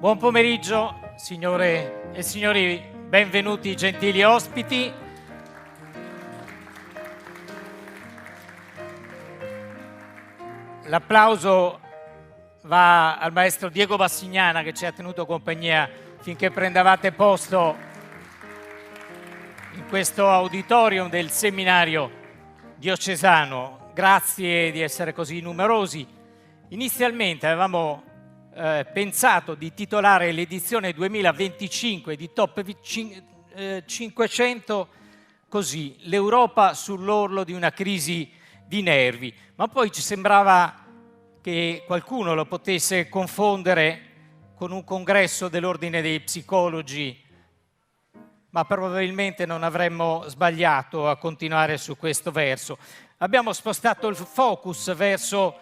Buon pomeriggio, signore e signori, benvenuti gentili ospiti. L'applauso va al maestro Diego Bassignana che ci ha tenuto compagnia finché prendevate posto in questo auditorium del seminario diocesano. Grazie di essere così numerosi. Inizialmente avevamo pensato di titolare l'edizione 2025 di Top 500 così: l'Europa sull'orlo di una crisi di nervi, ma poi ci sembrava che qualcuno lo potesse confondere con un congresso dell'ordine dei psicologi, ma probabilmente non avremmo sbagliato a continuare su questo verso. Abbiamo spostato il focus verso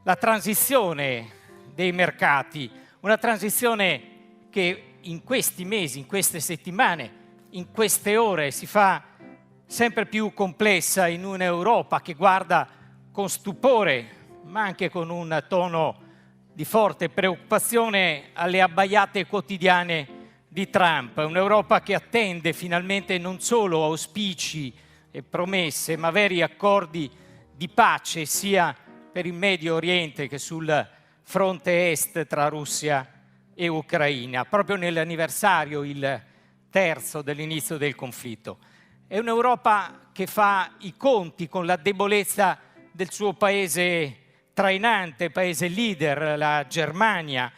la transizione dei mercati, una transizione che in questi mesi, in queste settimane, in queste ore si fa sempre più complessa in un'Europa che guarda con stupore, ma anche con un tono di forte preoccupazione alle abbaiate quotidiane di Trump. Un'Europa che attende finalmente non solo auspici e promesse, ma veri accordi di pace sia per il Medio Oriente che sul fronte est tra Russia e Ucraina, proprio nell'anniversario, il terzo dell'inizio del conflitto. È un'Europa che fa i conti con la debolezza del suo paese trainante, paese leader, la Germania,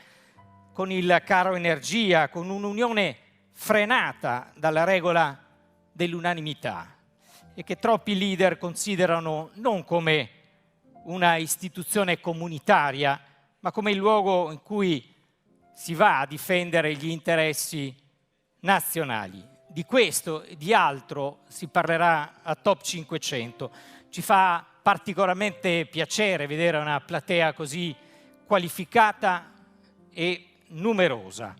con il caro energia, con un'unione frenata dalla regola dell'unanimità e che troppi leader considerano non come una istituzione comunitaria, ma come il luogo in cui si va a difendere gli interessi nazionali. Di questo e di altro si parlerà a Top 500. Ci fa particolarmente piacere vedere una platea così qualificata e numerosa.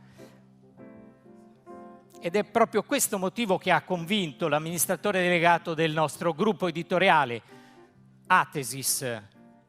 Ed è proprio questo motivo che ha convinto l'amministratore delegato del nostro gruppo editoriale, Athesis,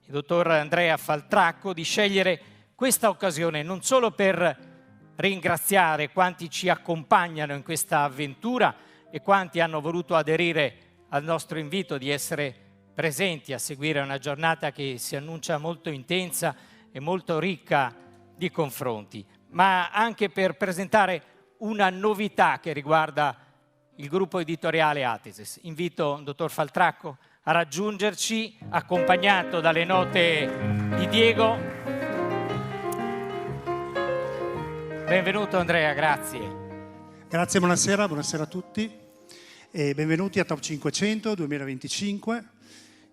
il dottor Andrea Faltracco, di scegliere questa occasione non solo per ringraziare quanti ci accompagnano in questa avventura e quanti hanno voluto aderire al nostro invito di essere presenti a seguire una giornata che si annuncia molto intensa e molto ricca di confronti, ma anche per presentare una novità che riguarda il gruppo editoriale Athesis. Invito il dottor Faltracco a raggiungerci, accompagnato dalle note di Diego. Benvenuto Andrea, grazie. Grazie, buonasera a tutti e benvenuti a Top 500 2025.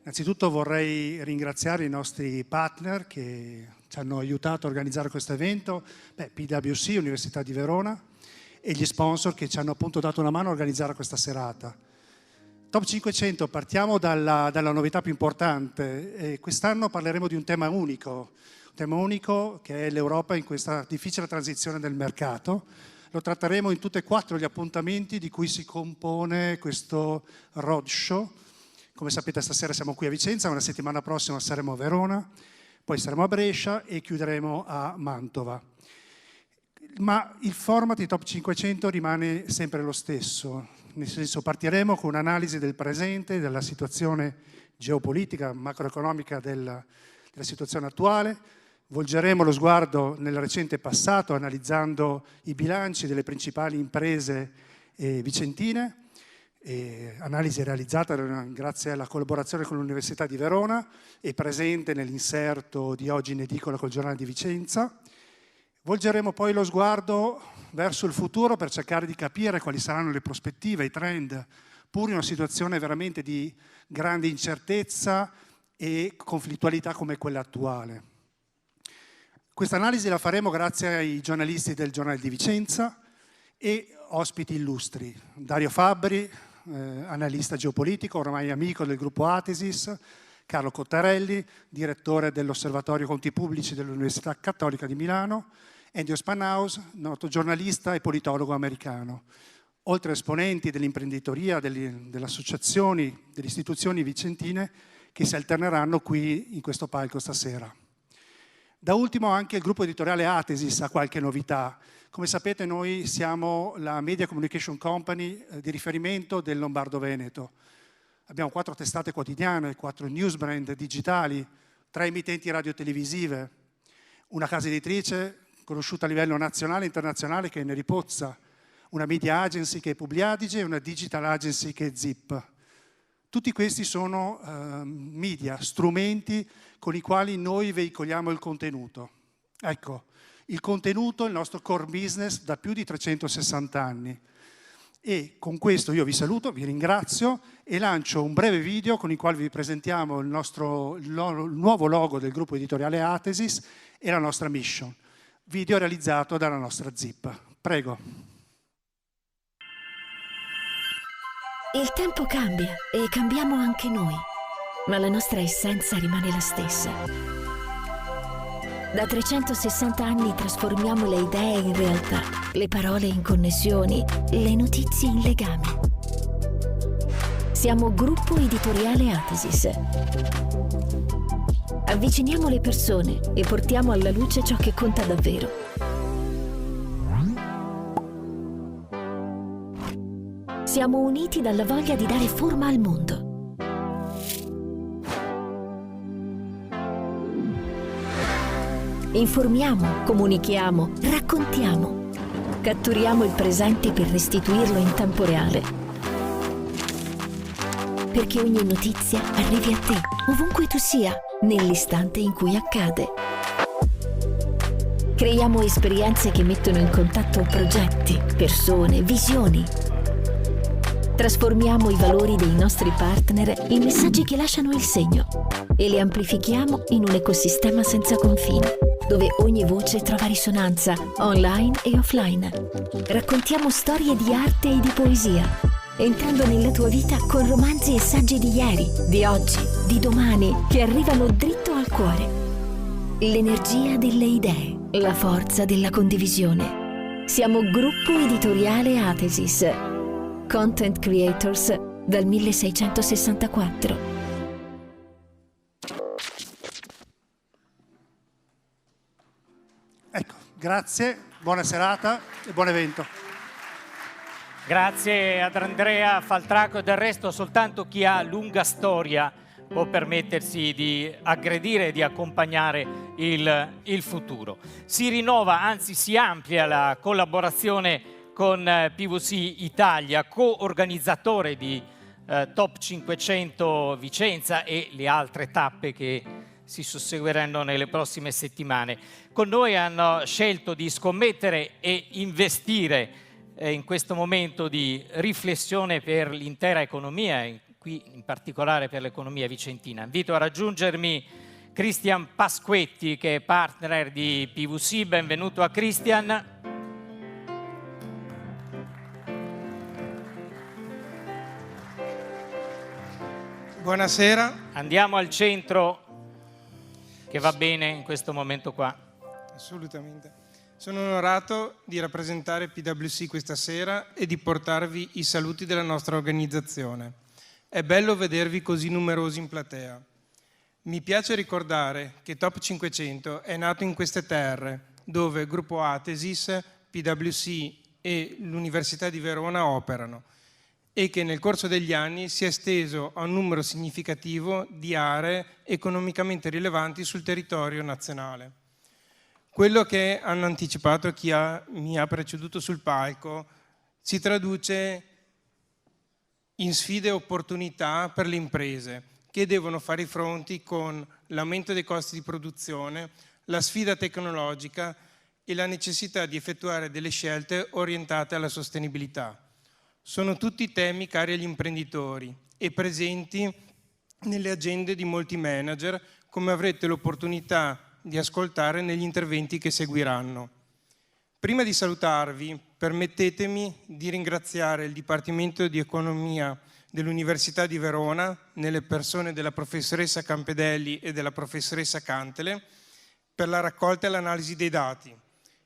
Innanzitutto vorrei ringraziare i nostri partner che ci hanno aiutato a organizzare questo evento, PwC, Università di Verona, e gli sponsor che ci hanno appunto dato una mano a organizzare questa serata. Top 500, partiamo dalla novità più importante. Quest'anno parleremo di un tema unico che è l'Europa in questa difficile transizione del mercato. Lo tratteremo in tutti e quattro gli appuntamenti di cui si compone questo roadshow. Come sapete stasera siamo qui a Vicenza, una settimana prossima saremo a Verona, poi saremo a Brescia e chiuderemo a Mantova. Ma il format di Top 500 rimane sempre lo stesso, nel senso partiremo con un'analisi del presente, della situazione geopolitica, macroeconomica della situazione attuale, volgeremo lo sguardo nel recente passato analizzando i bilanci delle principali imprese vicentine, analisi realizzata grazie alla collaborazione con l'Università di Verona e presente nell'inserto di oggi in edicola col Giornale di Vicenza. Volgeremo poi lo sguardo verso il futuro per cercare di capire quali saranno le prospettive, i trend, pur in una situazione veramente di grande incertezza e conflittualità come quella attuale. Questa analisi la faremo grazie ai giornalisti del Giornale di Vicenza e ospiti illustri. Dario Fabbri, analista geopolitico, ormai amico del gruppo Athesis, Carlo Cottarelli, direttore dell'Osservatorio Conti Pubblici dell'Università Cattolica di Milano, Andy Spanhaus, noto giornalista e politologo americano. Oltre a esponenti dell'imprenditoria, delle associazioni, delle istituzioni vicentine che si alterneranno qui in questo palco stasera. Da ultimo anche il gruppo editoriale Athesis ha qualche novità. Come sapete noi siamo la media communication company di riferimento del Lombardo-Veneto. Abbiamo 4 testate quotidiane, 4 news brand digitali, 3 emittenti radio-televisive, una casa editrice conosciuta a livello nazionale e internazionale che è Neri Pozza, una media agency che è Publiadige e una digital agency che è Zip. Tutti questi sono media, strumenti con i quali noi veicoliamo il contenuto. Ecco, il contenuto è il nostro core business da più di 360 anni. E con questo io vi saluto, vi ringrazio e lancio un breve video con il quale vi presentiamo il nuovo logo del gruppo editoriale Athesis e la nostra mission. Video realizzato dalla nostra Zip. Prego. Il tempo cambia e cambiamo anche noi, ma la nostra essenza rimane la stessa. Da 360 anni trasformiamo le idee in realtà, le parole in connessioni, le notizie in legame. Siamo Gruppo Editoriale Athesis. Avviciniamo le persone e portiamo alla luce ciò che conta davvero. Siamo uniti dalla voglia di dare forma al mondo. Informiamo, comunichiamo, raccontiamo. Catturiamo il presente per restituirlo in tempo reale. Perché ogni notizia arrivi a te, ovunque tu sia, nell'istante in cui accade. Creiamo esperienze che mettono in contatto progetti, persone, visioni. Trasformiamo i valori dei nostri partner in messaggi che lasciano il segno e li amplifichiamo in un ecosistema senza confini, dove ogni voce trova risonanza, online e offline. Raccontiamo storie di arte e di poesia, entrando nella tua vita con romanzi e saggi di ieri, di oggi, di domani, che arrivano dritto al cuore. L'energia delle idee, la forza della condivisione. Siamo Gruppo Editoriale Athesis. Content Creators dal 1664. Ecco, grazie, buona serata e buon evento. Grazie ad Andrea Faltraco. Del resto soltanto chi ha lunga storia può permettersi di aggredire e di accompagnare il futuro. Si rinnova, anzi si amplia la collaborazione con PwC Italia, co-organizzatore di Top 500 Vicenza e le altre tappe che si susseguiranno nelle prossime settimane. Con noi hanno scelto di scommettere e investire in questo momento di riflessione per l'intera economia, e qui in particolare per l'economia vicentina. Invito a raggiungermi Cristian Pasquetti, che è partner di PwC. Benvenuto a Cristian. Buonasera. Andiamo al centro, che va bene in questo momento qua. Assolutamente. Sono onorato di rappresentare PwC questa sera e di portarvi i saluti della nostra organizzazione. È bello vedervi così numerosi in platea. Mi piace ricordare che Top 500 è nato in queste terre, dove Gruppo Athesis, PwC e l'Università di Verona operano, e che nel corso degli anni si è esteso a un numero significativo di aree economicamente rilevanti sul territorio nazionale. Quello che hanno anticipato chi mi ha preceduto sul palco si traduce in sfide e opportunità per le imprese che devono fare i fronti con l'aumento dei costi di produzione, la sfida tecnologica e la necessità di effettuare delle scelte orientate alla sostenibilità. Sono tutti temi cari agli imprenditori e presenti nelle agende di molti manager, come avrete l'opportunità di ascoltare negli interventi che seguiranno. Prima di salutarvi, permettetemi di ringraziare il Dipartimento di Economia dell'Università di Verona, nelle persone della professoressa Campedelli e della professoressa Cantele, per la raccolta e l'analisi dei dati,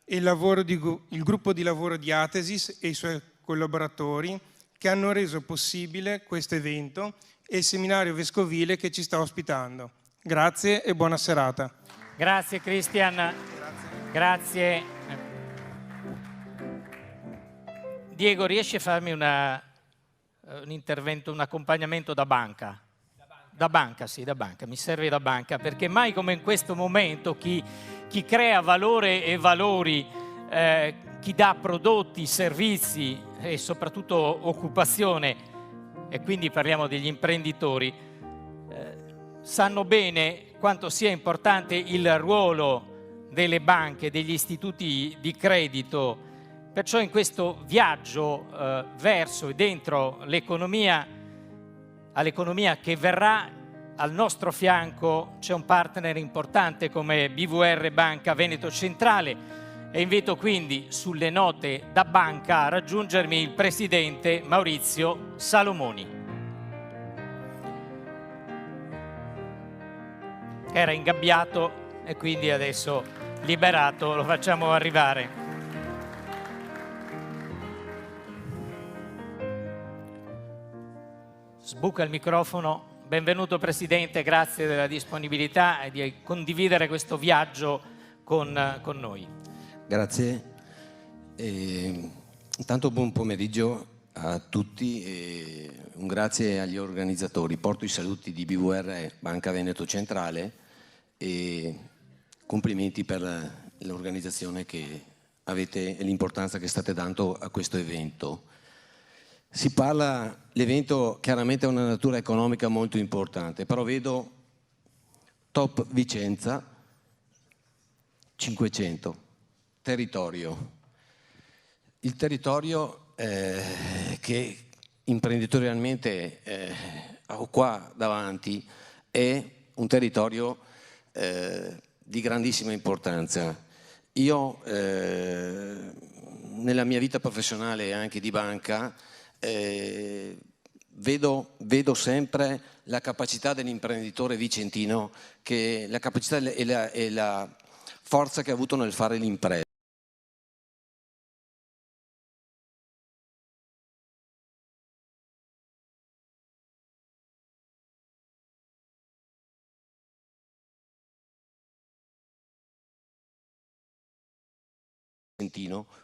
e il gruppo di lavoro di Athesis e i suoi collaboratori che hanno reso possibile questo evento e il seminario vescovile che ci sta ospitando. Grazie e buona serata. Grazie Christian, grazie. Diego, riesci a farmi un intervento, un accompagnamento da banca? Da banca, sì, da banca, mi serve da banca, perché mai come in questo momento chi crea valore e valori, chi dà prodotti, servizi e soprattutto occupazione, e quindi parliamo degli imprenditori, sanno bene quanto sia importante il ruolo delle banche, degli istituti di credito. Perciò in questo viaggio verso e dentro l'economia, all'economia che verrà, al nostro fianco c'è un partner importante come BVR Banca Veneto Centrale, e invito quindi sulle note da banca a raggiungermi il presidente Maurizio Salomoni, che era ingabbiato e quindi adesso liberato lo facciamo arrivare. Sbuca il microfono. Benvenuto Presidente, grazie della disponibilità e di condividere questo viaggio con noi. Grazie. Intanto buon pomeriggio a tutti e un grazie agli organizzatori. Porto i saluti di BVR Banca Veneto Centrale e complimenti per l'organizzazione che avete e l'importanza che state dando a questo evento. Si parla, l'evento chiaramente ha una natura economica molto importante, però vedo top Vicenza 500, territorio. Il territorio che imprenditorialmente ho qua davanti è un territorio di grandissima importanza. Io nella mia vita professionale e anche di banca vedo sempre la capacità dell'imprenditore vicentino, la capacità e la forza che ha avuto nel fare l'impresa.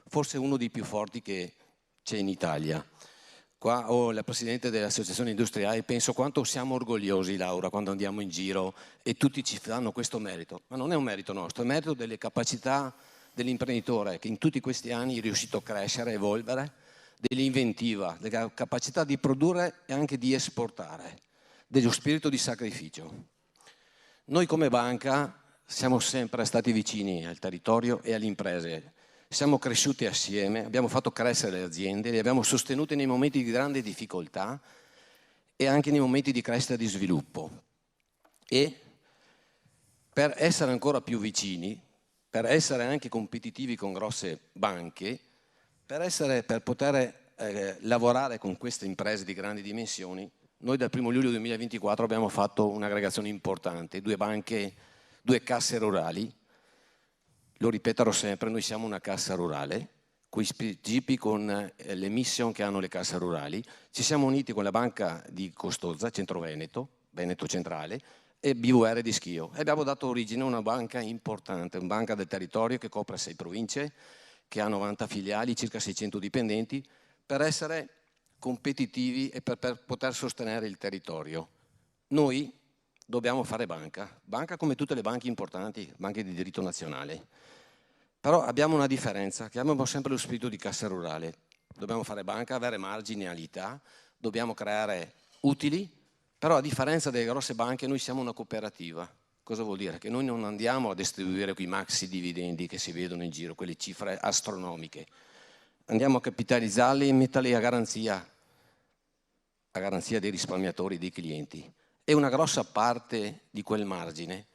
Forse uno dei più forti che c'è in Italia. Qua ho la Presidente dell'Associazione Industriale, penso quanto siamo orgogliosi, Laura, quando andiamo in giro e tutti ci danno questo merito, ma non è un merito nostro, è un merito delle capacità dell'imprenditore che in tutti questi anni è riuscito a crescere, a evolvere, dell'inventiva, della capacità di produrre e anche di esportare, dello spirito di sacrificio. Noi come banca siamo sempre stati vicini al territorio e alle imprese. Siamo cresciuti assieme, abbiamo fatto crescere le aziende, le abbiamo sostenute nei momenti di grande difficoltà e anche nei momenti di crescita e di sviluppo. E per essere ancora più vicini, per essere anche competitivi con grosse banche, per poter lavorare con queste imprese di grandi dimensioni, noi dal 1 luglio 2024 abbiamo fatto un'aggregazione importante, 2 banche, 2 casse rurali. Lo ripeterò sempre, noi siamo una cassa rurale, con i principi, con le mission che hanno le casse rurali. Ci siamo uniti con la banca di Costozza, Centro Veneto, Veneto Centrale, e BVR di Schio. E abbiamo dato origine a una banca importante, una banca del territorio che copre 6 province, che ha 90 filiali, circa 600 dipendenti, per essere competitivi e per poter sostenere il territorio. Noi dobbiamo fare banca come tutte le banche importanti, banche di diritto nazionale. Però abbiamo una differenza, che abbiamo sempre lo spirito di cassa rurale. Dobbiamo fare banca, avere marginalità, dobbiamo creare utili, però a differenza delle grosse banche noi siamo una cooperativa. Cosa vuol dire? Che noi non andiamo a distribuire quei maxi dividendi che si vedono in giro, quelle cifre astronomiche. Andiamo a capitalizzarli e metterli a garanzia dei risparmiatori, dei clienti. E una grossa parte di quel margine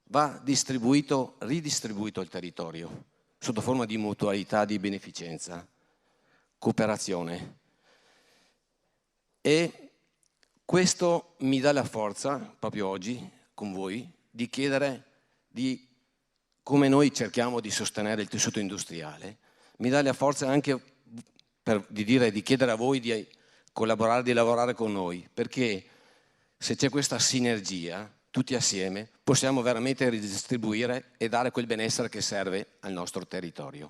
va ridistribuito al territorio sotto forma di mutualità, di beneficenza, cooperazione. E questo mi dà la forza, proprio oggi, con voi, di chiedere come noi cerchiamo di sostenere il tessuto industriale. Mi dà la forza anche di chiedere a voi di collaborare, di lavorare con noi, perché se c'è questa sinergia, tutti assieme, possiamo veramente ridistribuire e dare quel benessere che serve al nostro territorio.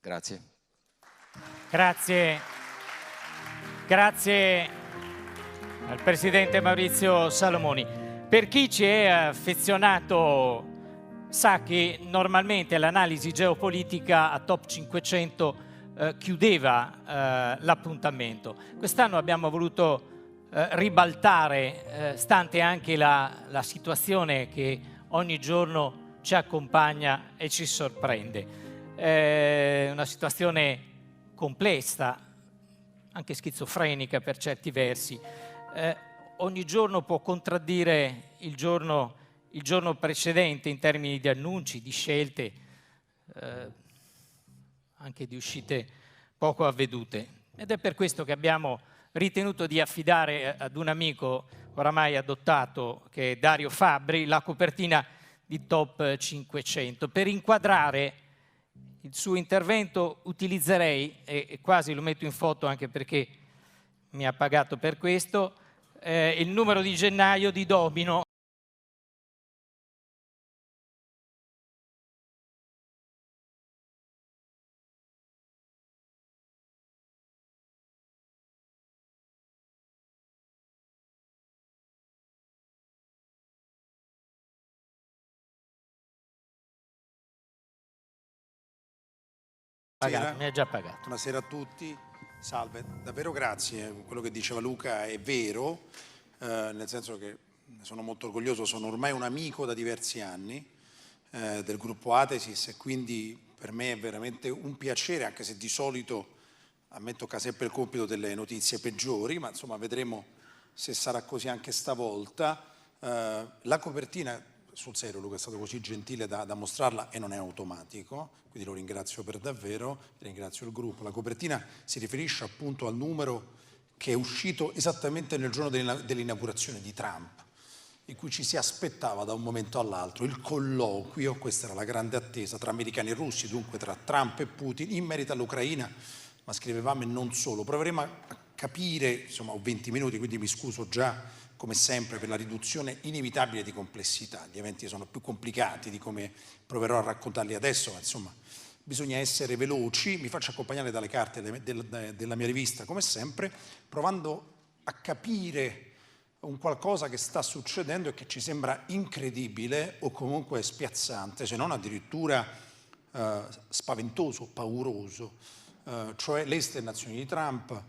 Grazie. Grazie. Grazie al Presidente Maurizio Salomoni. Per chi ci è affezionato sa che normalmente l'analisi geopolitica a Top 500 chiudeva l'appuntamento. Quest'anno abbiamo voluto ribaltare, stante anche la situazione che ogni giorno ci accompagna e ci sorprende. Una situazione complessa, anche schizofrenica per certi versi. Ogni giorno può contraddire il giorno precedente in termini di annunci, di scelte, anche di uscite poco avvedute. Ed è per questo che abbiamo ritenuto di affidare ad un amico oramai adottato, che è Dario Fabbri, la copertina di Top 500. Per inquadrare il suo intervento utilizzerei, e quasi lo metto in foto anche perché mi ha pagato per questo, il numero di gennaio di Domino. Mi ha già pagato. Buonasera a tutti, salve, davvero grazie. Quello che diceva Luca è vero, nel senso che sono molto orgoglioso, sono ormai un amico da diversi anni del gruppo Atesis, e quindi per me è veramente un piacere, anche se di solito a me tocca sempre il compito delle notizie peggiori, ma insomma vedremo se sarà così anche stavolta. La copertina, sul serio Luca è stato così gentile da mostrarla, e non è automatico, quindi lo ringrazio per davvero, ringrazio il gruppo. La copertina si riferisce appunto al numero che è uscito esattamente nel giorno dell'inaugurazione di Trump, in cui ci si aspettava da un momento all'altro il colloquio, questa era la grande attesa, tra americani e russi, dunque tra Trump e Putin, in merito all'Ucraina, ma scrivevamo e non solo. Proveremo a capire, insomma ho 20 minuti, quindi mi scuso già come sempre per la riduzione inevitabile di complessità. Gli eventi sono più complicati di come proverò a raccontarli adesso, ma insomma bisogna essere veloci. Mi faccio accompagnare dalle carte della mia rivista, come sempre, provando a capire un qualcosa che sta succedendo e che ci sembra incredibile o comunque spiazzante, se non addirittura spaventoso, pauroso, cioè le esternazioni di Trump.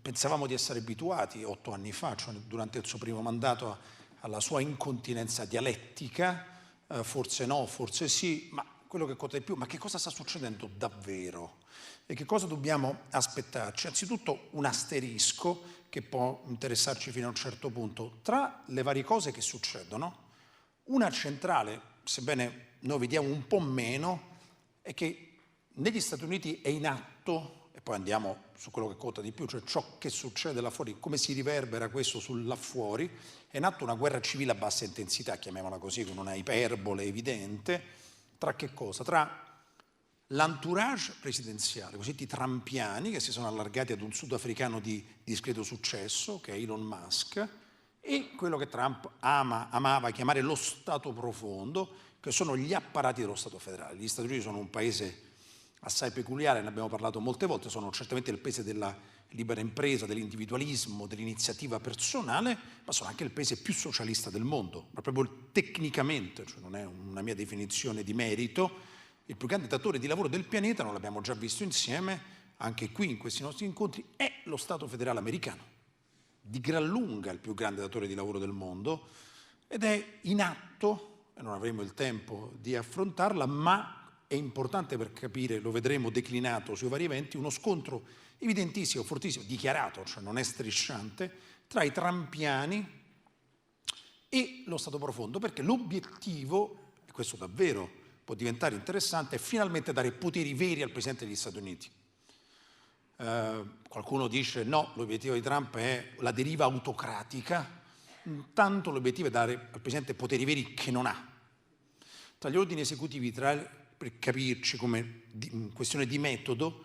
Pensavamo di essere abituati 8 anni fa, cioè durante il suo primo mandato, alla sua incontinenza dialettica, forse no, forse sì, ma quello che conta di più, ma che cosa sta succedendo davvero? E che cosa dobbiamo aspettarci? Anzitutto un asterisco che può interessarci fino a un certo punto. Tra le varie cose che succedono, una centrale, sebbene noi vediamo un po' meno, è che negli Stati Uniti è in atto, e poi andiamo su quello che conta di più, cioè ciò che succede là fuori, come si riverbera questo là fuori, è in atto una guerra civile a bassa intensità, chiamiamola così, con una iperbole evidente, tra che cosa? Tra l'entourage presidenziale, i cosiddetti trampiani, che si sono allargati ad un sudafricano di discreto successo, che è Elon Musk, e quello che Trump amava chiamare lo Stato profondo, che sono gli apparati dello Stato federale. Gli Stati Uniti sono un paese assai peculiare, ne abbiamo parlato molte volte, sono certamente il paese della libera impresa, dell'individualismo, dell'iniziativa personale, ma sono anche il paese più socialista del mondo, ma proprio tecnicamente, cioè non è una mia definizione di merito, il più grande datore di lavoro del pianeta, non l'abbiamo già visto insieme, anche qui in questi nostri incontri, è lo Stato federale americano, di gran lunga il più grande datore di lavoro del mondo, ed è in atto, e non avremo il tempo di affrontarla, ma è importante per capire, lo vedremo declinato sui vari eventi, uno scontro evidentissimo, fortissimo, dichiarato, cioè non è strisciante, tra i trampiani e lo Stato profondo, perché l'obiettivo, e questo davvero può diventare interessante, è finalmente dare poteri veri al Presidente degli Stati Uniti. Qualcuno dice no, l'obiettivo di Trump è la deriva autocratica, intanto l'obiettivo è dare al Presidente poteri veri che non ha. Tra gli ordini esecutivi, per capirci come questione di metodo,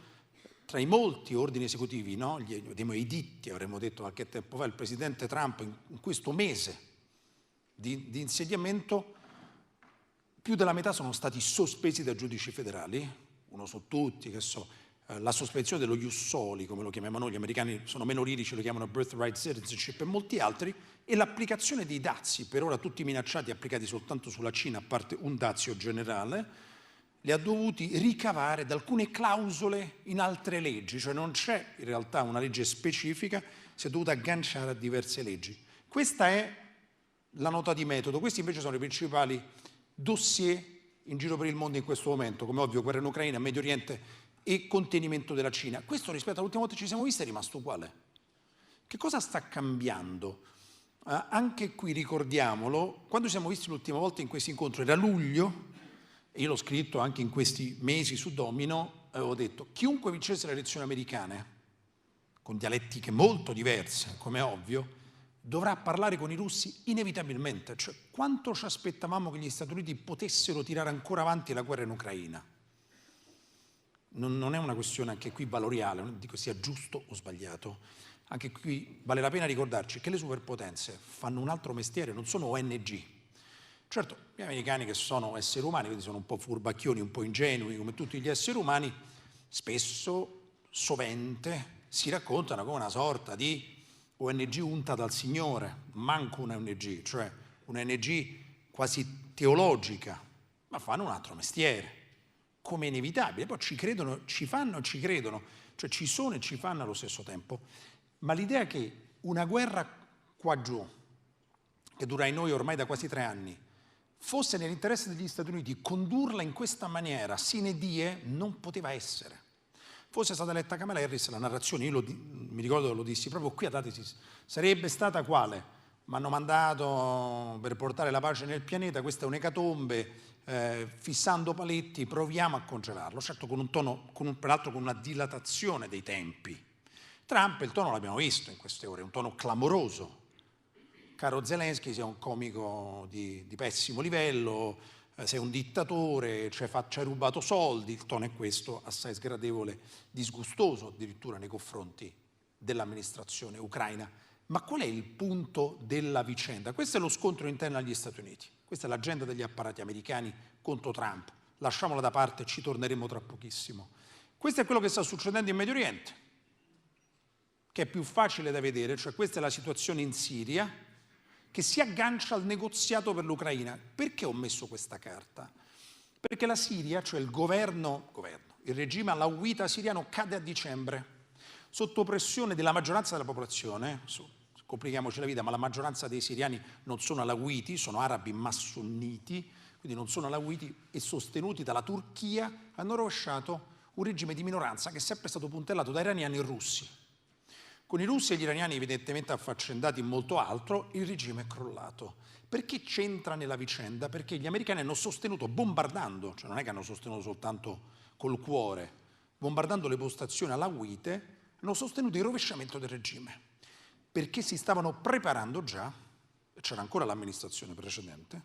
tra i molti ordini esecutivi, no? Gli editti, avremmo detto qualche tempo fa, il Presidente Trump in questo mese di insediamento, più della metà sono stati sospesi da giudici federali, uno su tutti, che la sospensione dello ius soli, come lo chiamiamo noi, gli americani sono meno lirici, lo chiamano birthright citizenship, e molti altri, e l'applicazione dei dazi, per ora tutti minacciati, applicati soltanto sulla Cina, a parte un dazio generale, li ha dovuti ricavare da alcune clausole in altre leggi, cioè non c'è in realtà una legge specifica, si è dovuta agganciare a diverse leggi. Questa è la nota di metodo, questi invece sono i principali dossier in giro per il mondo in questo momento, come ovvio guerra in Ucraina, Medio Oriente e contenimento della Cina. Questo rispetto all'ultima volta che ci siamo visti è rimasto uguale. Che cosa sta cambiando? Anche qui ricordiamolo, quando ci siamo visti l'ultima volta in questo incontro era luglio, e io l'ho scritto anche in questi mesi su Domino, avevo detto chiunque vincesse le elezioni americane, con dialettiche molto diverse, come è ovvio, dovrà parlare con i russi inevitabilmente. Cioè, quanto ci aspettavamo che gli Stati Uniti potessero tirare ancora avanti la guerra in Ucraina? Non è una questione anche qui valoriale, non dico sia giusto o sbagliato. Anche qui vale la pena ricordarci che le superpotenze fanno un altro mestiere, non sono ONG. Certo, gli americani, che sono esseri umani, quindi sono un po' furbacchioni, un po' ingenui, come tutti gli esseri umani, spesso, sovente, si raccontano come una sorta di ONG unta dal Signore, manco una ONG, cioè una ONG quasi teologica, ma fanno un altro mestiere, come inevitabile. Poi ci credono, ci fanno e ci credono, cioè ci sono e ci fanno allo stesso tempo. Ma l'idea che una guerra qua giù, che dura in noi ormai da quasi 3 anni, fosse nell'interesse degli Stati Uniti condurla in questa maniera, sine die, non poteva essere. Fosse stata letta Kamala Harris, la narrazione, io mi ricordo che lo dissi proprio qui ad Atesis, sarebbe stata quale? Mi hanno mandato per portare la pace nel pianeta, questa è un'ecatombe, fissando paletti, proviamo a congelarlo, certo con un tono, peraltro con una dilatazione dei tempi. Trump, il tono l'abbiamo visto in queste ore, un tono clamoroso. Caro Zelensky, sei un comico di pessimo livello, sei un dittatore, ci hai rubato soldi, il tono è questo, assai sgradevole, disgustoso addirittura nei confronti dell'amministrazione ucraina. Ma qual è il punto della vicenda? Questo è lo scontro interno agli Stati Uniti, questa è l'agenda degli apparati americani contro Trump, lasciamola da parte, ci torneremo tra pochissimo. Questo è quello che sta succedendo in Medio Oriente, che è più facile da vedere, cioè questa è la situazione in Siria, che si aggancia al negoziato per l'Ucraina. Perché ho messo questa carta? Perché la Siria, cioè il il regime alawita siriano cade a dicembre, sotto pressione della maggioranza della popolazione, complichiamoci la vita, ma la maggioranza dei siriani non sono alawiti, sono arabi ma sunniti, quindi non sono alawiti, e sostenuti dalla Turchia, hanno rovesciato un regime di minoranza che è sempre stato puntellato da iraniani e russi. Con i russi e gli iraniani evidentemente affaccendati in molto altro, il regime è crollato. Perché c'entra nella vicenda? Perché gli americani hanno sostenuto, bombardando, cioè non è che hanno sostenuto soltanto col cuore, bombardando le postazioni alawite, hanno sostenuto il rovesciamento del regime. Perché si stavano preparando già, c'era ancora l'amministrazione precedente,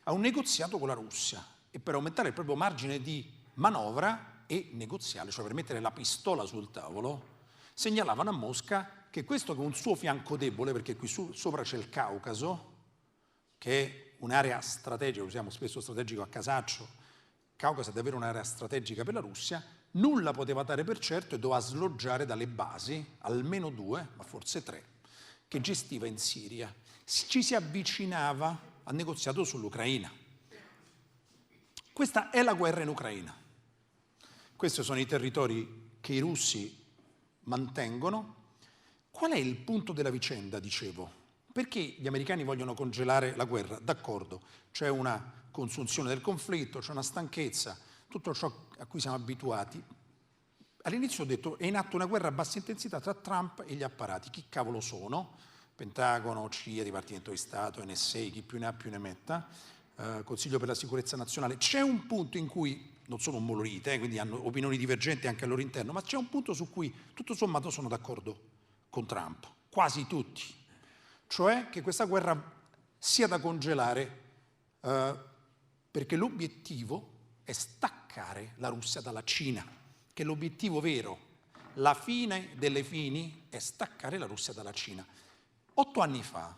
a un negoziato con la Russia e per aumentare il proprio margine di manovra e negoziale, cioè per mettere la pistola sul tavolo, segnalavano a Mosca che questo, che è un suo fianco debole, perché qui sopra c'è il Caucaso, che è un'area strategica, usiamo spesso strategico a casaccio, il Caucaso è davvero un'area strategica per la Russia, nulla poteva dare per certo e doveva sloggiare dalle basi, almeno 2, ma forse 3, che gestiva in Siria. Ci si avvicinava al negoziato sull'Ucraina. Questa è la guerra in Ucraina. Questi sono i territori che i russi mantengono. Qual è il punto della vicenda, dicevo? Perché gli americani vogliono congelare la guerra? D'accordo, c'è una consunzione del conflitto, c'è una stanchezza, tutto ciò a cui siamo abituati. All'inizio ho detto è in atto una guerra a bassa intensità tra Trump e gli apparati. Chi cavolo sono? Pentagono, CIA, Dipartimento di Stato, NSA, chi più ne ha più ne metta, Consiglio per la sicurezza nazionale. C'è un punto in cui non sono molorite, quindi hanno opinioni divergenti anche al loro interno, ma c'è un punto su cui tutto sommato sono d'accordo con Trump, quasi tutti, cioè che questa guerra sia da congelare perché l'obiettivo è staccare la Russia dalla Cina, che l'obiettivo vero, la fine delle fini è staccare la Russia dalla Cina. 8 anni fa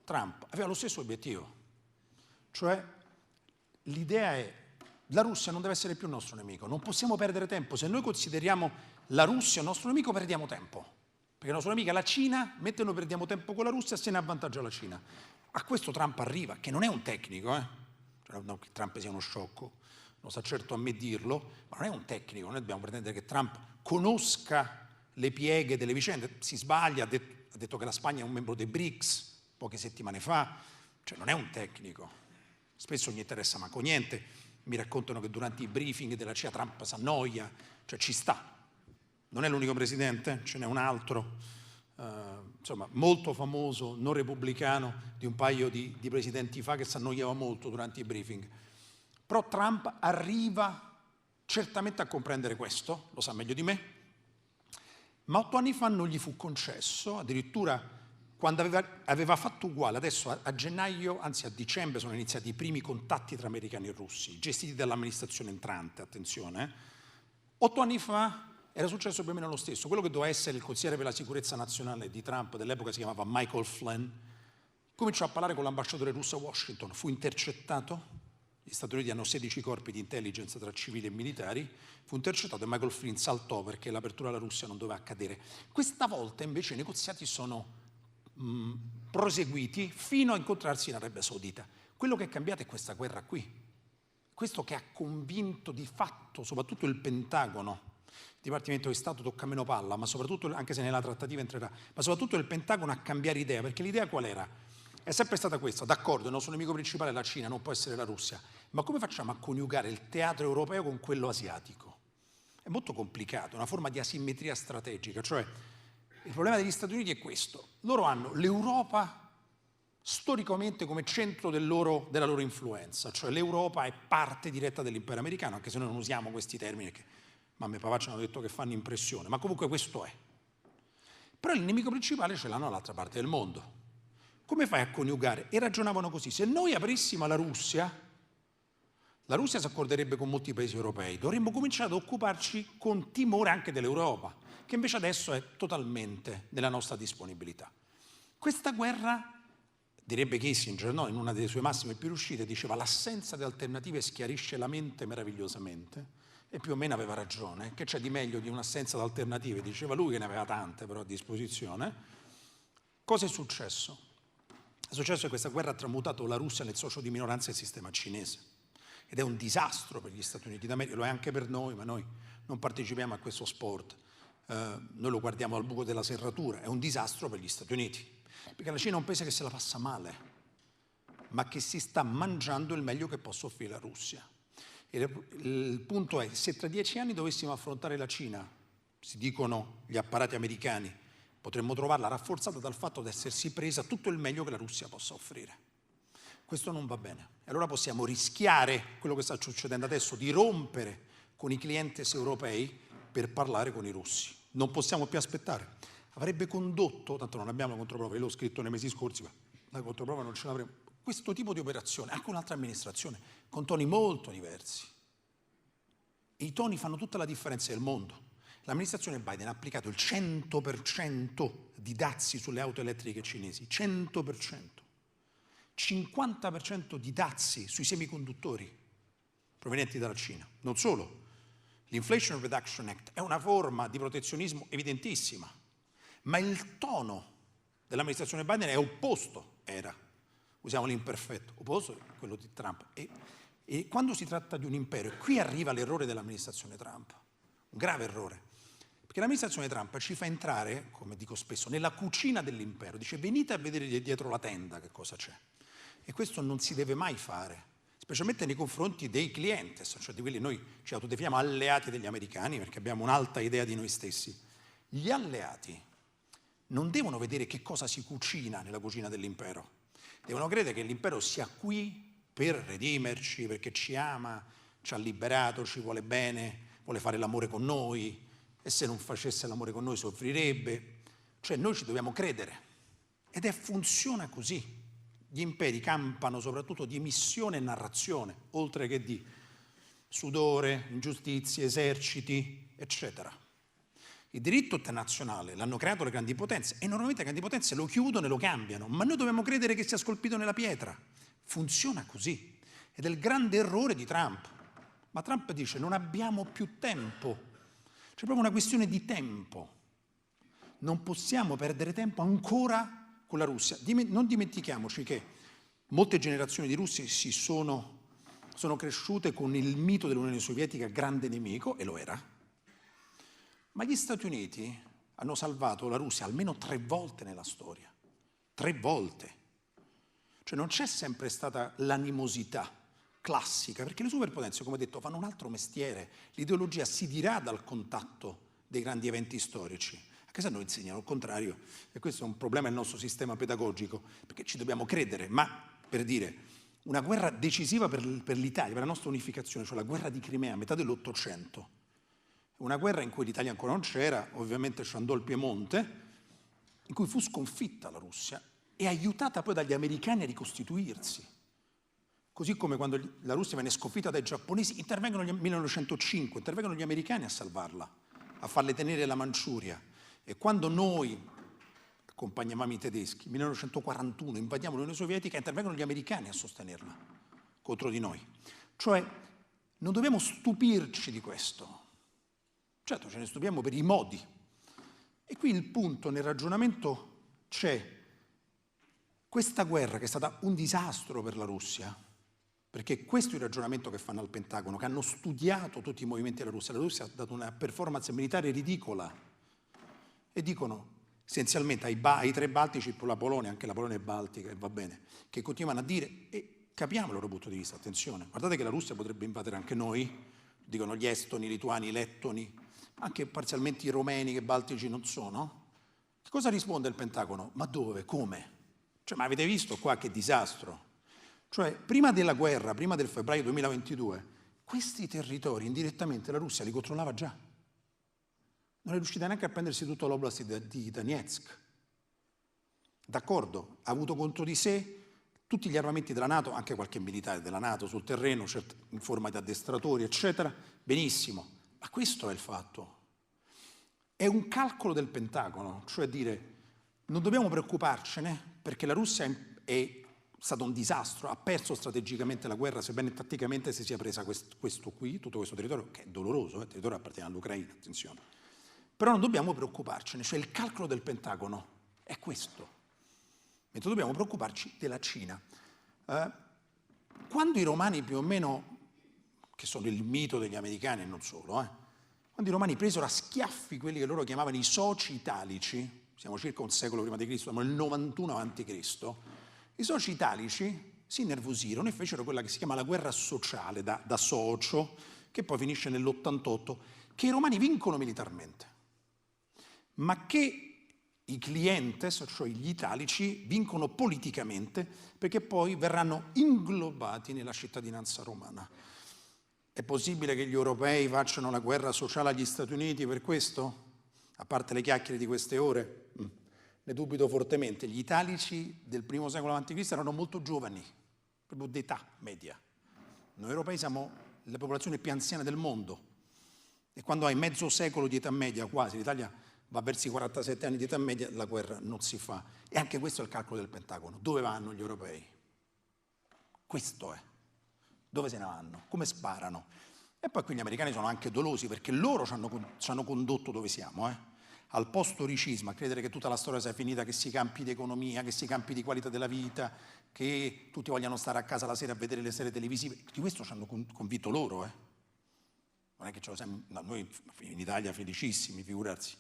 Trump aveva lo stesso obiettivo, cioè l'idea è la Russia non deve essere più il nostro nemico, non possiamo perdere tempo, se noi consideriamo la Russia il nostro nemico perdiamo tempo, perché il nostro nemico è la Cina, mentre noi perdiamo tempo con la Russia se ne avvantaggia la Cina. A questo Trump arriva, che non è un tecnico, cioè, non che Trump sia uno sciocco, non sa certo a me dirlo, ma non è un tecnico, noi dobbiamo pretendere che Trump conosca le pieghe delle vicende, si sbaglia, ha detto che la Spagna è un membro dei BRICS poche settimane fa, cioè non è un tecnico, spesso non gli interessa manco niente, mi raccontano che durante i briefing della CIA Trump si annoia, cioè ci sta, non è l'unico presidente, ce n'è un altro, insomma molto famoso, non repubblicano, di un paio di presidenti fa che si annoiava molto durante i briefing. Però Trump arriva certamente a comprendere questo, lo sa meglio di me, ma 8 anni fa non gli fu concesso, addirittura quando aveva fatto uguale, adesso a gennaio, anzi a dicembre sono iniziati i primi contatti tra americani e russi, gestiti dall'amministrazione entrante, attenzione, 8 anni fa era successo più o meno lo stesso, quello che doveva essere il consigliere per la sicurezza nazionale di Trump dell'epoca si chiamava Michael Flynn, cominciò a parlare con l'ambasciatore russo a Washington, fu intercettato, gli Stati Uniti hanno 16 corpi di intelligence tra civili e militari, fu intercettato e Michael Flynn saltò perché l'apertura alla Russia non doveva accadere. Questa volta invece i negoziati sono proseguiti fino a incontrarsi in Arabia Saudita. Quello che è cambiato è questa guerra qui, questo che ha convinto di fatto soprattutto il Pentagono, il Dipartimento di Stato tocca meno palla, ma soprattutto, anche se nella trattativa entrerà, ma soprattutto il Pentagono a cambiare idea, perché l'idea qual era? È sempre stata questa, d'accordo, il nostro nemico principale è la Cina, non può essere la Russia, ma come facciamo a coniugare il teatro europeo con quello asiatico? È molto complicato, è una forma di asimmetria strategica, cioè il problema degli Stati Uniti è questo, loro hanno l'Europa storicamente come centro della loro influenza, cioè l'Europa è parte diretta dell'impero americano, anche se noi non usiamo questi termini che mamma e papà ci hanno detto che fanno impressione, ma comunque questo è. Però il nemico principale ce l'hanno dall'altra parte del mondo. Come fai a coniugare? E ragionavano così, se noi aprissimo alla Russia, la Russia si accorderebbe con molti paesi europei, dovremmo cominciare ad occuparci con timore anche dell'Europa, che invece adesso è totalmente nella nostra disponibilità. Questa guerra, direbbe Kissinger, no? In una delle sue massime più riuscite, diceva l'assenza di alternative schiarisce la mente meravigliosamente, e più o meno aveva ragione, che c'è di meglio di un'assenza di alternative, diceva lui che ne aveva tante però a disposizione. Cosa è successo? È successo che questa guerra ha tramutato la Russia nel socio di minoranza del sistema cinese ed è un disastro per gli Stati Uniti d'America, lo è anche per noi, ma noi non partecipiamo a questo sport, noi lo guardiamo al buco della serratura, è un disastro per gli Stati Uniti, perché la Cina è un paese che se la passa male, ma che si sta mangiando il meglio che possa offrire la Russia. E il punto è, se tra 10 anni dovessimo affrontare la Cina, si dicono gli apparati americani, potremmo trovarla rafforzata dal fatto di essersi presa tutto il meglio che la Russia possa offrire. Questo non va bene. E allora possiamo rischiare, quello che sta succedendo adesso, di rompere con i clientes europei per parlare con i russi. Non possiamo più aspettare. Avrebbe condotto, tanto non abbiamo la controprova, io l'ho scritto nei mesi scorsi, ma la controprova non ce l'avremo, questo tipo di operazione, anche un'altra amministrazione, con toni molto diversi. E i toni fanno tutta la differenza del mondo. L'amministrazione Biden ha applicato il 100% di dazi sulle auto elettriche cinesi, 100%. 50% di dazi sui semiconduttori provenienti dalla Cina. Non solo, l'Inflation Reduction Act è una forma di protezionismo evidentissima, ma il tono dell'amministrazione Biden è opposto, usiamo l'imperfetto, opposto a quello di Trump. E quando si tratta di un impero, e qui arriva l'errore dell'amministrazione Trump, un grave errore, perché l'amministrazione Trump ci fa entrare, come dico spesso, nella cucina dell'impero, dice venite a vedere dietro la tenda che cosa c'è. E questo non si deve mai fare, specialmente nei confronti dei clientes, cioè di quelli noi ci autodefiniamo alleati degli americani perché abbiamo un'alta idea di noi stessi. Gli alleati non devono vedere che cosa si cucina nella cucina dell'impero, devono credere che l'impero sia qui per redimerci, perché ci ama, ci ha liberato, ci vuole bene, vuole fare l'amore con noi e se non facesse l'amore con noi soffrirebbe. Cioè noi ci dobbiamo credere ed funziona così. Gli imperi campano soprattutto di missione e narrazione, oltre che di sudore, ingiustizie, eserciti, eccetera. Il diritto internazionale l'hanno creato le grandi potenze e normalmente le grandi potenze lo chiudono e lo cambiano, ma noi dobbiamo credere che sia scolpito nella pietra. Funziona così. Ed è il grande errore di Trump. Ma Trump dice non abbiamo più tempo. C'è proprio una questione di tempo. Non possiamo perdere tempo ancora con la Russia. Non dimentichiamoci che molte generazioni di russi sono cresciute con il mito dell'Unione Sovietica grande nemico, e lo era. Ma gli Stati Uniti hanno salvato la Russia almeno 3 volte nella storia. 3 volte. Cioè non c'è sempre stata l'animosità classica, perché le superpotenze, come detto, fanno un altro mestiere. L'ideologia si dirà dal contatto dei grandi eventi storici, anche se a noi insegnano il contrario, e questo è un problema del nostro sistema pedagogico, perché ci dobbiamo credere, ma per dire, una guerra decisiva per l'Italia, per la nostra unificazione, cioè la guerra di Crimea a metà dell'800, una guerra in cui l'Italia ancora non c'era, ovviamente ci andò il Piemonte, in cui fu sconfitta la Russia e aiutata poi dagli americani a ricostituirsi. Così come quando la Russia venne sconfitta dai giapponesi, intervengono nel 1905, intervengono gli americani a salvarla, a farle tenere la Manciuria. E quando noi accompagnavamo i tedeschi, nel 1941 invadiamo l'Unione Sovietica, intervengono gli americani a sostenerla contro di noi. Cioè, non dobbiamo stupirci di questo. Certo, ce ne stupiamo per i modi. E qui il punto nel ragionamento c'è. Questa guerra, che è stata un disastro per la Russia, perché questo è il ragionamento che fanno al Pentagono, che hanno studiato tutti i movimenti della Russia. La Russia ha dato una performance militare ridicola. E dicono, essenzialmente, ai 3 baltici più la Polonia, anche la Polonia è baltica, e va bene, che continuano a dire, e capiamo il loro punto di vista, attenzione, guardate che la Russia potrebbe invadere anche noi, dicono gli estoni, i lituani, i lettoni, anche parzialmente i romeni, che baltici non sono. Che cosa risponde il Pentagono? Ma dove? Come? Cioè, ma avete visto qua che disastro? Cioè, prima della guerra, prima del febbraio 2022, questi territori indirettamente la Russia li controllava già. Non è riuscita neanche a prendersi tutto l'oblast di Donetsk. D'accordo, ha avuto contro di sé tutti gli armamenti della NATO, anche qualche militare della NATO sul terreno, in forma di addestratori, eccetera. Benissimo, ma questo è il fatto. È un calcolo del Pentagono, cioè dire non dobbiamo preoccuparcene perché la Russia è stato un disastro, ha perso strategicamente la guerra, sebbene tatticamente si sia presa questo qui, tutto questo territorio, che è doloroso, il territorio appartiene all'Ucraina, attenzione. Però non dobbiamo preoccuparcene, cioè il calcolo del Pentagono è questo, mentre dobbiamo preoccuparci della Cina. Quando i romani più o meno, che sono il mito degli americani e non solo, quando i romani presero a schiaffi quelli che loro chiamavano i soci italici, siamo circa un secolo prima di Cristo, siamo nel 91 a.C., i soci italici si innervosirono e fecero quella che si chiama la guerra sociale da socio, che poi finisce nell'88, che i romani vincono militarmente, ma che i clientes, cioè gli italici, vincono politicamente perché poi verranno inglobati nella cittadinanza romana. È possibile che gli europei facciano la guerra sociale agli Stati Uniti per questo? A parte le chiacchiere di queste ore? Ne dubito fortemente. Gli italici del primo secolo a.C. erano molto giovani, proprio d'età media. Noi europei siamo la popolazione più anziana del mondo e quando hai mezzo secolo di età media quasi, l'Italia va verso i 47 anni di età media, la guerra non si fa. E anche questo è il calcolo del Pentagono. Dove vanno gli europei? Questo è. Dove se ne vanno? Come sparano? E poi qui gli americani sono anche dolosi perché loro ci hanno condotto dove siamo, al post-storicismo, a credere che tutta la storia sia finita, che si campi di economia, che si campi di qualità della vita, che tutti vogliano stare a casa la sera a vedere le serie televisive. Di questo ci hanno convinto loro. Non è che ce lo siamo, no, noi in Italia felicissimi, figurarsi.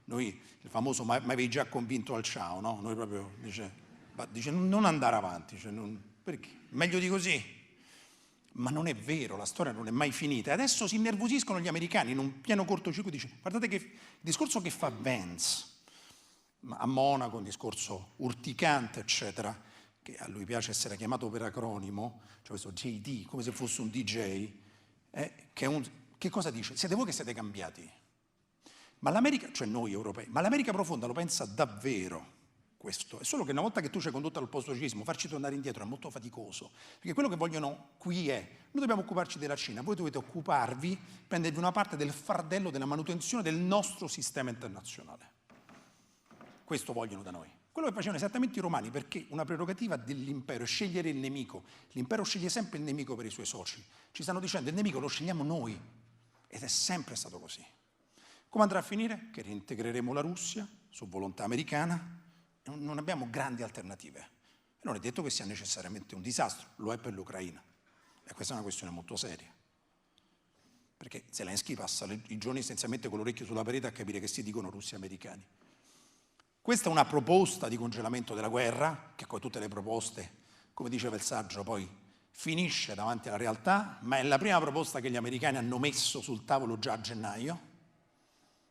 Noi, il famoso, ma avevi già convinto al ciao, no? Noi proprio, dice non andare avanti, cioè perché? Meglio di così. Ma non è vero, la storia non è mai finita. E adesso si innervosiscono gli americani in un pieno cortocircuito. Dice, guardate che il discorso che fa Vance a Monaco, un discorso urticante, eccetera, che a lui piace essere chiamato per acronimo, cioè questo JD, come se fosse un DJ, che cosa dice? Siete voi che siete cambiati. Ma l'America, cioè noi europei, ma l'America profonda lo pensa davvero questo. È solo che una volta che tu ci hai condotto al post-socialismo, farci tornare indietro è molto faticoso, perché quello che vogliono qui è, noi dobbiamo occuparci della Cina, voi dovete occuparvi, prendervi una parte del fardello della manutenzione del nostro sistema internazionale. Questo vogliono da noi. Quello che facevano esattamente i romani, perché una prerogativa dell'impero è scegliere il nemico. L'impero sceglie sempre il nemico per i suoi soci. Ci stanno dicendo il nemico lo scegliamo noi, ed è sempre stato così. Come andrà a finire? Che reintegreremo la Russia su volontà americana. Non abbiamo grandi alternative. E non è detto che sia necessariamente un disastro, lo è per l'Ucraina. E questa è una questione molto seria. Perché Zelensky passa i giorni essenzialmente con l'orecchio sulla parete a capire che si dicono russi e americani. Questa è una proposta di congelamento della guerra, che come tutte le proposte, come diceva il saggio, poi finisce davanti alla realtà, ma è la prima proposta che gli americani hanno messo sul tavolo già a gennaio,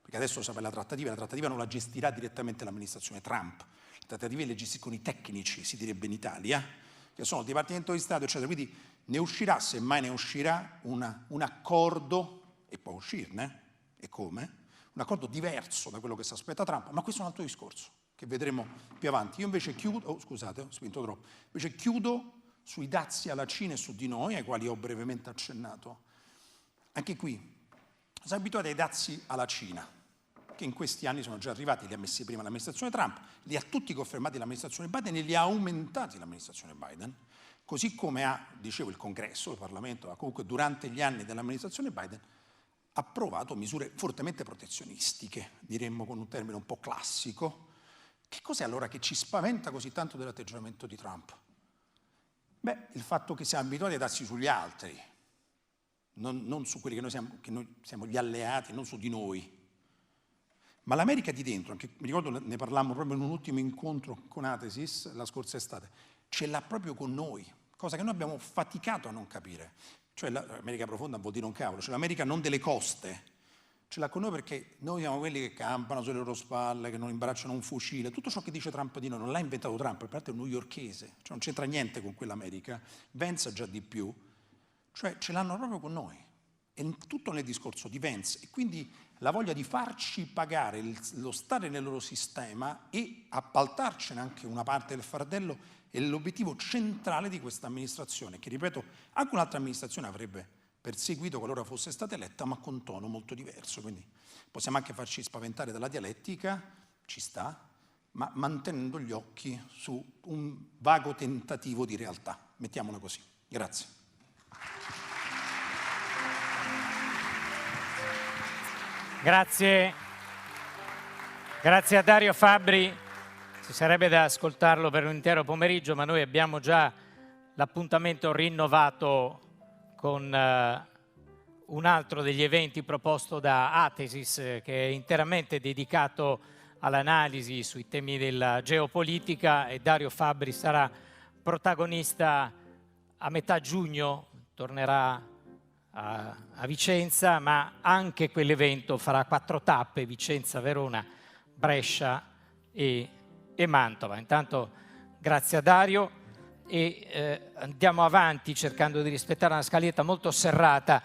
perché adesso si apre la trattativa non la gestirà direttamente l'amministrazione Trump, le trattative le gestiscono i tecnici, si direbbe in Italia, che sono il Dipartimento di Stato, eccetera, quindi ne uscirà, semmai ne uscirà, un accordo, e può uscirne, e come? Un accordo diverso da quello che si aspetta Trump, ma questo è un altro discorso che vedremo più avanti. Io invece chiudo, scusate, ho spinto troppo, invece chiudo sui dazi alla Cina e su di noi, ai quali ho brevemente accennato. Anche qui, siamo abituati ai dazi alla Cina, che in questi anni sono già arrivati, li ha messi prima l'amministrazione Trump, li ha tutti confermati l'amministrazione Biden e li ha aumentati l'amministrazione Biden, così come ha, dicevo, il Congresso, il Parlamento, ma comunque durante gli anni dell'amministrazione Biden, approvato misure fortemente protezionistiche, diremmo con un termine un po' classico. Che cos'è allora che ci spaventa così tanto dell'atteggiamento di Trump? Beh, il fatto che siamo abituati a darsi sugli altri, non su quelli che noi siamo gli alleati, non su di noi. Ma l'America di dentro, anche, mi ricordo ne parlammo proprio in un ultimo incontro con Atesis la scorsa estate, ce l'ha proprio con noi, cosa che noi abbiamo faticato a non capire. Cioè l'America profonda vuol dire un cavolo, cioè l'America non delle coste, ce l'ha con noi perché noi siamo quelli che campano sulle loro spalle, che non imbracciano un fucile, tutto ciò che dice Trump di noi non l'ha inventato Trump, per parte è un newyorkese, cioè non c'entra niente con quell'America, Vance già di più, cioè ce l'hanno proprio con noi, è tutto nel discorso di Vance e quindi la voglia di farci pagare lo stare nel loro sistema e appaltarcene anche una parte del fardello è l'obiettivo centrale di questa amministrazione, che ripeto, anche un'altra amministrazione avrebbe perseguito qualora fosse stata eletta, ma con tono molto diverso. Quindi possiamo anche farci spaventare dalla dialettica, ci sta, ma mantenendo gli occhi su un vago tentativo di realtà. Mettiamola così. Grazie. Grazie a Dario Fabbri. Ci sarebbe da ascoltarlo per un intero pomeriggio, ma noi abbiamo già l'appuntamento rinnovato con un altro degli eventi proposto da Atesis, che è interamente dedicato all'analisi sui temi della geopolitica, e Dario Fabbri sarà protagonista a metà giugno, tornerà a Vicenza, ma anche quell'evento farà 4 tappe: Vicenza, Verona, Brescia e Mantova. Intanto grazie a Dario e andiamo avanti cercando di rispettare una scaletta molto serrata.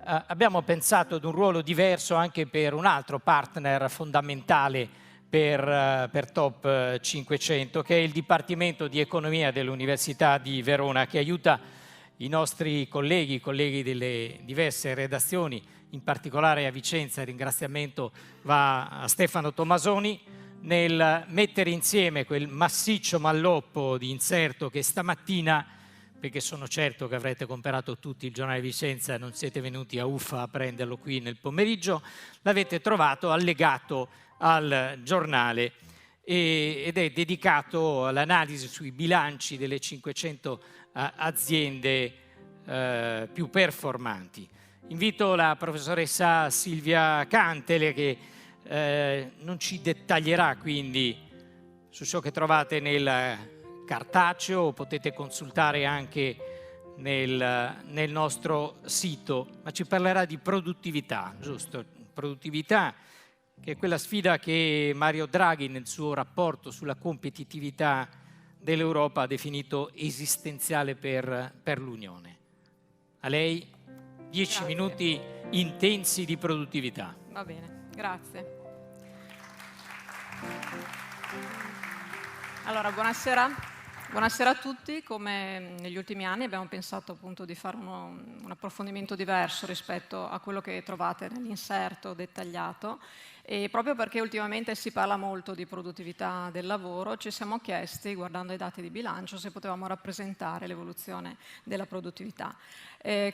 Abbiamo pensato ad un ruolo diverso anche per un altro partner fondamentale per Top 500, che è il Dipartimento di Economia dell'Università di Verona, che aiuta i nostri colleghi delle diverse redazioni, in particolare a Vicenza. Il ringraziamento va a Stefano Tomasoni, nel mettere insieme quel massiccio malloppo di inserto che stamattina, perché sono certo che avrete comprato tutti il giornale di Vicenza e non siete venuti a Uffa a prenderlo qui nel pomeriggio, l'avete trovato allegato al giornale ed è dedicato all'analisi sui bilanci delle 500 aziende più performanti. Invito la professoressa Silvia Cantele, che non ci dettaglierà quindi su ciò che trovate nel cartaceo, potete consultare anche nel nostro sito, ma ci parlerà di produttività, giusto? Produttività, che è quella sfida che Mario Draghi nel suo rapporto sulla competitività dell'Europa ha definito esistenziale per l'Unione. A lei 10 minuti intensi di produttività. Va bene, grazie. Allora, buonasera a tutti. Come negli ultimi anni abbiamo pensato appunto di fare un approfondimento diverso rispetto a quello che trovate nell'inserto dettagliato, e proprio perché ultimamente si parla molto di produttività del lavoro, ci siamo chiesti, guardando i dati di bilancio, se potevamo rappresentare l'evoluzione della produttività.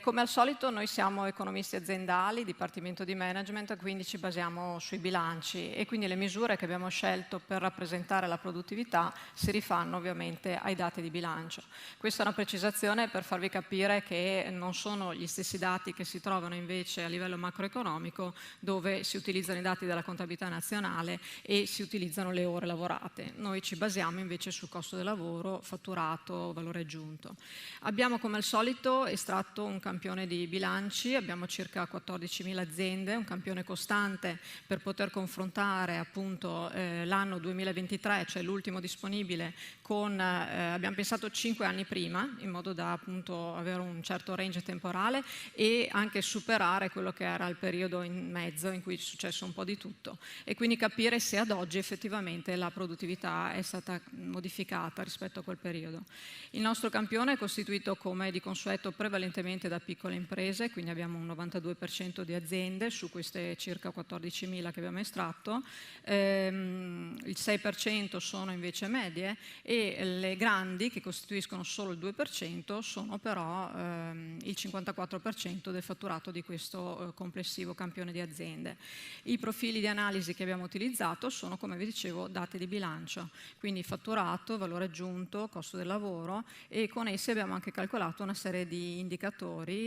Come al solito noi siamo economisti aziendali, dipartimento di management, quindi ci basiamo sui bilanci, e quindi le misure che abbiamo scelto per rappresentare la produttività si rifanno ovviamente ai dati di bilancio. Questa è una precisazione per farvi capire che non sono gli stessi dati che si trovano invece a livello macroeconomico, dove si utilizzano i dati della contabilità nazionale e si utilizzano le ore lavorate. Noi ci basiamo invece sul costo del lavoro, fatturato, valore aggiunto. Abbiamo come al solito estratto un campione di bilanci, abbiamo circa 14.000 aziende, un campione costante per poter confrontare appunto l'anno 2023, cioè l'ultimo disponibile, con, abbiamo pensato 5 anni prima, in modo da appunto avere un certo range temporale e anche superare quello che era il periodo in mezzo in cui è successo un po' di tutto, e quindi capire se ad oggi effettivamente la produttività è stata modificata rispetto a quel periodo. Il nostro campione è costituito come di consueto prevalentemente da piccole imprese, quindi abbiamo un 92% di aziende su queste circa 14.000 che abbiamo estratto, il 6% sono invece medie, e le grandi, che costituiscono solo il 2%, sono però il 54% del fatturato di questo complessivo campione di aziende. I profili di analisi che abbiamo utilizzato sono, come vi dicevo, dati di bilancio, quindi fatturato, valore aggiunto, costo del lavoro, e con essi abbiamo anche calcolato una serie di indicatori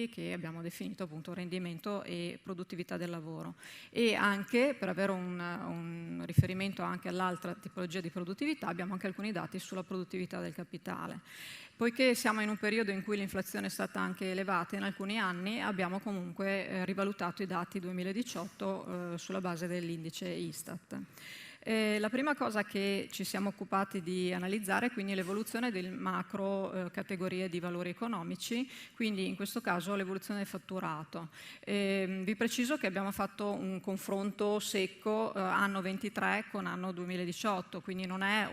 che abbiamo definito appunto rendimento e produttività del lavoro, e anche per avere un riferimento anche all'altra tipologia di produttività abbiamo anche alcuni dati sulla produttività del capitale. Poiché siamo in un periodo in cui l'inflazione è stata anche elevata in alcuni anni, abbiamo comunque rivalutato i dati 2018 sulla base dell'indice Istat. La prima cosa che ci siamo occupati di analizzare è quindi l'evoluzione del macro categorie di valori economici, quindi in questo caso l'evoluzione del fatturato. Vi preciso che abbiamo fatto un confronto secco anno 23 con anno 2018, quindi non è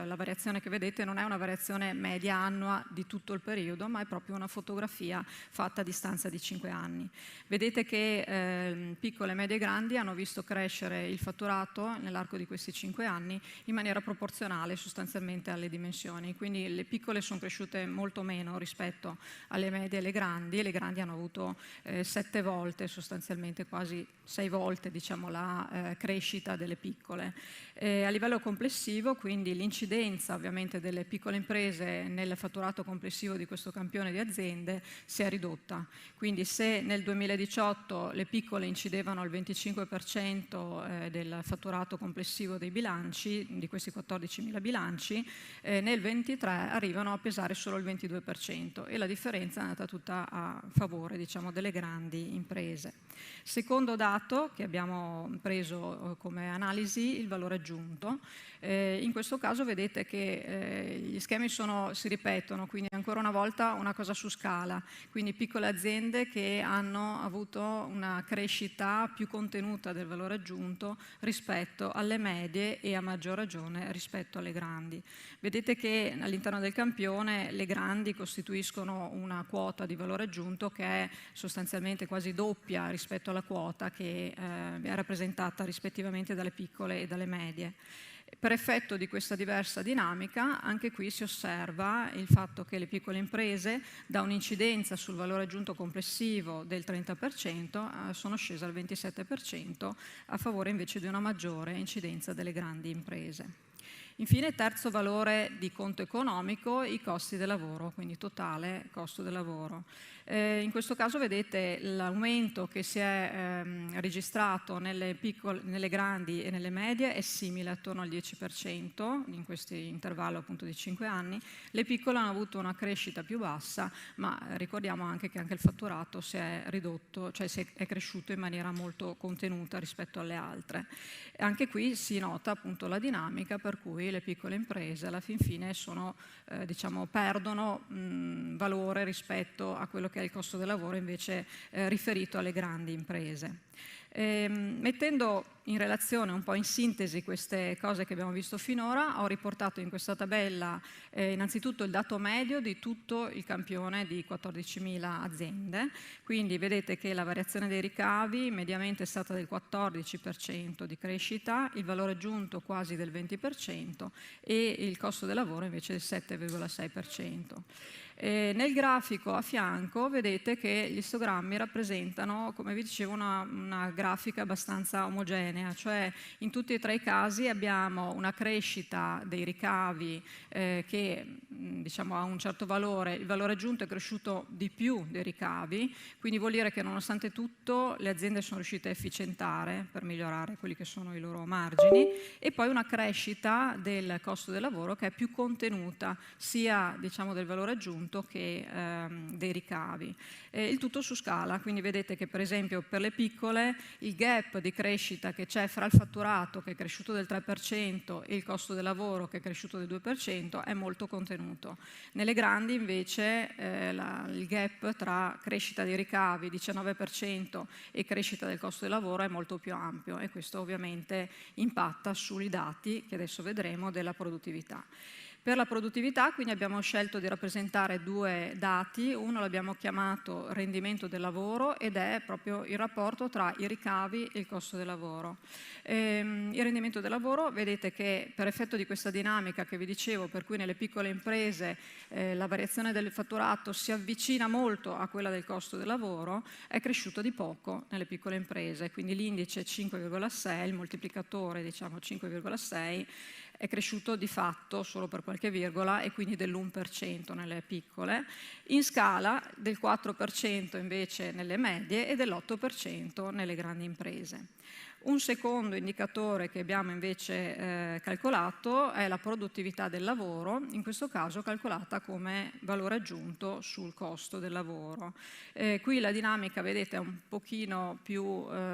la variazione che vedete non è una variazione media annua di tutto il periodo, ma è proprio una fotografia fatta a distanza di 5 anni. Vedete che piccole, medie e grandi hanno visto crescere il fatturato nell'arco di questi 5 anni in maniera proporzionale sostanzialmente alle dimensioni, quindi le piccole sono cresciute molto meno rispetto alle medie e le grandi hanno avuto 7 volte sostanzialmente, quasi 6 volte diciamo la crescita delle piccole. A livello complessivo quindi l'incidenza ovviamente delle piccole imprese nel fatturato complessivo di questo campione di aziende si è ridotta, quindi se nel 2018 le piccole incidevano al 25% del fatturato complessivo dei bilanci, di questi 14.000 bilanci, nel 23 arrivano a pesare solo il 22%, e la differenza è andata tutta a favore diciamo delle grandi imprese. Secondo dato che abbiamo preso come analisi, il valore aggiunto. In questo caso vedete che gli schemi si ripetono, quindi ancora una volta una cosa su scala, quindi piccole aziende che hanno avuto una crescita più contenuta del valore aggiunto rispetto alle medie e a maggior ragione rispetto alle grandi. Vedete che all'interno del campione le grandi costituiscono una quota di valore aggiunto che è sostanzialmente quasi doppia rispetto alla quota che è rappresentata rispettivamente dalle piccole e dalle medie. Per effetto di questa diversa dinamica, anche qui si osserva il fatto che le piccole imprese, da un'incidenza sul valore aggiunto complessivo del 30%, sono scese al 27%, a favore invece di una maggiore incidenza delle grandi imprese. Infine, terzo valore di conto economico, i costi del lavoro, quindi totale costo del lavoro. In questo caso vedete l'aumento che si è registrato nelle grandi e nelle medie è simile, attorno al 10% in questo intervallo appunto di 5 anni. Le piccole hanno avuto una crescita più bassa, ma ricordiamo anche che anche il fatturato si è ridotto, cioè è cresciuto in maniera molto contenuta rispetto alle altre. Anche qui si nota appunto la dinamica per cui le piccole imprese alla fin fine perdono valore rispetto a quello che è il costo del lavoro invece riferito alle grandi imprese. Mettendo in relazione, un po' in sintesi, queste cose che abbiamo visto finora, ho riportato in questa tabella innanzitutto il dato medio di tutto il campione di 14.000 aziende. Quindi vedete che la variazione dei ricavi mediamente è stata del 14% di crescita, il valore aggiunto quasi del 20% e il costo del lavoro invece del 7,6%. Nel grafico a fianco vedete che gli istogrammi rappresentano, come vi dicevo, una grafica abbastanza omogenea, cioè in tutti e tre i casi abbiamo una crescita dei ricavi che diciamo ha un certo valore, il valore aggiunto è cresciuto di più dei ricavi, quindi vuol dire che nonostante tutto le aziende sono riuscite a efficientare per migliorare quelli che sono i loro margini, e poi una crescita del costo del lavoro che è più contenuta sia diciamo del valore aggiunto che dei ricavi. Il tutto su scala, quindi vedete che per esempio per le piccole il gap di crescita che c'è fra il fatturato che è cresciuto del 3% e il costo del lavoro che è cresciuto del 2% è molto contenuto. Nelle grandi invece il gap tra crescita dei ricavi 19% e crescita del costo del lavoro è molto più ampio, e questo ovviamente impatta sui dati che adesso vedremo della produttività. Per la produttività quindi abbiamo scelto di rappresentare due dati, uno l'abbiamo chiamato rendimento del lavoro ed è proprio il rapporto tra i ricavi e il costo del lavoro. Il rendimento del lavoro, vedete che per effetto di questa dinamica che vi dicevo, per cui nelle piccole imprese la variazione del fatturato si avvicina molto a quella del costo del lavoro, è cresciuto di poco nelle piccole imprese, quindi l'indice 5,6, il moltiplicatore diciamo 5,6, è cresciuto di fatto solo per qualche virgola e quindi dell'1% nelle piccole, in scala del 4% invece nelle medie e dell'8% nelle grandi imprese. Un secondo indicatore che abbiamo invece calcolato è la produttività del lavoro, in questo caso calcolata come valore aggiunto sul costo del lavoro. Qui la dinamica, vedete, è un pochino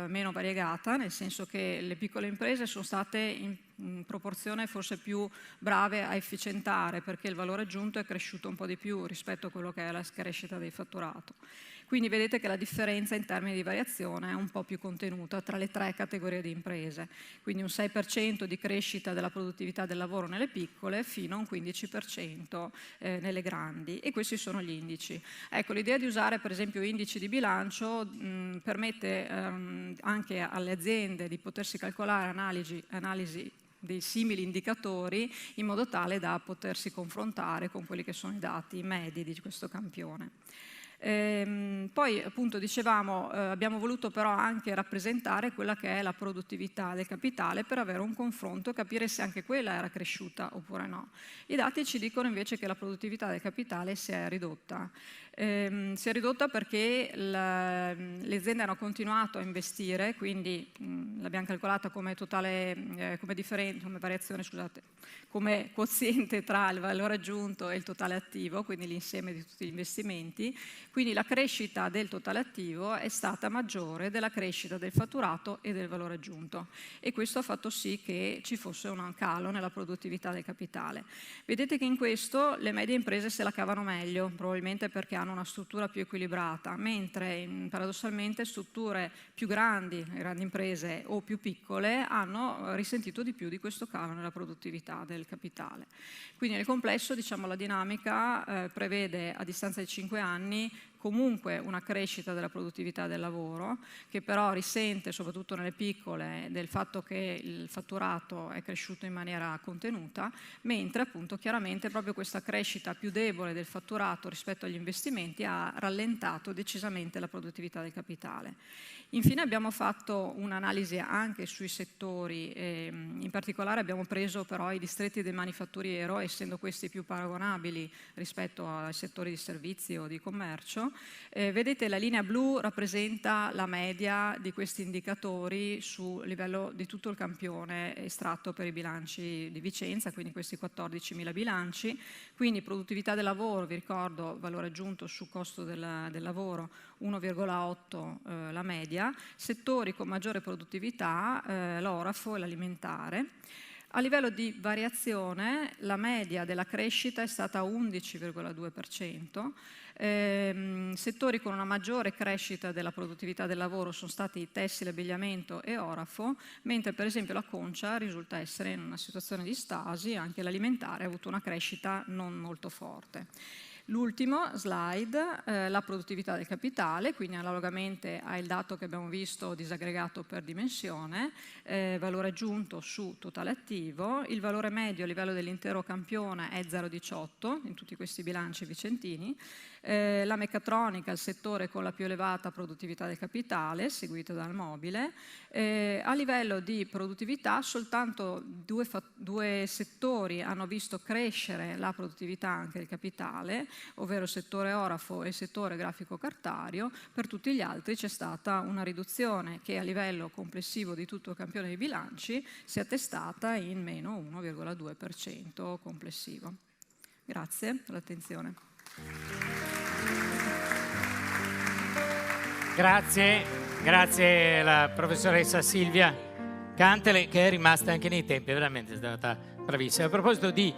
meno variegata, nel senso che le piccole imprese sono state in proporzione forse più brave a efficientare, perché il valore aggiunto è cresciuto un po' di più rispetto a quello che è la crescita del fatturato. Quindi vedete che la differenza in termini di variazione è un po' più contenuta tra le tre categorie di imprese, quindi un 6% di crescita della produttività del lavoro nelle piccole fino a un 15% nelle grandi, e questi sono gli indici. Ecco, l'idea di usare per esempio indici di bilancio permette anche alle aziende di potersi calcolare analisi dei simili indicatori in modo tale da potersi confrontare con quelli che sono i dati medi di questo campione. Poi appunto dicevamo abbiamo voluto però anche rappresentare quella che è la produttività del capitale per avere un confronto e capire se anche quella era cresciuta oppure no. I dati ci dicono invece che la produttività del capitale si è ridotta. Si è ridotta perché le aziende hanno continuato a investire, quindi l'abbiamo calcolata come totale, come variazione, scusate, come quoziente tra il valore aggiunto e il totale attivo, quindi l'insieme di tutti gli investimenti. Quindi la crescita del totale attivo è stata maggiore della crescita del fatturato e del valore aggiunto, e questo ha fatto sì che ci fosse un calo nella produttività del capitale. Vedete che in questo le medie imprese se la cavano meglio, probabilmente perché hanno una struttura più equilibrata, mentre paradossalmente strutture più grandi, grandi imprese o più piccole, hanno risentito di più di questo calo nella produttività del capitale. Quindi nel complesso diciamo la dinamica prevede a distanza di 5 anni comunque una crescita della produttività del lavoro, che però risente soprattutto nelle piccole del fatto che il fatturato è cresciuto in maniera contenuta, mentre appunto chiaramente proprio questa crescita più debole del fatturato rispetto agli investimenti ha rallentato decisamente la produttività del capitale. Infine abbiamo fatto un'analisi anche sui settori, in particolare abbiamo preso però i distretti del manifatturiero, essendo questi più paragonabili rispetto ai settori di servizi o di commercio. Vedete la linea blu rappresenta la media di questi indicatori su livello di tutto il campione estratto per i bilanci di Vicenza, quindi questi 14.000 bilanci. Quindi produttività del lavoro, vi ricordo, valore aggiunto su costo del lavoro 1,8 la media, settori con maggiore produttività, l'orafo e l'alimentare. A livello di variazione, la media della crescita è stata 11,2%. Settori con una maggiore crescita della produttività del lavoro sono stati tessile, abbigliamento e orafo, mentre per esempio la concia risulta essere in una situazione di stasi, anche l'alimentare ha avuto una crescita non molto forte. L'ultimo slide, la produttività del capitale, quindi analogamente al dato che abbiamo visto disaggregato per dimensione, valore aggiunto su totale attivo, il valore medio a livello dell'intero campione è 0,18 in tutti questi bilanci vicentini, la meccatronica, il settore con la più elevata produttività del capitale, seguito dal mobile. A livello di produttività soltanto due settori hanno visto crescere la produttività anche del capitale, ovvero il settore orafo e il settore grafico cartario. Per tutti gli altri c'è stata una riduzione che a livello complessivo di tutto il campione dei bilanci si è attestata in meno 1,2% complessivo. Grazie per l'attenzione. Grazie alla professoressa Silvia Cantele, che è rimasta anche nei tempi, veramente è stata bravissima. A proposito di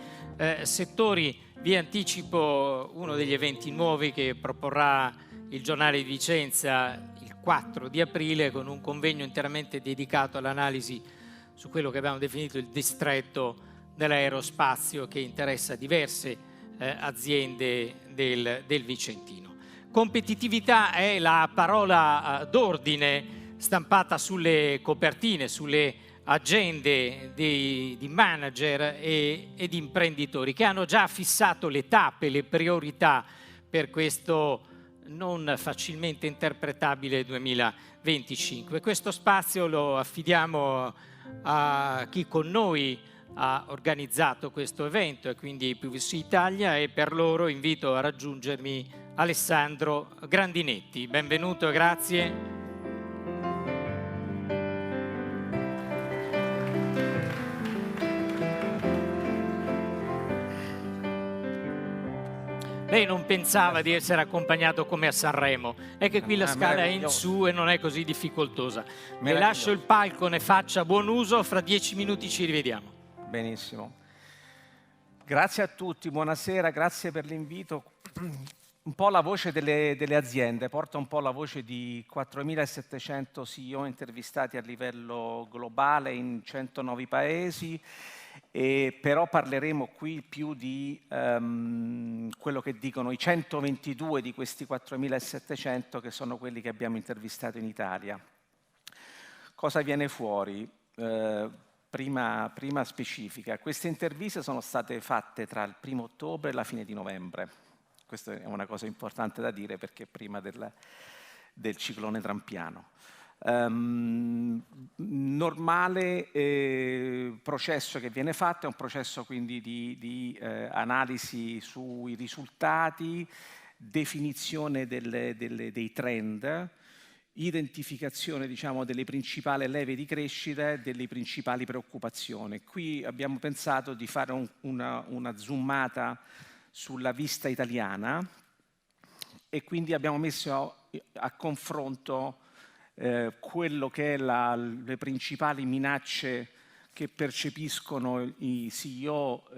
settori, vi anticipo uno degli eventi nuovi che proporrà il Giornale di Vicenza il 4 di aprile con un convegno interamente dedicato all'analisi su quello che abbiamo definito il distretto dell'aerospazio che interessa diverse aziende del Vicentino. Competitività è la parola d'ordine stampata sulle copertine, sulle agende di manager e di imprenditori che hanno già fissato le tappe, le priorità per questo non facilmente interpretabile 2025. Questo spazio lo affidiamo a chi con noi ha organizzato questo evento e quindi PwC Italia, e per loro invito a raggiungermi Alessandro Grandinetti. Benvenuto, grazie. Lei non pensava di essere accompagnato come a Sanremo, è che qui la scala è in su e non è così difficoltosa. Le lascio il palco, ne faccia buon uso, fra 10 minuti ci rivediamo. Benissimo. Grazie a tutti, buonasera, grazie per l'invito. Un po' la voce delle aziende, porta un po' la voce di 4.700 CEO intervistati a livello globale in 109 paesi, però parleremo qui più di quello che dicono i 122 di questi 4.700 che sono quelli che abbiamo intervistato in Italia. Cosa viene fuori? Prima specifica, queste interviste sono state fatte tra il 1° ottobre e la fine di novembre. Questa è una cosa importante da dire perché è prima del ciclone trampiano. Normale processo che viene fatto, è un processo quindi di analisi sui risultati, definizione dei trend, identificazione diciamo, delle principali leve di crescita e delle principali preoccupazioni. Qui abbiamo pensato di fare una zoomata sulla vista italiana e quindi abbiamo messo a confronto quello che è le principali minacce che percepiscono i CEO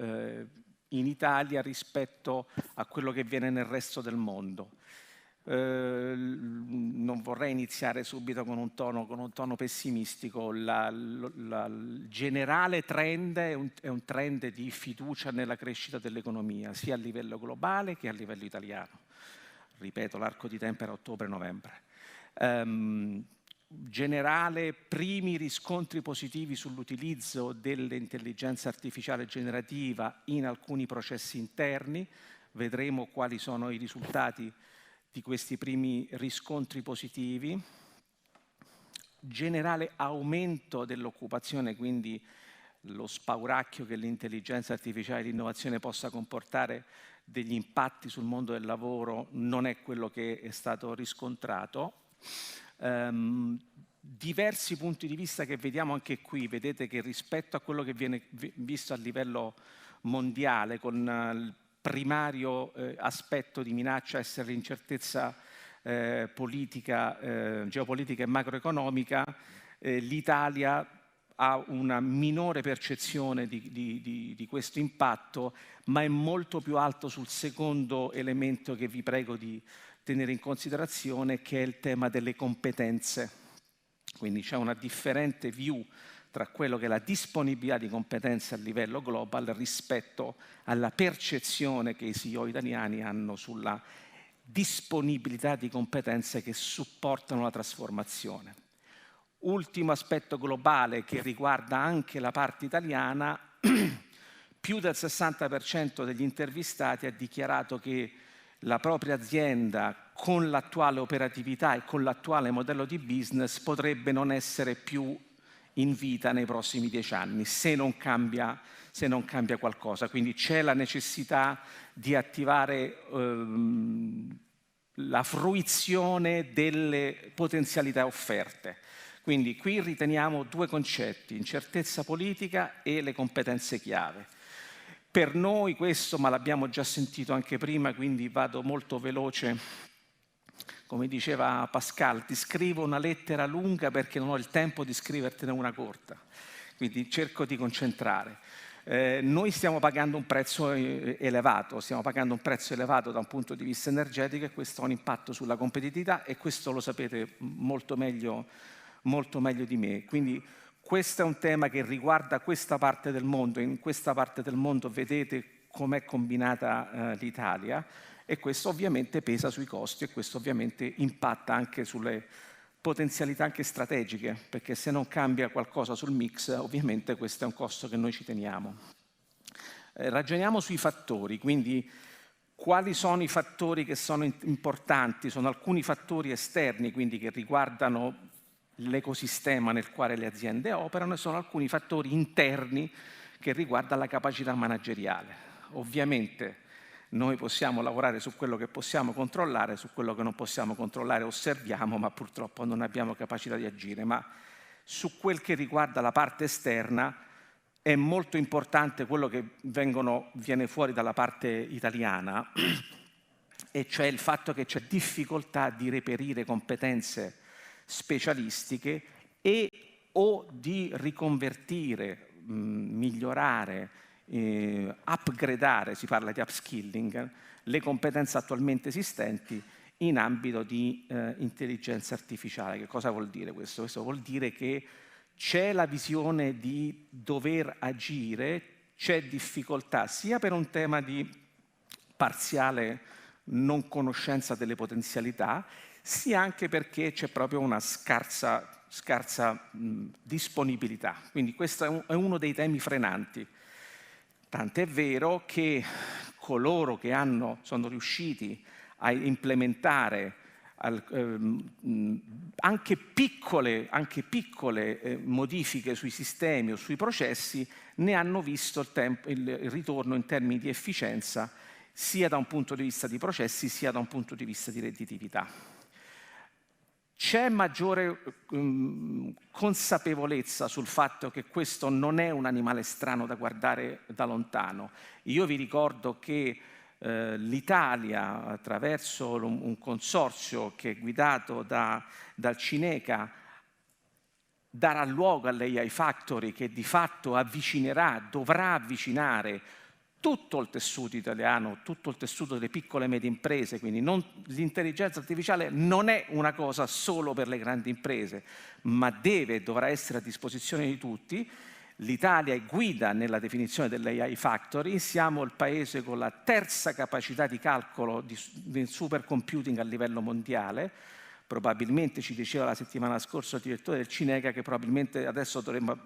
in Italia rispetto a quello che avviene nel resto del mondo. Non vorrei iniziare subito con un tono pessimistico. Il generale trend è un trend di fiducia nella crescita dell'economia, sia a livello globale che a livello italiano. Ripeto, l'arco di tempo era ottobre-novembre. Generale, primi riscontri positivi sull'utilizzo dell'intelligenza artificiale generativa in alcuni processi interni. Vedremo quali sono i risultati di questi primi riscontri positivi. Generale aumento dell'occupazione, quindi lo spauracchio che l'intelligenza artificiale e l'innovazione possa comportare degli impatti sul mondo del lavoro non è quello che è stato riscontrato. Diversi punti di vista che vediamo anche qui. Vedete che rispetto a quello che viene visto a livello mondiale, con il primario aspetto di minaccia essere l'incertezza geopolitica e macroeconomica, l'Italia ha una minore percezione di questo impatto, ma è molto più alto sul secondo elemento che vi prego di tenere in considerazione, che è il tema delle competenze. Quindi c'è una differente view tra quello che è la disponibilità di competenze a livello global rispetto alla percezione che i CEO italiani hanno sulla disponibilità di competenze che supportano la trasformazione. Ultimo aspetto globale che riguarda anche la parte italiana, più del 60% degli intervistati ha dichiarato che la propria azienda, con l'attuale operatività e con l'attuale modello di business, potrebbe non essere più in vita nei prossimi 10 anni, se non cambia qualcosa. Quindi c'è la necessità di attivare la fruizione delle potenzialità offerte. Quindi qui riteniamo 2 concetti: incertezza politica e le competenze chiave. Per noi questo, ma l'abbiamo già sentito anche prima, quindi vado molto veloce. Come diceva Pascal, ti scrivo una lettera lunga perché non ho il tempo di scrivertene una corta, quindi cerco di concentrare. Noi stiamo pagando un prezzo elevato, da un punto di vista energetico, e questo ha un impatto sulla competitività, e questo lo sapete molto meglio di me. Quindi questo è un tema che riguarda questa parte del mondo. In questa parte del mondo vedete com'è combinata l'Italia, e questo ovviamente pesa sui costi, e questo ovviamente impatta anche sulle potenzialità anche strategiche, perché se non cambia qualcosa sul mix, ovviamente questo è un costo che noi ci teniamo. Ragioniamo sui fattori, quindi quali sono i fattori che sono importanti? Sono alcuni fattori esterni, quindi che riguardano l'ecosistema nel quale le aziende operano, e sono alcuni fattori interni che riguardano la capacità manageriale. Ovviamente noi possiamo lavorare su quello che possiamo controllare, su quello che non possiamo controllare osserviamo, ma purtroppo non abbiamo capacità di agire. Ma su quel che riguarda la parte esterna è molto importante quello che viene fuori dalla parte italiana, e cioè il fatto che c'è difficoltà di reperire competenze specialistiche o di riconvertire, migliorare, upgradare, si parla di upskilling, le competenze attualmente esistenti in ambito di intelligenza artificiale. Che cosa vuol dire questo? Questo vuol dire che c'è la visione di dover agire, c'è difficoltà sia per un tema di parziale non conoscenza delle potenzialità, sia anche perché c'è proprio una scarsa disponibilità. Quindi questo è uno dei temi frenanti. Tant'è vero che coloro che sono riusciti a implementare anche piccole modifiche sui sistemi o sui processi ne hanno visto il ritorno in termini di efficienza, sia da un punto di vista di processi sia da un punto di vista di redditività. C'è maggiore consapevolezza sul fatto che questo non è un animale strano da guardare da lontano. Io vi ricordo che l'Italia, attraverso un consorzio che è guidato dal Cineca, darà luogo all'AI Factory, che di fatto dovrà avvicinare tutto il tessuto italiano, tutto il tessuto delle piccole e medie imprese. Quindi l'intelligenza artificiale non è una cosa solo per le grandi imprese, ma dovrà essere a disposizione di tutti. L'Italia è guida nella definizione dell'AI Factory, siamo il paese con la terza capacità di calcolo di supercomputing a livello mondiale. Probabilmente, ci diceva la settimana scorsa il direttore del Cineca, che probabilmente adesso dovremmo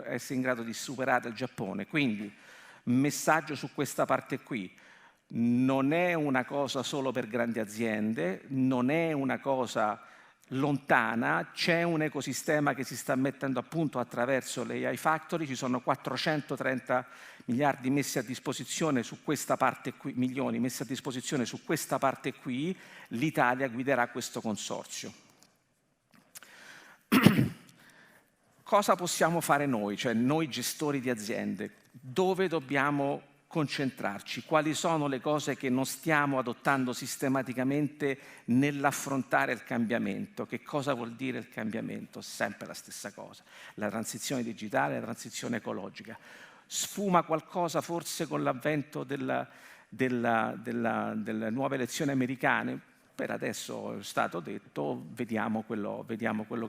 essere in grado di superare il Giappone. Quindi messaggio su questa parte qui: non è una cosa solo per grandi aziende, non è una cosa lontana, c'è un ecosistema che si sta mettendo a punto attraverso le AI Factory, ci sono 430 miliardi messi a disposizione su questa parte qui, milioni messi a disposizione su questa parte qui, l'Italia guiderà questo consorzio. Cosa possiamo fare noi, cioè noi gestori di aziende? Dove dobbiamo concentrarci, quali sono le cose che non stiamo adottando sistematicamente nell'affrontare il cambiamento. Che cosa vuol dire il cambiamento? Sempre la stessa cosa, la transizione digitale, la transizione ecologica. Sfuma qualcosa forse con l'avvento delle nuove elezioni americane? Per adesso è stato detto, vediamo quello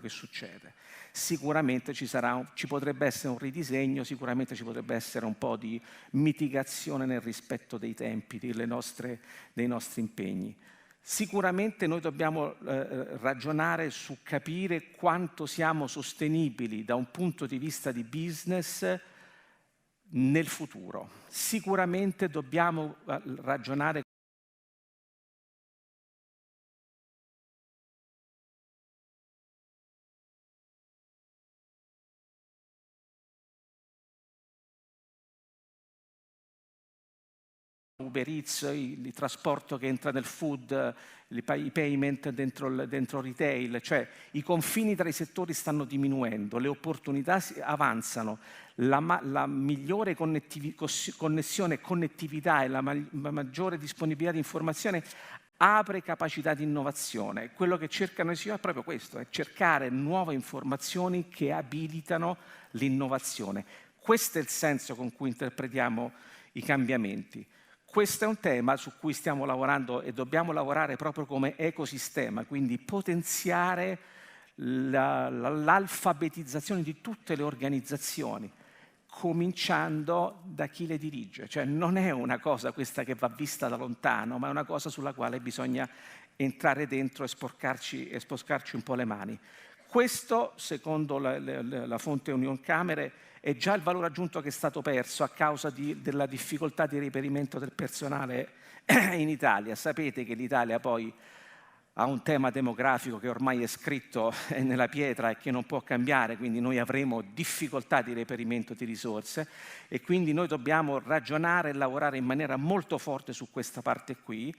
che succede. Sicuramente ci potrebbe essere un ridisegno, sicuramente ci potrebbe essere un po' di mitigazione nel rispetto dei tempi, dei nostri impegni. Sicuramente noi dobbiamo ragionare su capire quanto siamo sostenibili da un punto di vista di business nel futuro. Sicuramente dobbiamo ragionare Uber Eats, il trasporto che entra nel food, i payment dentro retail, cioè i confini tra i settori stanno diminuendo, le opportunità avanzano, la migliore connessione e connettività e la maggiore disponibilità di informazione apre capacità di innovazione. Quello che cercano i CEO è proprio questo, è cercare nuove informazioni che abilitano l'innovazione. Questo è il senso con cui interpretiamo i cambiamenti. Questo è un tema su cui stiamo lavorando e dobbiamo lavorare proprio come ecosistema, quindi potenziare l'alfabetizzazione di tutte le organizzazioni, cominciando da chi le dirige. Cioè non è una cosa questa che va vista da lontano, ma è una cosa sulla quale bisogna entrare dentro e sporcarci un po' le mani. Questo, secondo la fonte Unioncamere, è già il valore aggiunto che è stato perso a causa della difficoltà di reperimento del personale in Italia. Sapete che l'Italia poi ha un tema demografico che ormai è scritto nella pietra e che non può cambiare, quindi noi avremo difficoltà di reperimento di risorse e quindi noi dobbiamo ragionare e lavorare in maniera molto forte su questa parte qui.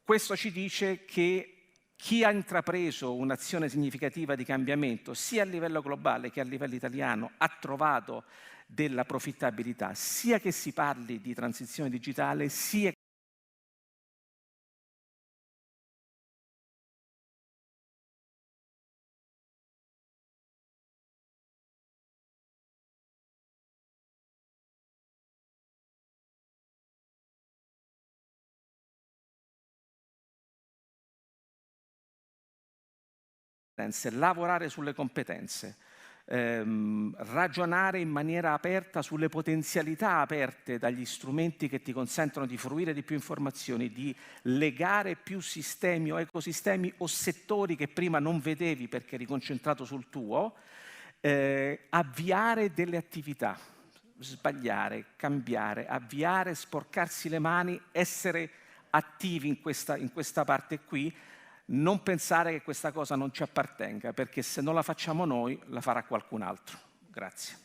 Questo ci dice che chi ha intrapreso un'azione significativa di cambiamento, sia a livello globale che a livello italiano, ha trovato della profittabilità, sia che si parli di transizione digitale, sia lavorare sulle competenze, ragionare in maniera aperta sulle potenzialità aperte dagli strumenti che ti consentono di fruire di più informazioni, di legare più sistemi o ecosistemi o settori che prima non vedevi perché eri concentrato sul tuo, avviare delle attività, sbagliare, cambiare, avviare, sporcarsi le mani, essere attivi in questa parte qui. Non pensare che questa cosa non ci appartenga, perché se non la facciamo noi, la farà qualcun altro. Grazie.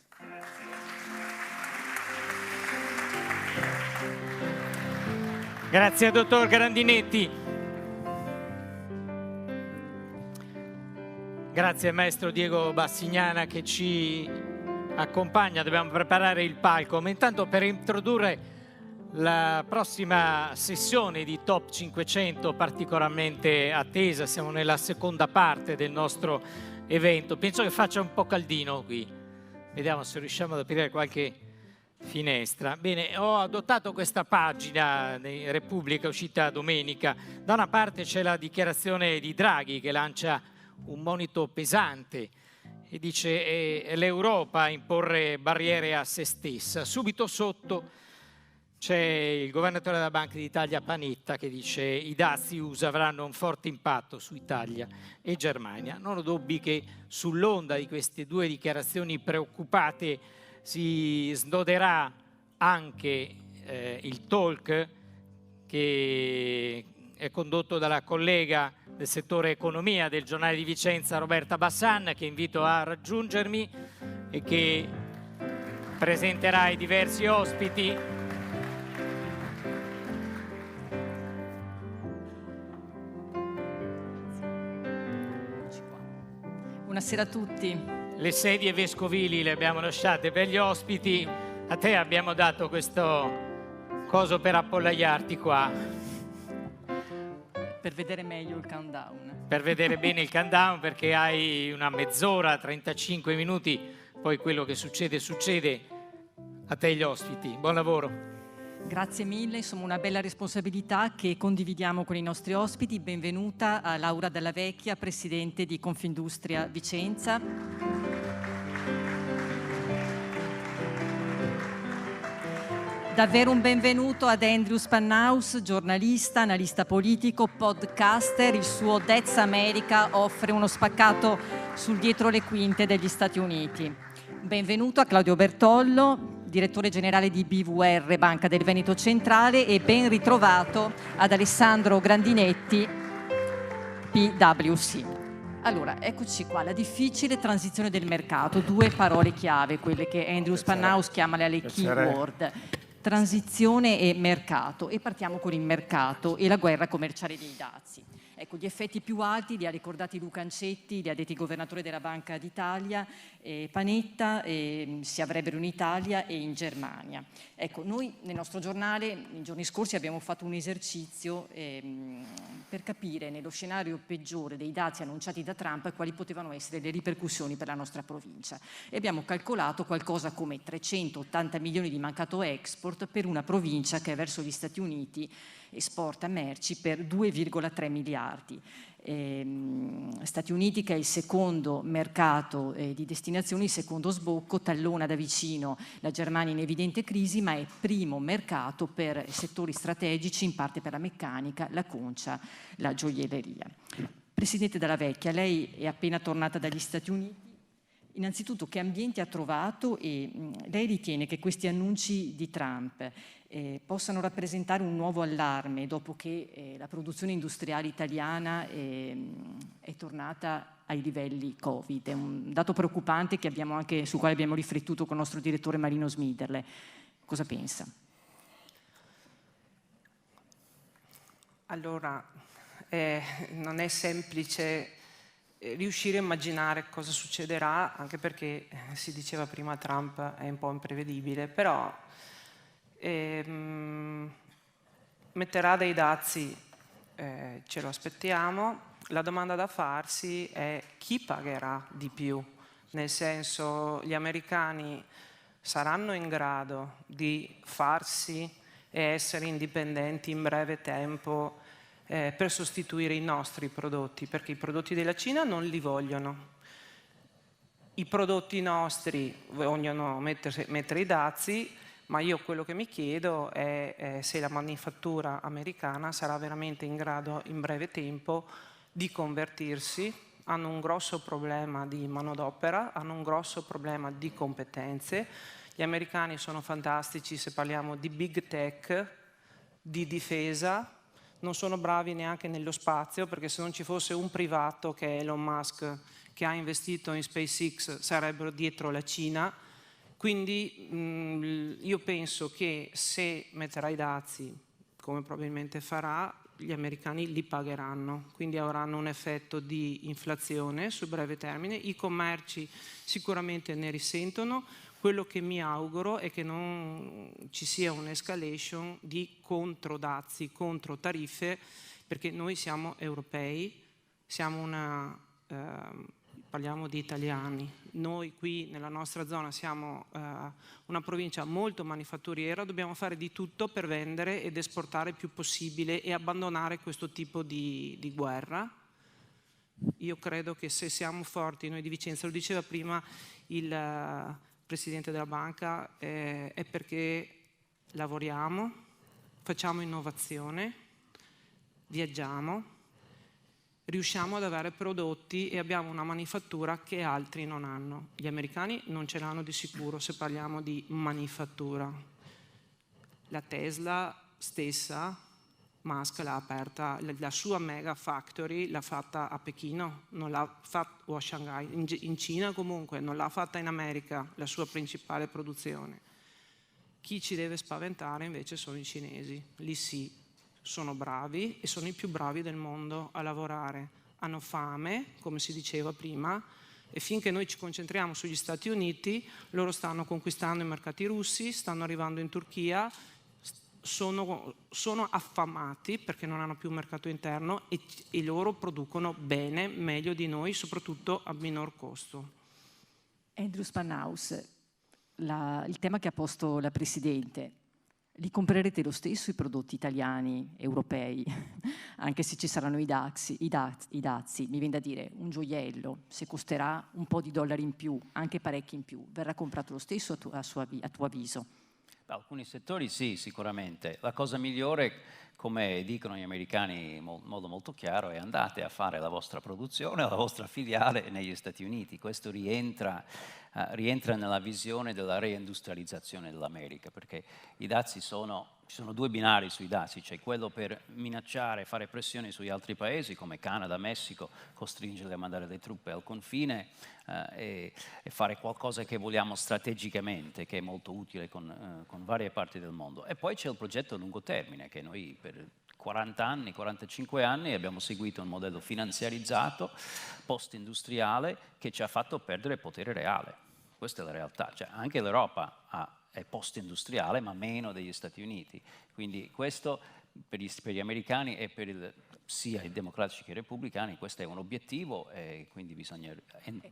Grazie, dottor Grandinetti. Grazie, maestro Diego Bassignana, che ci accompagna. Dobbiamo preparare il palco. Ma intanto, per introdurre la prossima sessione di Top 500 particolarmente attesa, siamo nella seconda parte del nostro evento. Penso che faccia un po' caldino qui. Vediamo se riusciamo ad aprire qualche finestra. Bene, ho adottato questa pagina di Repubblica uscita domenica. Da una parte c'è la dichiarazione di Draghi che lancia un monito pesante e dice è l'Europa a imporre barriere a se stessa. Subito sotto c'è il governatore della Banca d'Italia Panetta che dice i dazi USA avranno un forte impatto su Italia e Germania. Non ho dubbi che sull'onda di queste due dichiarazioni preoccupate si snoderà anche il talk che è condotto dalla collega del settore economia del giornale di Vicenza Roberta Bassan, che invito a raggiungermi e che presenterà i diversi ospiti. Buonasera a tutti. Le sedie vescovili le abbiamo lasciate per gli ospiti. A te abbiamo dato questo coso per appollaiarti qua. Per vedere meglio il countdown. Per vedere bene il countdown, perché hai una mezz'ora, 35 minuti, poi quello che succede, succede. A te gli ospiti, buon lavoro. Grazie mille, insomma una bella responsabilità che condividiamo con i nostri ospiti. Benvenuta a Laura Dalla Vecchia, Presidente di Confindustria Vicenza. Davvero un benvenuto ad Andrew Spannaus, giornalista, analista politico, podcaster. Il suo That's America offre uno spaccato sul dietro le quinte degli Stati Uniti. Benvenuto a Claudio Bertollo, direttore generale di BVR, Banca del Veneto Centrale, e ben ritrovato ad Alessandro Grandinetti, PwC. Allora, eccoci qua, la difficile transizione del mercato, due parole chiave, quelle che Andrew Spannaus chiama le keyword, transizione e mercato. E partiamo con il mercato e la guerra commerciale dei dazi. Ecco, gli effetti più alti li ha ricordati Luca Ancetti, li ha detti il governatore della Banca d'Italia, Panetta, si avrebbero in Italia e in Germania. Ecco, noi nel nostro giornale, nei giorni scorsi, abbiamo fatto un esercizio per capire nello scenario peggiore dei dazi annunciati da Trump quali potevano essere le ripercussioni per la nostra provincia. E abbiamo calcolato qualcosa come 380 milioni di mancato export per una provincia che verso gli Stati Uniti esporta merci per 2,3 miliardi. Stati Uniti, che è il secondo mercato di destinazione, il secondo sbocco, tallona da vicino la Germania in evidente crisi, ma è primo mercato per settori strategici, in parte per la meccanica, la concia, la gioielleria. Presidente Dalla Vecchia, lei è appena tornata dagli Stati Uniti. Innanzitutto, che ambiente ha trovato e lei ritiene che questi annunci di Trump possano rappresentare un nuovo allarme dopo che la produzione industriale italiana è tornata ai livelli Covid? È un dato preoccupante che abbiamo anche, su quale abbiamo riflettuto con il nostro direttore Marino Smiderle. Cosa pensa? Allora, non è semplice riuscire a immaginare cosa succederà, anche perché si diceva prima Trump è un po' imprevedibile, però metterà dei dazi, ce lo aspettiamo. La domanda da farsi è chi pagherà di più, nel senso, gli americani saranno in grado di farsi e essere indipendenti in breve tempo per sostituire i nostri prodotti, perché i prodotti della Cina non li vogliono. I prodotti nostri vogliono mettere i dazi, ma io quello che mi chiedo è se la manifattura americana sarà veramente in grado in breve tempo di convertirsi. Hanno un grosso problema di manodopera, hanno un grosso problema di competenze. Gli americani sono fantastici se parliamo di big tech, di difesa. Non sono bravi neanche nello spazio, perché se non ci fosse un privato che è Elon Musk che ha investito in SpaceX sarebbero dietro la Cina. Quindi io penso che se metterà i dazi, come probabilmente farà, gli americani li pagheranno, quindi avranno un effetto di inflazione sul breve termine, i commerci sicuramente ne risentono. Quello che mi auguro è che non ci sia un'escalation di controdazi, controtariffe, perché noi siamo europei, siamo parliamo di italiani. Noi qui nella nostra zona siamo una provincia molto manifatturiera, dobbiamo fare di tutto per vendere ed esportare il più possibile e abbandonare questo tipo di guerra. Io credo che se siamo forti noi di Vicenza, lo diceva prima il Presidente della Banca, è perché lavoriamo, facciamo innovazione, viaggiamo, riusciamo ad avere prodotti e abbiamo una manifattura che altri non hanno. Gli americani non ce l'hanno di sicuro se parliamo di manifattura. La Tesla stessa, Musk l'ha aperta, la sua mega factory l'ha fatta a Pechino, non l'ha fatta, o a Shanghai, in Cina comunque, non l'ha fatta in America, la sua principale produzione. Chi ci deve spaventare invece sono i cinesi, lì sì, sono bravi e sono i più bravi del mondo a lavorare, hanno fame, come si diceva prima, e finché noi ci concentriamo sugli Stati Uniti, loro stanno conquistando i mercati russi, stanno arrivando in Turchia, sono affamati perché non hanno più un mercato interno e loro producono bene, meglio di noi, soprattutto a minor costo. Andrew Spanhaus, il tema che ha posto la Presidente, li comprerete lo stesso i prodotti italiani, europei, anche se ci saranno i dazi, mi viene da dire, un gioiello, se costerà un po' di dollari in più, anche parecchi in più, verrà comprato lo stesso a tuo avviso? Da alcuni settori sì, sicuramente. La cosa migliore, come dicono gli americani in modo molto chiaro, è andate a fare la vostra produzione, la vostra filiale negli Stati Uniti. Questo rientra nella visione della reindustrializzazione dell'America, perché i dazi ci sono due binari sui dazi, c'è quello per minacciare, fare pressioni sugli altri paesi come Canada, Messico, costringerli a mandare le truppe al confine e fare qualcosa che vogliamo strategicamente, che è molto utile con varie parti del mondo. E poi c'è il progetto a lungo termine, che noi per 40 anni, 45 anni abbiamo seguito un modello finanziarizzato, post-industriale, che ci ha fatto perdere potere reale. Questa è la realtà. Cioè, anche l'Europa è post-industriale, ma meno degli Stati Uniti. Quindi questo per gli americani e per sia i democratici che i repubblicani, questo è un obiettivo e quindi bisogna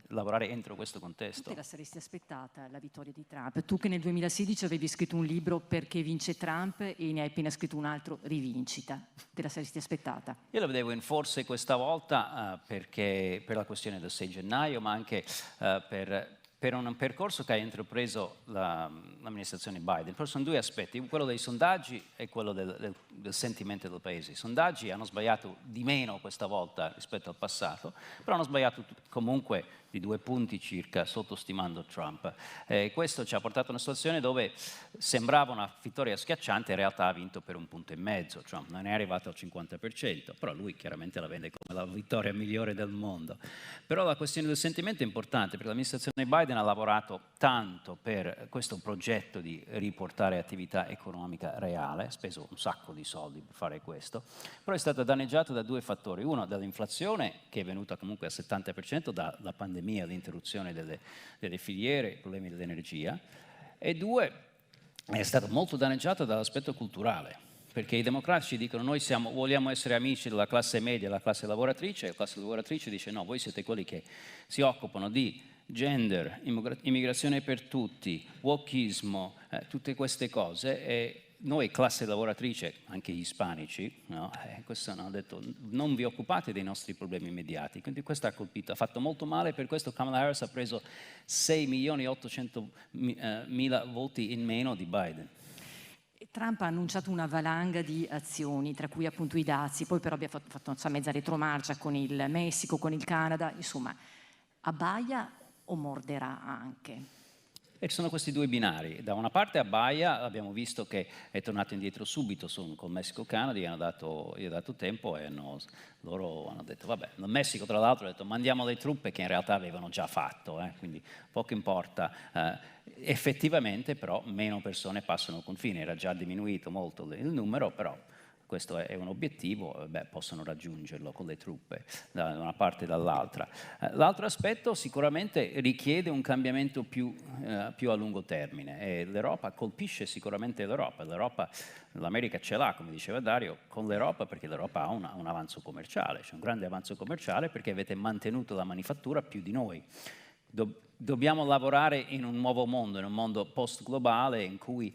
lavorare entro questo contesto. Tu te la saresti aspettata la vittoria di Trump? Tu che nel 2016 avevi scritto un libro Perché vince Trump e ne hai appena scritto un altro, Rivincita. Te la saresti aspettata? Io la vedevo in forse questa volta perché per la questione del 6 gennaio, ma anche per un percorso che ha intrapreso l'amministrazione Biden. Però sono due aspetti, quello dei sondaggi e quello del sentimento del paese. I sondaggi hanno sbagliato di meno questa volta rispetto al passato, però hanno sbagliato comunque di 2 punti circa, sottostimando Trump. Questo ci ha portato a una situazione dove sembrava una vittoria schiacciante, in realtà ha vinto per 1,5 punti. Trump non è arrivato al 50%, però lui chiaramente la vende come la vittoria migliore del mondo. Però la questione del sentimento è importante, perché l'amministrazione Biden ha lavorato tanto per questo progetto di riportare attività economica reale, ha speso un sacco di soldi per fare questo, però è stata danneggiata da 2 fattori. Uno, dall'inflazione, che è venuta comunque al 70% dalla pandemia, l'interruzione delle filiere, i problemi dell'energia, e 2, è stato molto danneggiato dall'aspetto culturale, perché i democratici dicono noi vogliamo essere amici della classe media, della classe lavoratrice, e la classe lavoratrice dice no, voi siete quelli che si occupano di gender, immigrazione per tutti, wokismo, tutte queste cose, e noi classe lavoratrice, anche gli ispanici, no? Questo hanno detto non vi occupate dei nostri problemi immediati, quindi questo ha colpito, ha fatto molto male, per questo Kamala Harris ha preso 6.800.000 voti in meno di Biden. Trump ha annunciato una valanga di azioni, tra cui appunto i dazi, poi però abbia fatto mezza retromarcia con il Messico, con il Canada, insomma, abbaia o morderà anche? E ci sono questi 2 binari. Da una parte abbaia, abbiamo visto che è tornato indietro subito con Messico e Canada, gli ha dato tempo e loro hanno detto vabbè, il Messico tra l'altro ha detto mandiamo le truppe che in realtà avevano già fatto, quindi poco importa. Effettivamente però meno persone passano il confine, era già diminuito molto il numero, però questo è un obiettivo, possono raggiungerlo con le truppe da una parte e dall'altra. L'altro aspetto sicuramente richiede un cambiamento più a lungo termine e l'Europa colpisce sicuramente l'Europa. L'America ce l'ha, come diceva Dario, con l'Europa perché l'Europa ha un avanzo commerciale, c'è un grande avanzo commerciale perché avete mantenuto la manifattura più di noi. Dobbiamo lavorare in un nuovo mondo, in un mondo post-globale in cui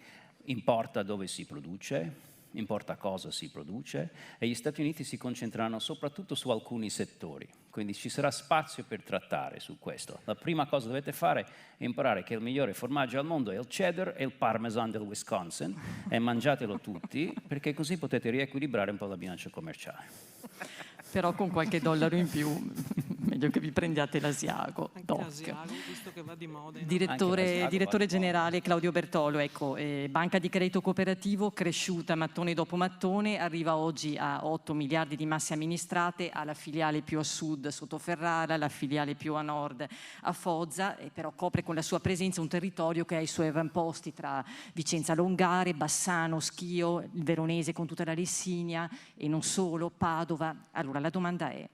importa dove si produce, importa cosa si produce e gli Stati Uniti si concentreranno soprattutto su alcuni settori, quindi ci sarà spazio per trattare su questo. La prima cosa che dovete fare è imparare che il migliore formaggio al mondo è il cheddar e il parmesan del Wisconsin e mangiatelo tutti perché così potete riequilibrare un po' la bilancia commerciale. Però con qualche dollaro in più, meglio che vi prendiate l'Asiago. Anche l'Asiago, visto che va di moda. Direttore generale Claudio Bertolo, ecco, banca di credito cooperativo cresciuta mattone dopo mattone, arriva oggi a 8 miliardi di masse amministrate, ha la filiale più a sud sotto Ferrara, la filiale più a nord a Foggia, e però copre con la sua presenza un territorio che ha i suoi avamposti tra Vicenza Longare, Bassano, Schio, il Veronese con tutta la Lessinia e non solo, Padova. Allora la domanda è,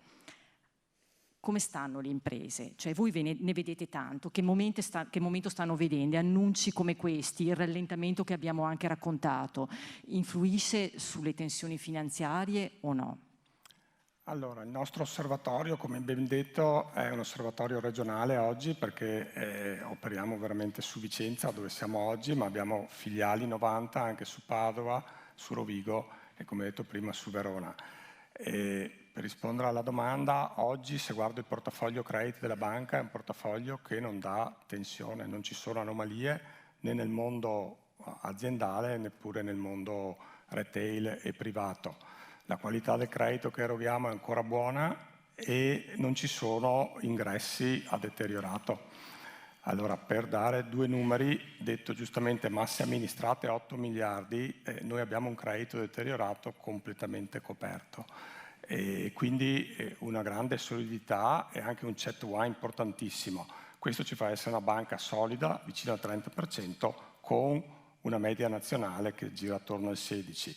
come stanno le imprese? Cioè voi ne vedete tanto, che momento stanno vedendo? Annunci come questi, il rallentamento che abbiamo anche raccontato, influisce sulle tensioni finanziarie o no? Allora, il nostro osservatorio, come ben detto, è un osservatorio regionale oggi perché operiamo veramente su Vicenza, dove siamo oggi, ma abbiamo filiali 90 anche su Padova, su Rovigo e, come detto prima, su Verona. E per rispondere alla domanda, oggi se guardo il portafoglio crediti della banca è un portafoglio che non dà tensione, non ci sono anomalie né nel mondo aziendale neppure nel mondo retail e privato. La qualità del credito che eroghiamo è ancora buona e non ci sono ingressi a deteriorato. Allora, per dare due numeri, detto giustamente masse amministrate 8 miliardi, noi abbiamo un credito deteriorato completamente coperto. E quindi una grande solidità e anche un CET1 importantissimo. Questo ci fa essere una banca solida, vicino al 30%, con una media nazionale che gira attorno al 16%.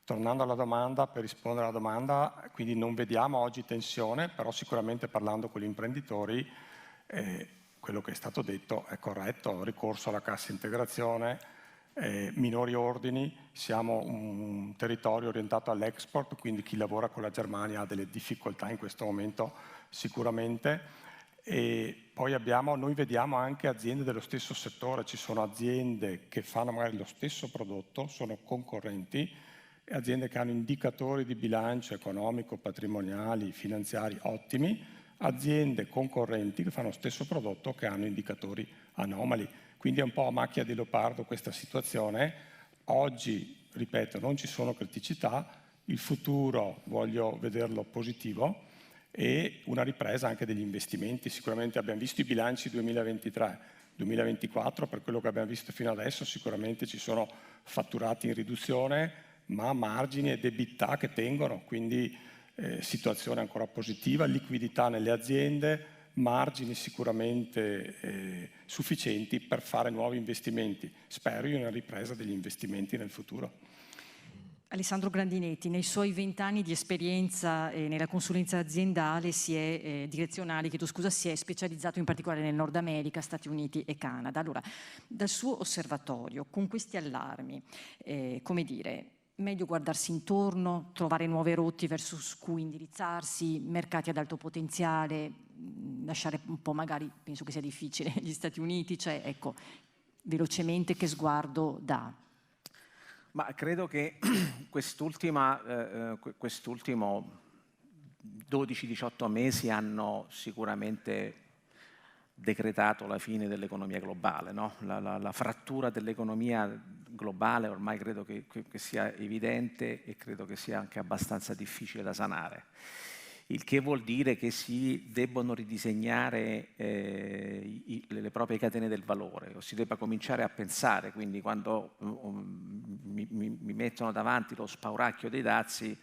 Tornando alla domanda, per rispondere alla domanda, quindi non vediamo oggi tensione, però sicuramente parlando con gli imprenditori quello che è stato detto è corretto, ricorso alla cassa integrazione, minori ordini, siamo un territorio orientato all'export, quindi chi lavora con la Germania ha delle difficoltà in questo momento sicuramente. E poi noi vediamo anche aziende dello stesso settore, ci sono aziende che fanno magari lo stesso prodotto, sono concorrenti, e aziende che hanno indicatori di bilancio economico, patrimoniali, finanziari ottimi, aziende concorrenti che fanno lo stesso prodotto che hanno indicatori anomali. Quindi è un po' a macchia di leopardo questa situazione. Oggi, ripeto, non ci sono criticità, il futuro voglio vederlo positivo e una ripresa anche degli investimenti. Sicuramente abbiamo visto i bilanci 2023, 2024, per quello che abbiamo visto fino adesso sicuramente ci sono fatturati in riduzione, ma margini e debità che tengono, quindi situazione ancora positiva, liquidità nelle aziende, margini sicuramente sufficienti per fare nuovi investimenti. Spero in una ripresa degli investimenti nel futuro. Alessandro Grandinetti, nei suoi 20 anni di esperienza nella consulenza aziendale si è specializzato in particolare nel Nord America, Stati Uniti e Canada. Allora, dal suo osservatorio, con questi allarmi, come dire, meglio guardarsi intorno, trovare nuove rotte verso cui indirizzarsi, mercati ad alto potenziale, lasciare un po', magari, penso che sia difficile, gli Stati Uniti, cioè ecco, velocemente che sguardo dà? Ma credo che quest'ultimo 12-18 mesi hanno sicuramente decretato la fine dell'economia globale, no? La frattura dell'economia globale ormai credo che sia evidente e credo che sia anche abbastanza difficile da sanare. Il che vuol dire che si debbono ridisegnare le proprie catene del valore, o si debba cominciare a pensare, quindi quando mi mettono davanti lo spauracchio dei dazi,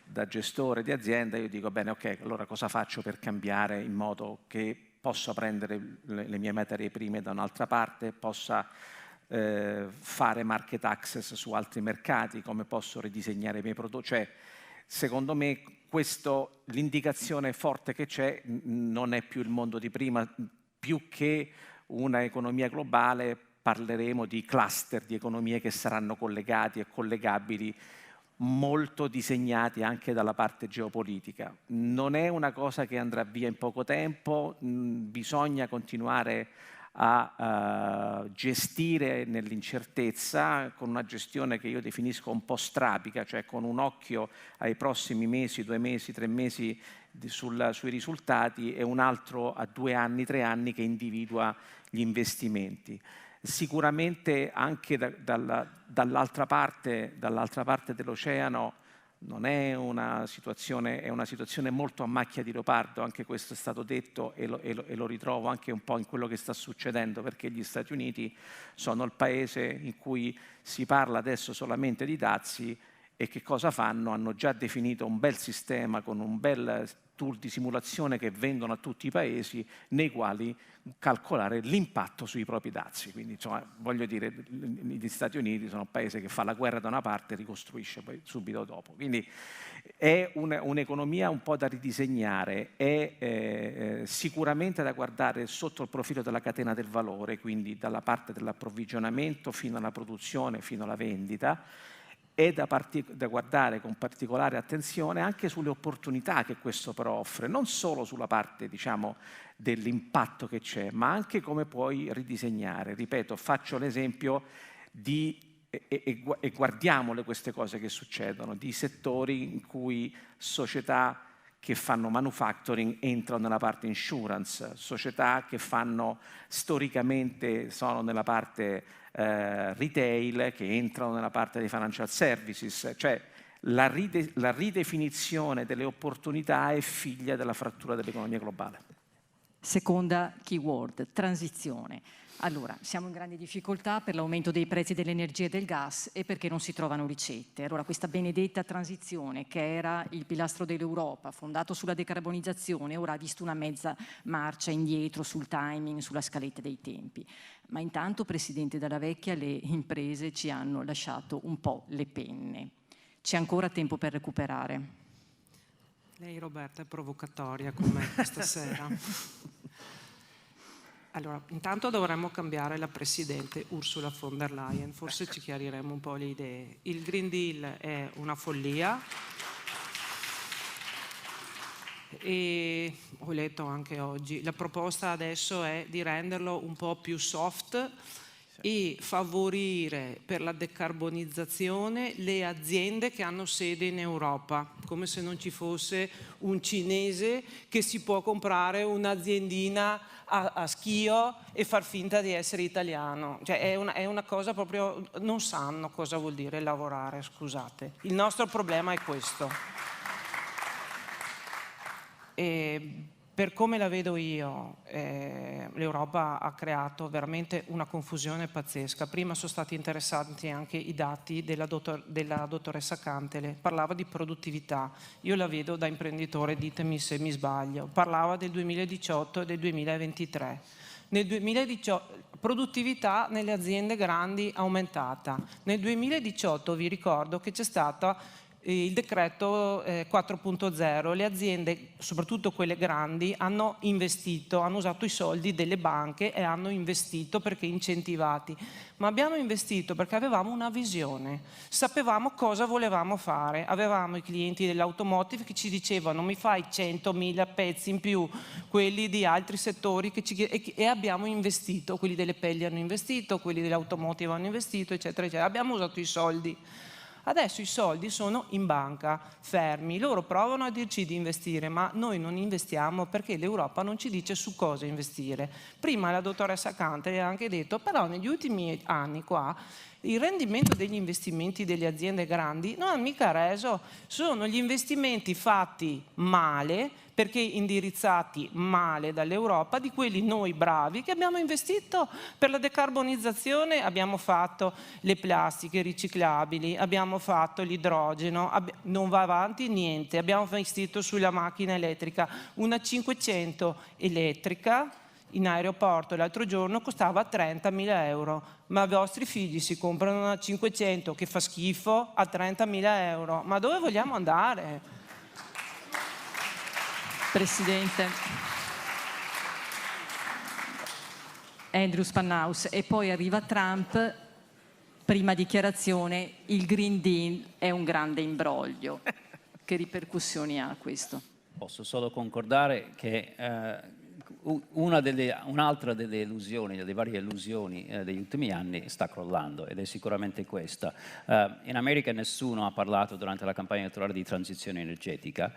da gestore di azienda io dico bene, ok, allora cosa faccio per cambiare in modo che possa prendere le mie materie prime da un'altra parte, possa fare market access su altri mercati, come posso ridisegnare i miei prodotti. Cioè, secondo me l'indicazione forte che c'è non è più il mondo di prima, più che una economia globale parleremo di cluster di economie che saranno collegati e collegabili, molto disegnati anche dalla parte geopolitica. Non è una cosa che andrà via in poco tempo, bisogna continuare a gestire nell'incertezza, con una gestione che io definisco un po' strabica, cioè con un occhio ai prossimi mesi, 2 mesi, 3 mesi sui risultati e un altro a 2 anni, 3 anni che individua gli investimenti. Sicuramente anche dall'altra parte dell'oceano non è una situazione, è una situazione molto a macchia di leopardo, anche questo è stato detto e lo ritrovo anche un po' in quello che sta succedendo, perché gli Stati Uniti sono il paese in cui si parla adesso solamente di dazi e che cosa fanno? Hanno già definito un bel sistema con un bel tool di simulazione che vendono a tutti i paesi, nei quali calcolare l'impatto sui propri dazi. Quindi insomma, voglio dire, gli Stati Uniti sono un paese che fa la guerra da una parte e ricostruisce poi subito dopo. Quindi è un'economia un po' da ridisegnare, è sicuramente da guardare sotto il profilo della catena del valore, quindi dalla parte dell'approvvigionamento fino alla produzione, fino alla vendita, e da guardare con particolare attenzione anche sulle opportunità che questo però offre, non solo sulla parte, diciamo, dell'impatto che c'è, ma anche come puoi ridisegnare. Ripeto, faccio l'esempio e guardiamole queste cose che succedono, di settori in cui società che fanno manufacturing entrano nella parte insurance, società che fanno storicamente sono nella parte retail, che entrano nella parte dei financial services, cioè la ridefinizione delle opportunità è figlia della frattura dell'economia globale. Seconda keyword, transizione. Allora, siamo in grande difficoltà per l'aumento dei prezzi dell'energia e del gas e perché non si trovano ricette. Allora, questa benedetta transizione, che era il pilastro dell'Europa, fondato sulla decarbonizzazione, ora ha visto una mezza marcia indietro sul timing, sulla scaletta dei tempi. Ma intanto, Presidente Dalla Vecchia, le imprese ci hanno lasciato un po' le penne. C'è ancora tempo per recuperare. Lei, Roberta, è provocatoria con me questa sera. Allora, intanto dovremmo cambiare la Presidente Ursula von der Leyen, forse ci chiariremo un po' le idee. Il Green Deal è una follia e ho letto anche oggi, la proposta adesso è di renderlo un po' più soft e favorire per la decarbonizzazione le aziende che hanno sede in Europa, come se non ci fosse un cinese che si può comprare un'aziendina a Schio e far finta di essere italiano. Cioè è una cosa proprio, non sanno cosa vuol dire lavorare, scusate. Il nostro problema è questo. E per come la vedo io, l'Europa ha creato veramente una confusione pazzesca. Prima sono stati interessanti anche i dati della dottoressa Cantele. Parlava di produttività. Io la vedo da imprenditore, ditemi se mi sbaglio. Parlava del 2018 e del 2023. Nel 2018 produttività nelle aziende grandi aumentata. Nel 2018 vi ricordo che c'è stata il decreto 4.0, le aziende, soprattutto quelle grandi, hanno investito, hanno usato i soldi delle banche e hanno investito perché incentivati. Ma abbiamo investito perché avevamo una visione, sapevamo cosa volevamo fare, avevamo i clienti dell'automotive che ci dicevano mi fai 100.000 pezzi in più, quelli di altri settori e abbiamo investito, quelli delle pelli hanno investito, quelli dell'automotive hanno investito, eccetera, eccetera. Abbiamo usato i soldi. Adesso i soldi sono in banca, fermi, loro provano a dirci di investire, ma noi non investiamo perché l'Europa non ci dice su cosa investire. Prima la dottoressa Cantele ha anche detto, però negli ultimi anni qua il rendimento degli investimenti delle aziende grandi non ha mica reso, sono gli investimenti fatti male, perché indirizzati male dall'Europa, di quelli noi bravi che abbiamo investito per la decarbonizzazione, abbiamo fatto le plastiche riciclabili, abbiamo fatto l'idrogeno, non va avanti niente, abbiamo investito sulla macchina elettrica, una 500 elettrica in aeroporto l'altro giorno costava 30.000 euro, ma i vostri figli si comprano una 500 che fa schifo a 30.000 euro, ma dove vogliamo andare? Presidente Andrew Spannaus, e poi arriva Trump, prima dichiarazione, il Green Deal è un grande imbroglio. Che ripercussioni ha questo? Posso solo concordare che un'altra delle illusioni, delle varie illusioni degli ultimi anni sta crollando, ed è sicuramente questa. In America nessuno ha parlato durante la campagna elettorale di transizione energetica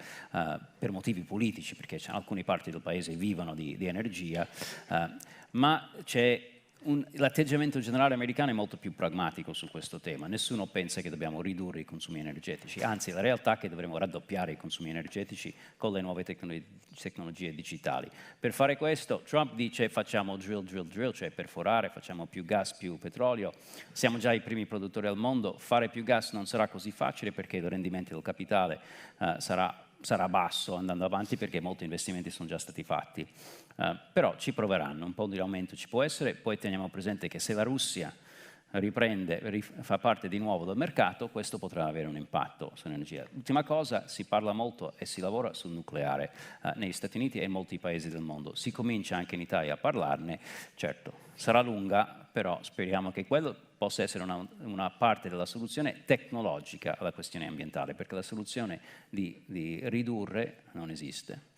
per motivi politici, perché alcune parti del paese vivono di energia, ma c'è l'atteggiamento generale americano è molto più pragmatico su questo tema. Nessuno pensa che dobbiamo ridurre i consumi energetici, anzi la realtà è che dovremo raddoppiare i consumi energetici con le nuove tecnologie digitali. Per fare questo Trump dice facciamo drill, cioè perforare, facciamo più gas, più petrolio. Siamo già i primi produttori al mondo, fare più gas non sarà così facile perché il rendimento del capitale sarà sarà basso andando avanti perché molti investimenti sono già stati fatti. Però ci proveranno, un po' di aumento ci può essere, poi teniamo presente che se la Russia fa parte di nuovo del mercato, questo potrà avere un impatto sull'energia. Ultima cosa, si parla molto e si lavora sul nucleare negli Stati Uniti e in molti paesi del mondo. Si comincia anche in Italia a parlarne, certo, sarà lunga, però speriamo che quello possa essere una parte della soluzione tecnologica alla questione ambientale, perché la soluzione di ridurre non esiste.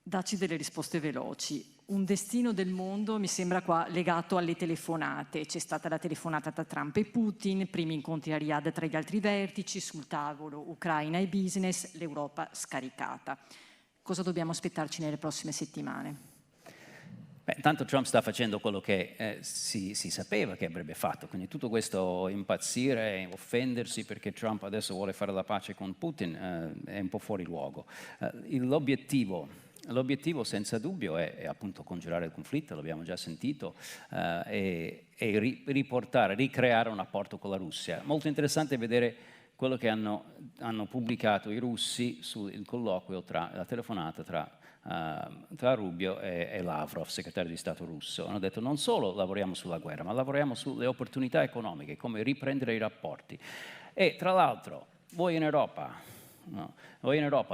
Dacci delle risposte veloci. Un destino del mondo mi sembra qua legato alle telefonate. C'è stata la telefonata tra Trump e Putin, primi incontri a Riyadh tra gli altri vertici, sul tavolo Ucraina e business, l'Europa scaricata. Cosa dobbiamo aspettarci nelle prossime settimane? Beh, intanto Trump sta facendo quello che si sapeva che avrebbe fatto, quindi tutto questo impazzire, offendersi perché Trump adesso vuole fare la pace con Putin è un po' fuori luogo. L'obiettivo senza dubbio è appunto congelare il conflitto, l'abbiamo già sentito, e ricreare un rapporto con la Russia. Molto interessante vedere quello che hanno pubblicato i russi sul colloquio, la telefonata tra Rubio e Lavrov, segretario di Stato russo. Hanno detto non solo lavoriamo sulla guerra, ma lavoriamo sulle opportunità economiche, come riprendere i rapporti. E tra l'altro, voi in Europa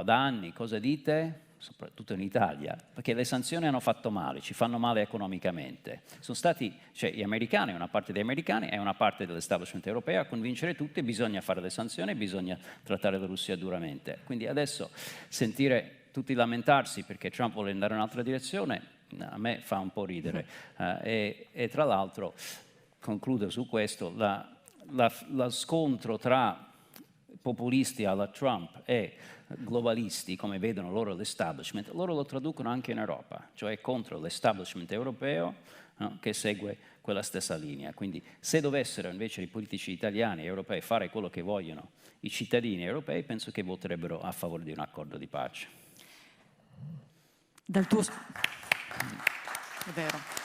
da anni cosa dite? Soprattutto in Italia, perché le sanzioni hanno fatto male, ci fanno male economicamente. Sono stati, gli americani, una parte degli americani e una parte dell'establishment europeo a convincere tutti, bisogna fare le sanzioni, bisogna trattare la Russia duramente. Quindi adesso sentire tutti lamentarsi perché Trump vuole andare in un'altra direzione, a me fa un po' ridere. E tra l'altro, concludo su questo, lo scontro tra populisti alla Trump e globalisti, come vedono loro l'establishment, loro lo traducono anche in Europa, cioè contro l'establishment europeo, no, che segue quella stessa linea. Quindi se dovessero invece i politici italiani e europei fare quello che vogliono i cittadini europei, penso che voterebbero a favore di un accordo di pace. È vero.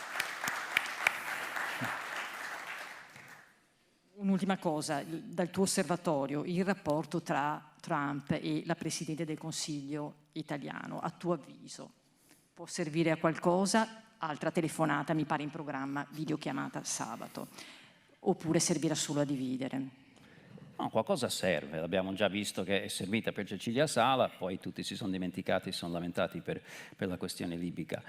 Un'ultima cosa, dal tuo osservatorio, il rapporto tra Trump e la Presidente del Consiglio italiano, a tuo avviso, può servire a qualcosa? Altra telefonata, mi pare in programma, videochiamata sabato, oppure servirà solo a dividere? No, qualcosa serve, l'abbiamo già visto che è servita per Cecilia Sala, poi tutti si sono dimenticati, si sono lamentati per la questione libica.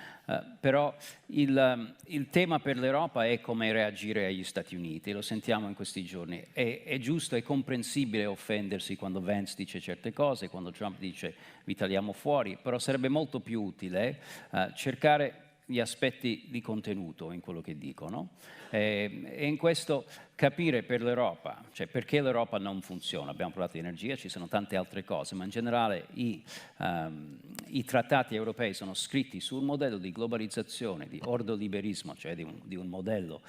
Però il tema per l'Europa è come reagire agli Stati Uniti, lo sentiamo in questi giorni. È giusto, è comprensibile offendersi quando Vance dice certe cose, quando Trump dice vi tagliamo fuori, però sarebbe molto più utile cercare gli aspetti di contenuto in quello che dicono e in questo capire per l'Europa, cioè perché l'Europa non funziona. Abbiamo parlato di energia, ci sono tante altre cose, ma in generale i trattati europei sono scritti sul modello di globalizzazione, di ordoliberismo, cioè di un modello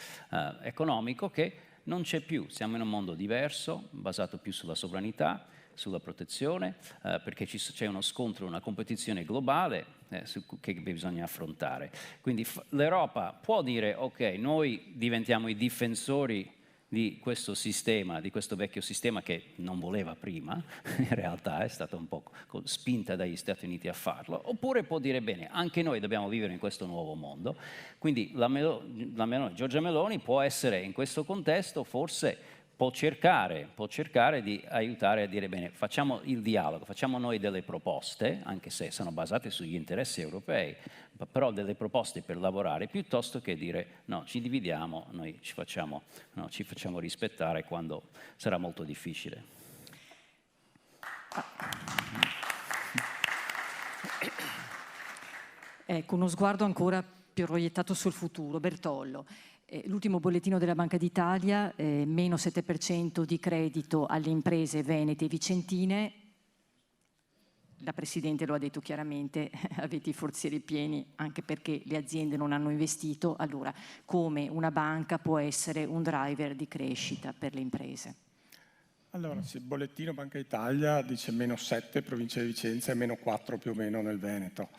economico che non c'è più. Siamo in un mondo diverso, basato più sulla sovranità, sulla protezione, perché c'è uno scontro, una competizione globale che bisogna affrontare. Quindi l'Europa può dire ok, noi diventiamo i difensori di questo sistema, di questo vecchio sistema che non voleva prima, in realtà è stata un po' spinta dagli Stati Uniti a farlo, oppure può dire bene, anche noi dobbiamo vivere in questo nuovo mondo. Quindi Giorgia Meloni può essere in questo contesto forse può cercare di aiutare a dire bene, facciamo il dialogo, facciamo noi delle proposte, anche se sono basate sugli interessi europei, però delle proposte per lavorare, piuttosto che dire no, ci dividiamo, noi ci facciamo rispettare quando sarà molto difficile. Ecco, uno sguardo ancora più proiettato sul futuro. Bertollo. L'ultimo bollettino della Banca d'Italia, meno 7% di credito alle imprese venete e vicentine. La Presidente lo ha detto chiaramente, avete i forzieri pieni anche perché le aziende non hanno investito. Allora, come una banca può essere un driver di crescita per le imprese? Allora, sì, il bollettino Banca d'Italia dice meno 7 provincia di Vicenza e meno 4 più o meno nel Veneto.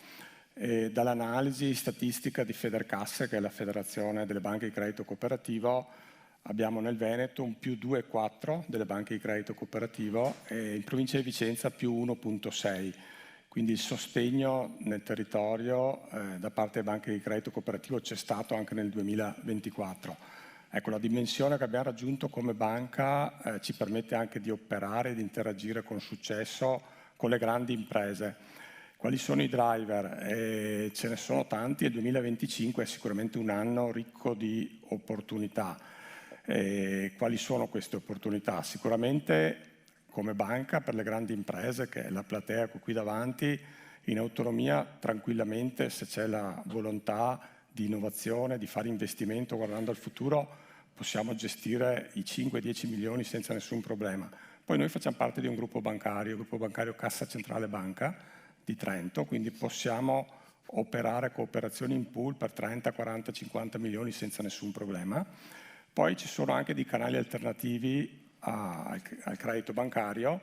Dall'analisi statistica di Federcasse, che è la Federazione delle Banche di Credito Cooperativo, abbiamo nel Veneto un più 2,4 delle banche di credito cooperativo e in provincia di Vicenza più 1,6. Quindi il sostegno nel territorio da parte delle banche di credito cooperativo c'è stato anche nel 2024. Ecco, la dimensione che abbiamo raggiunto come banca ci permette anche di operare e di interagire con successo con le grandi imprese. Quali sono i driver? Ce ne sono tanti e il 2025 è sicuramente un anno ricco di opportunità. Quali sono queste opportunità? Sicuramente come banca per le grandi imprese, che è la platea qui davanti, in autonomia tranquillamente, se c'è la volontà di innovazione, di fare investimento guardando al futuro, possiamo gestire i 5-10 milioni senza nessun problema. Poi noi facciamo parte di un gruppo bancario Cassa Centrale Banca di Trento, quindi possiamo operare cooperazioni in pool per 30, 40, 50 milioni senza nessun problema. Poi ci sono anche dei canali alternativi al credito bancario.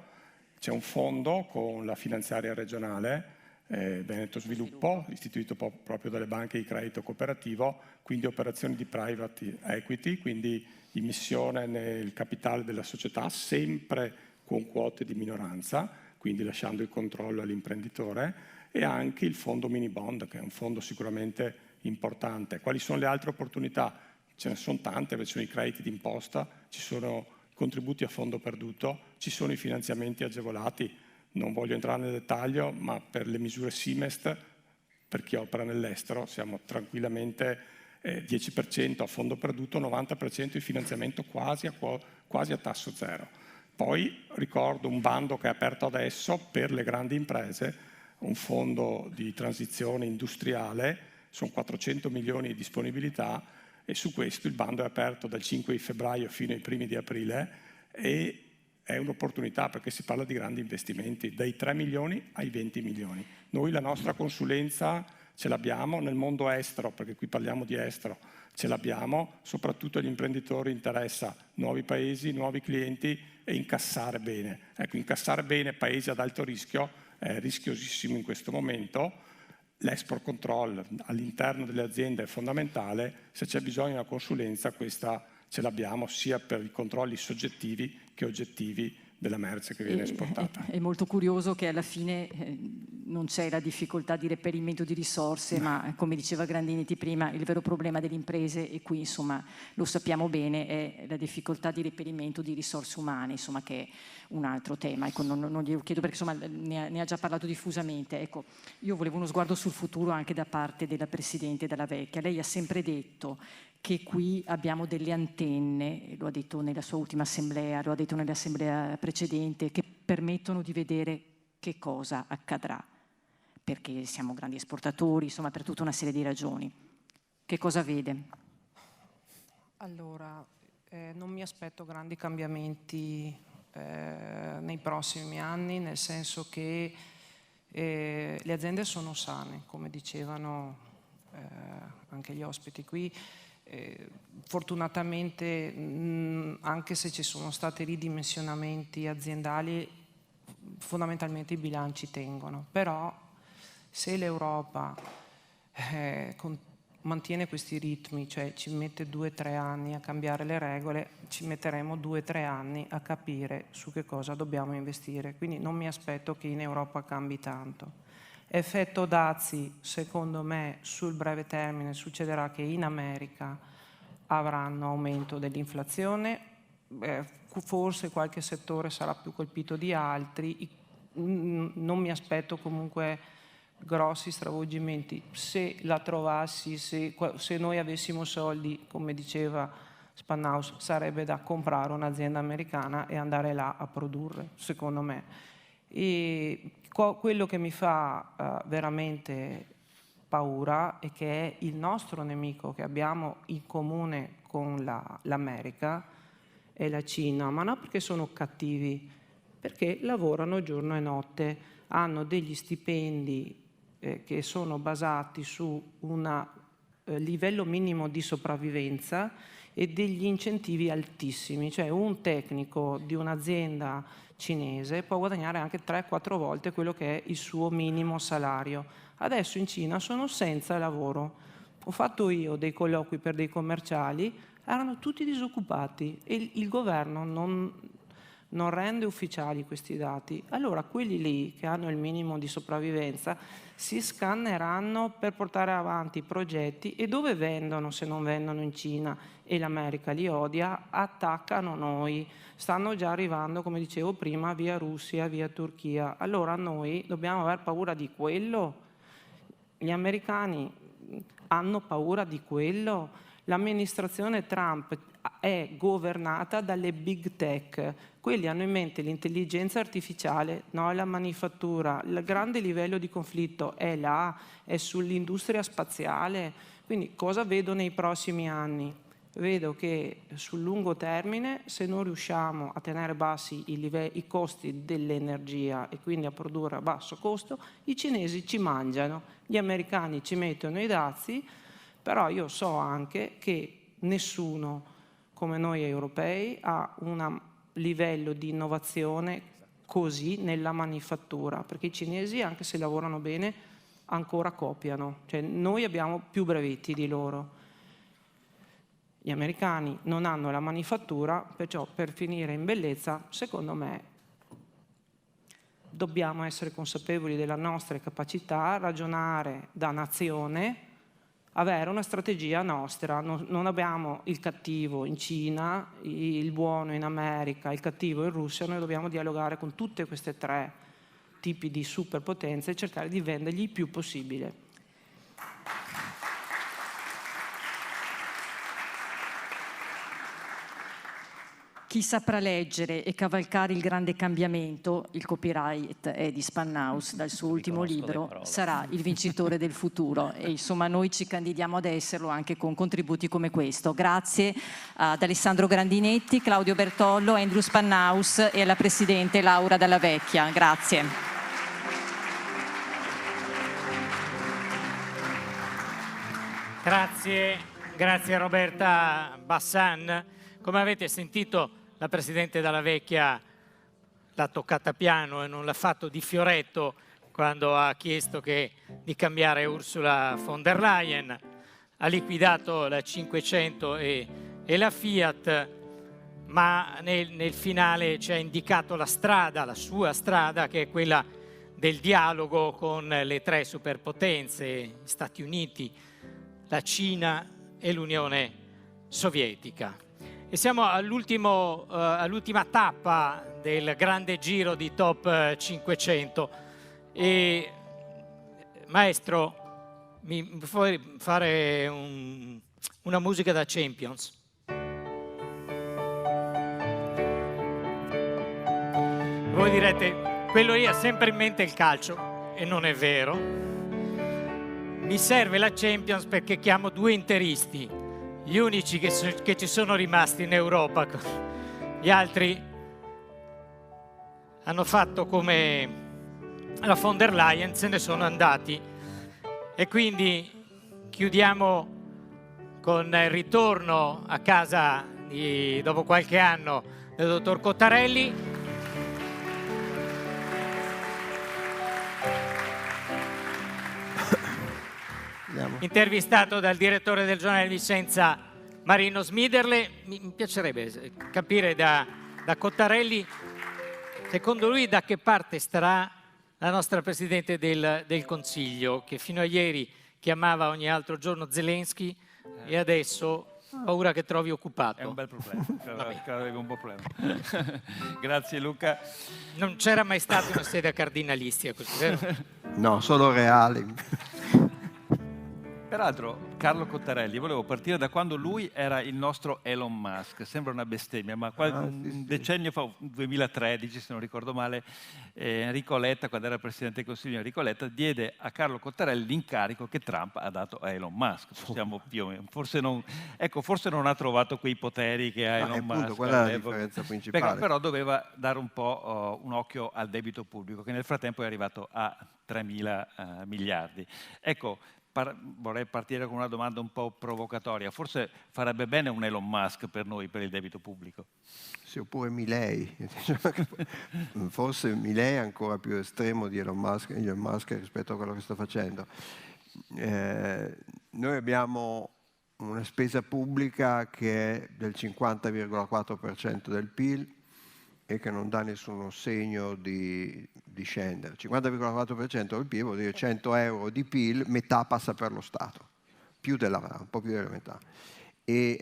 C'è un fondo con la finanziaria regionale Veneto Sviluppo, istituito proprio dalle banche di credito cooperativo, quindi operazioni di private equity, quindi immissione nel capitale della società, sempre con quote di minoranza, quindi lasciando il controllo all'imprenditore, e anche il fondo mini bond, che è un fondo sicuramente importante. Quali sono le altre opportunità? Ce ne sono tante, ci sono i crediti d'imposta, ci sono contributi a fondo perduto, ci sono i finanziamenti agevolati. Non voglio entrare nel dettaglio, ma per le misure Simest, per chi opera nell'estero, siamo tranquillamente 10% a fondo perduto, 90% di finanziamento quasi a tasso zero. Poi ricordo un bando che è aperto adesso per le grandi imprese, un fondo di transizione industriale, sono 400 milioni di disponibilità, e su questo il bando è aperto dal 5 di febbraio fino ai primi di aprile e è un'opportunità perché si parla di grandi investimenti, dai 3 milioni ai 20 milioni. Noi la nostra consulenza ce l'abbiamo nel mondo estero, perché qui parliamo di estero, ce l'abbiamo, soprattutto agli imprenditori interessa nuovi paesi, nuovi clienti e incassare bene. Ecco, incassare bene paesi ad alto rischio è rischiosissimo in questo momento. L'export control all'interno delle aziende è fondamentale, se c'è bisogno di una consulenza questa ce l'abbiamo sia per i controlli soggettivi che oggettivi della merce che viene esportata. È molto curioso che alla fine non c'è la difficoltà di reperimento di risorse, ma come diceva Grandinetti prima, il vero problema delle imprese, e qui insomma lo sappiamo bene, è la difficoltà di reperimento di risorse umane, insomma, che è un altro tema. Ecco, non glielo chiedo perché insomma ne ha già parlato diffusamente. Ecco, io volevo uno sguardo sul futuro anche da parte della Presidente Della Vecchia. Lei ha sempre detto che qui abbiamo delle antenne, lo ha detto nella sua ultima assemblea, lo ha detto nell'assemblea precedente, che permettono di vedere che cosa accadrà, perché siamo grandi esportatori, insomma per tutta una serie di ragioni. Che cosa vede? Allora, non mi aspetto grandi cambiamenti nei prossimi anni, nel senso che le aziende sono sane, come dicevano anche gli ospiti qui. Fortunatamente anche se ci sono stati ridimensionamenti aziendali, fondamentalmente i bilanci tengono, però se l'Europa mantiene questi ritmi, cioè ci mette 2-3 anni a cambiare le regole, ci metteremo 2-3 anni a capire su che cosa dobbiamo investire, quindi non mi aspetto che in Europa cambi tanto. Effetto dazi, secondo me, sul breve termine succederà che in America avranno aumento dell'inflazione, forse qualche settore sarà più colpito di altri, non mi aspetto comunque grossi stravolgimenti. Se la trovassi, se noi avessimo soldi, come diceva Spannaus, sarebbe da comprare un'azienda americana e andare là a produrre, secondo me. E quello che mi fa veramente paura è che è il nostro nemico che abbiamo in comune con l'America è la Cina, ma non perché sono cattivi, perché lavorano giorno e notte, hanno degli stipendi che sono basati su un livello minimo di sopravvivenza e degli incentivi altissimi, cioè un tecnico di un'azienda cinese può guadagnare anche 3-4 volte quello che è il suo minimo salario. Adesso in Cina sono senza lavoro. Ho fatto io dei colloqui per dei commerciali, erano tutti disoccupati e il governo non rende ufficiali questi dati. Allora quelli lì che hanno il minimo di sopravvivenza si scanneranno per portare avanti i progetti, e dove vendono se non vendono in Cina e l'America li odia, attaccano noi. Stanno già arrivando, come dicevo prima, via Russia, via Turchia. Allora noi dobbiamo aver paura di quello? Gli americani hanno paura di quello? L'amministrazione Trump è governata dalle big tech. Quelli hanno in mente l'intelligenza artificiale, no, la manifattura. Il grande livello di conflitto è là, è sull'industria spaziale. Quindi cosa vedo nei prossimi anni? Vedo che sul lungo termine, se non riusciamo a tenere bassi i costi dell'energia e quindi a produrre a basso costo, i cinesi ci mangiano, gli americani ci mettono i dazi, però io so anche che nessuno come noi europei ha un livello di innovazione così nella manifattura, perché i cinesi, anche se lavorano bene, ancora copiano, cioè noi abbiamo più brevetti di loro. Gli americani non hanno la manifattura, perciò per finire in bellezza, secondo me, dobbiamo essere consapevoli della nostra capacità, ragionare da nazione, avere una strategia nostra. Non abbiamo il cattivo in Cina, il buono in America, il cattivo in Russia. Noi dobbiamo dialogare con tutte queste tre tipi di superpotenze e cercare di vendergli il più possibile. Chi saprà leggere e cavalcare il grande cambiamento, il copyright è di Spannaus dal suo ultimo libro, sarà il vincitore del futuro, e insomma noi ci candidiamo ad esserlo anche con contributi come questo. Grazie ad Alessandro Grandinetti, Claudio Bertollo, Andrew Spannaus e alla Presidente Laura Dalla Vecchia. Grazie. Grazie Roberta Bassan. Come avete sentito, la Presidente Dalla Vecchia l'ha toccata piano e non l'ha fatto di fioretto quando ha chiesto di cambiare Ursula von der Leyen. Ha liquidato la 500 e la Fiat, ma nel finale ci ha indicato la strada, la sua strada, che è quella del dialogo con le tre superpotenze, gli Stati Uniti, la Cina e l'Unione Sovietica. E siamo all'ultima tappa del grande giro di Top 500 e maestro, mi puoi fare una musica da Champions? Voi direte, quello lì ha sempre in mente il calcio, e non è vero. Mi serve la Champions perché chiamo due interisti, gli unici che ci sono rimasti in Europa. Gli altri hanno fatto come la von der Leyen, se ne sono andati. E quindi chiudiamo con il ritorno a casa dopo qualche anno del dottor Cottarelli. Intervistato dal direttore del giornale di Vicenza, Marino Smiderle. Mi piacerebbe capire da Cottarelli, secondo lui, da che parte starà la nostra Presidente del Consiglio, che fino a ieri chiamava ogni altro giorno Zelensky e adesso paura che trovi occupato. È un bel problema, credo un problema. Grazie Luca. Non c'era mai stata una sede cardinalistica così, vero? No, solo reali. Peraltro, Carlo Cottarelli, volevo partire da quando lui era il nostro Elon Musk. Sembra una bestemmia, ma un decennio fa, 2013 se non ricordo male, Enrico Letta, quando era Presidente del Consiglio, Enrico Letta diede a Carlo Cottarelli l'incarico che Trump ha dato a Elon Musk. Forse non ha trovato quei poteri che ha Elon Musk. Qual è la differenza principale? Però doveva dare un po' un occhio al debito pubblico, che nel frattempo è arrivato a 3.000 miliardi. Ecco, vorrei partire con una domanda un po' provocatoria. Forse farebbe bene un Elon Musk per noi, per il debito pubblico? Sì, oppure Milei. Forse Milei è ancora più estremo di Elon Musk rispetto a quello che sta facendo. Noi abbiamo una spesa pubblica che è del 50,4% del PIL e che non dà nessuno segno di scendere. 50,4% del PIL vuol dire 100 euro di PIL, metà passa per lo Stato, un po' più della metà. E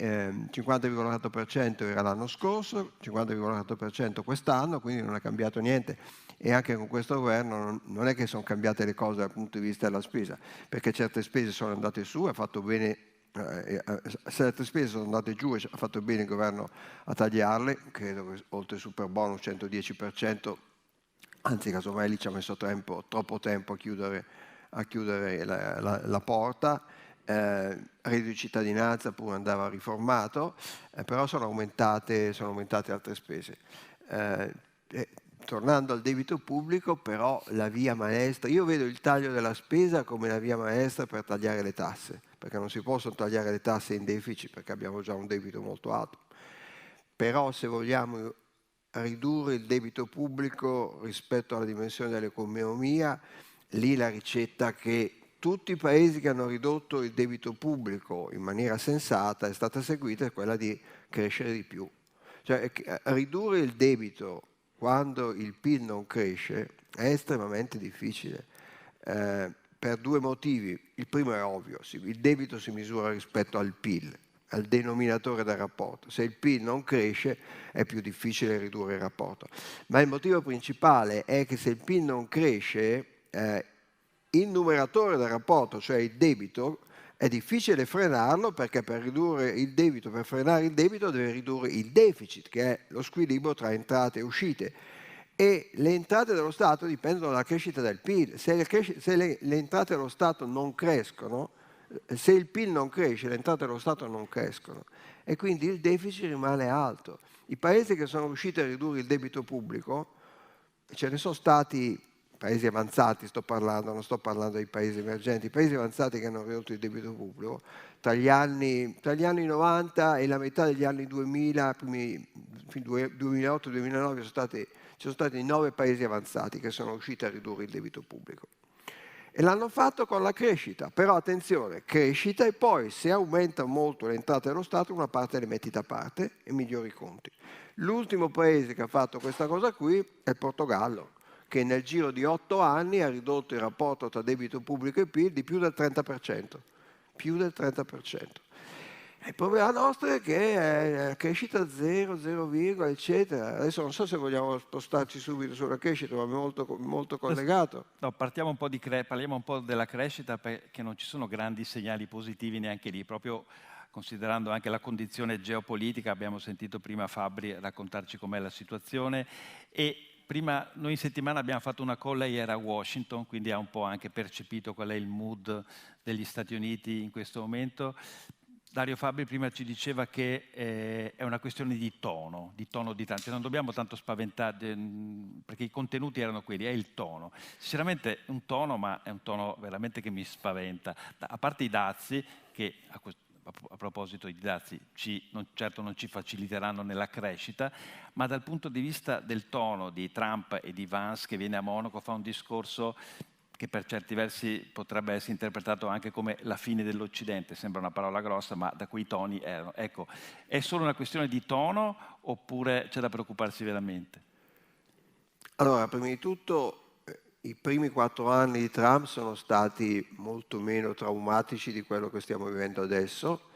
50,4% era l'anno scorso, 50,4% quest'anno, quindi non è cambiato niente. E anche con questo governo non è che sono cambiate le cose dal punto di vista della spesa, perché certe spese sono andate su, ha fatto bene, certe spese sono andate giù e ha fatto bene il governo a tagliarle. Credo che oltre il super bonus 110%, anzi casomai lì ci ha messo troppo tempo a chiudere la porta. Reddito di cittadinanza pure andava riformato, però sono aumentate altre spese. Tornando al debito pubblico, però la via maestra, io vedo il taglio della spesa come la via maestra per tagliare le tasse, perché non si possono tagliare le tasse in deficit perché abbiamo già un debito molto alto. Però se vogliamo ridurre il debito pubblico rispetto alla dimensione dell'economia, lì la ricetta che tutti i paesi che hanno ridotto il debito pubblico in maniera sensata è stata seguita, è quella di crescere di più. Cioè ridurre il debito quando il PIL non cresce è estremamente difficile, per due motivi. Il primo è ovvio, il debito si misura rispetto al PIL, al denominatore del rapporto. Se il PIL non cresce è più difficile ridurre il rapporto. Ma il motivo principale è che se il PIL non cresce, il numeratore del rapporto, cioè il debito, è difficile frenarlo, perché per ridurre il debito, per frenare il debito, deve ridurre il deficit, che è lo squilibrio tra entrate e uscite. E le entrate dello Stato dipendono dalla crescita del PIL. Se le entrate dello Stato non crescono, se il PIL non cresce, le entrate dello Stato non crescono. E quindi il deficit rimane alto. I paesi che sono riusciti a ridurre il debito pubblico, ce ne sono stati paesi avanzati, non sto parlando dei paesi emergenti, i paesi avanzati che hanno ridotto il debito pubblico tra gli anni 90 e la metà degli anni 2000, 2008-2009 ci sono stati 9 paesi avanzati che sono riusciti a ridurre il debito pubblico. E l'hanno fatto con la crescita, però attenzione, crescita, e poi se aumenta molto le entrate dello Stato una parte le metti da parte e migliori i conti. L'ultimo paese che ha fatto questa cosa qui è il Portogallo, che nel giro di 8 anni ha ridotto il rapporto tra debito pubblico e PIL di più del 30%. Più del 30%. Il problema nostro è che è crescita 0, eccetera. Adesso non so se vogliamo spostarci subito sulla crescita, ma è molto collegato. No, parliamo un po' della crescita, perché non ci sono grandi segnali positivi neanche lì, proprio considerando anche la condizione geopolitica. Abbiamo sentito prima Fabbri raccontarci com'è la situazione, e prima noi in settimana abbiamo fatto una call, lei era a Washington, quindi ha un po' anche percepito qual è il mood degli Stati Uniti in questo momento. Dario Fabbri prima ci diceva che è una questione di tono di tanto, cioè non dobbiamo tanto spaventare, perché i contenuti erano quelli, è il tono. Sinceramente un tono, ma è un tono veramente che mi spaventa. A parte i dazi, che a proposito i dazi certo non ci faciliteranno nella crescita, ma dal punto di vista del tono di Trump e di Vance, che viene a Monaco, fa un discorso che per certi versi potrebbe essere interpretato anche come la fine dell'Occidente. Sembra una parola grossa, ma da quei toni erano. Ecco, è solo una questione di tono oppure c'è da preoccuparsi veramente? Allora, prima di tutto, i primi 4 anni di Trump sono stati molto meno traumatici di quello che stiamo vivendo adesso,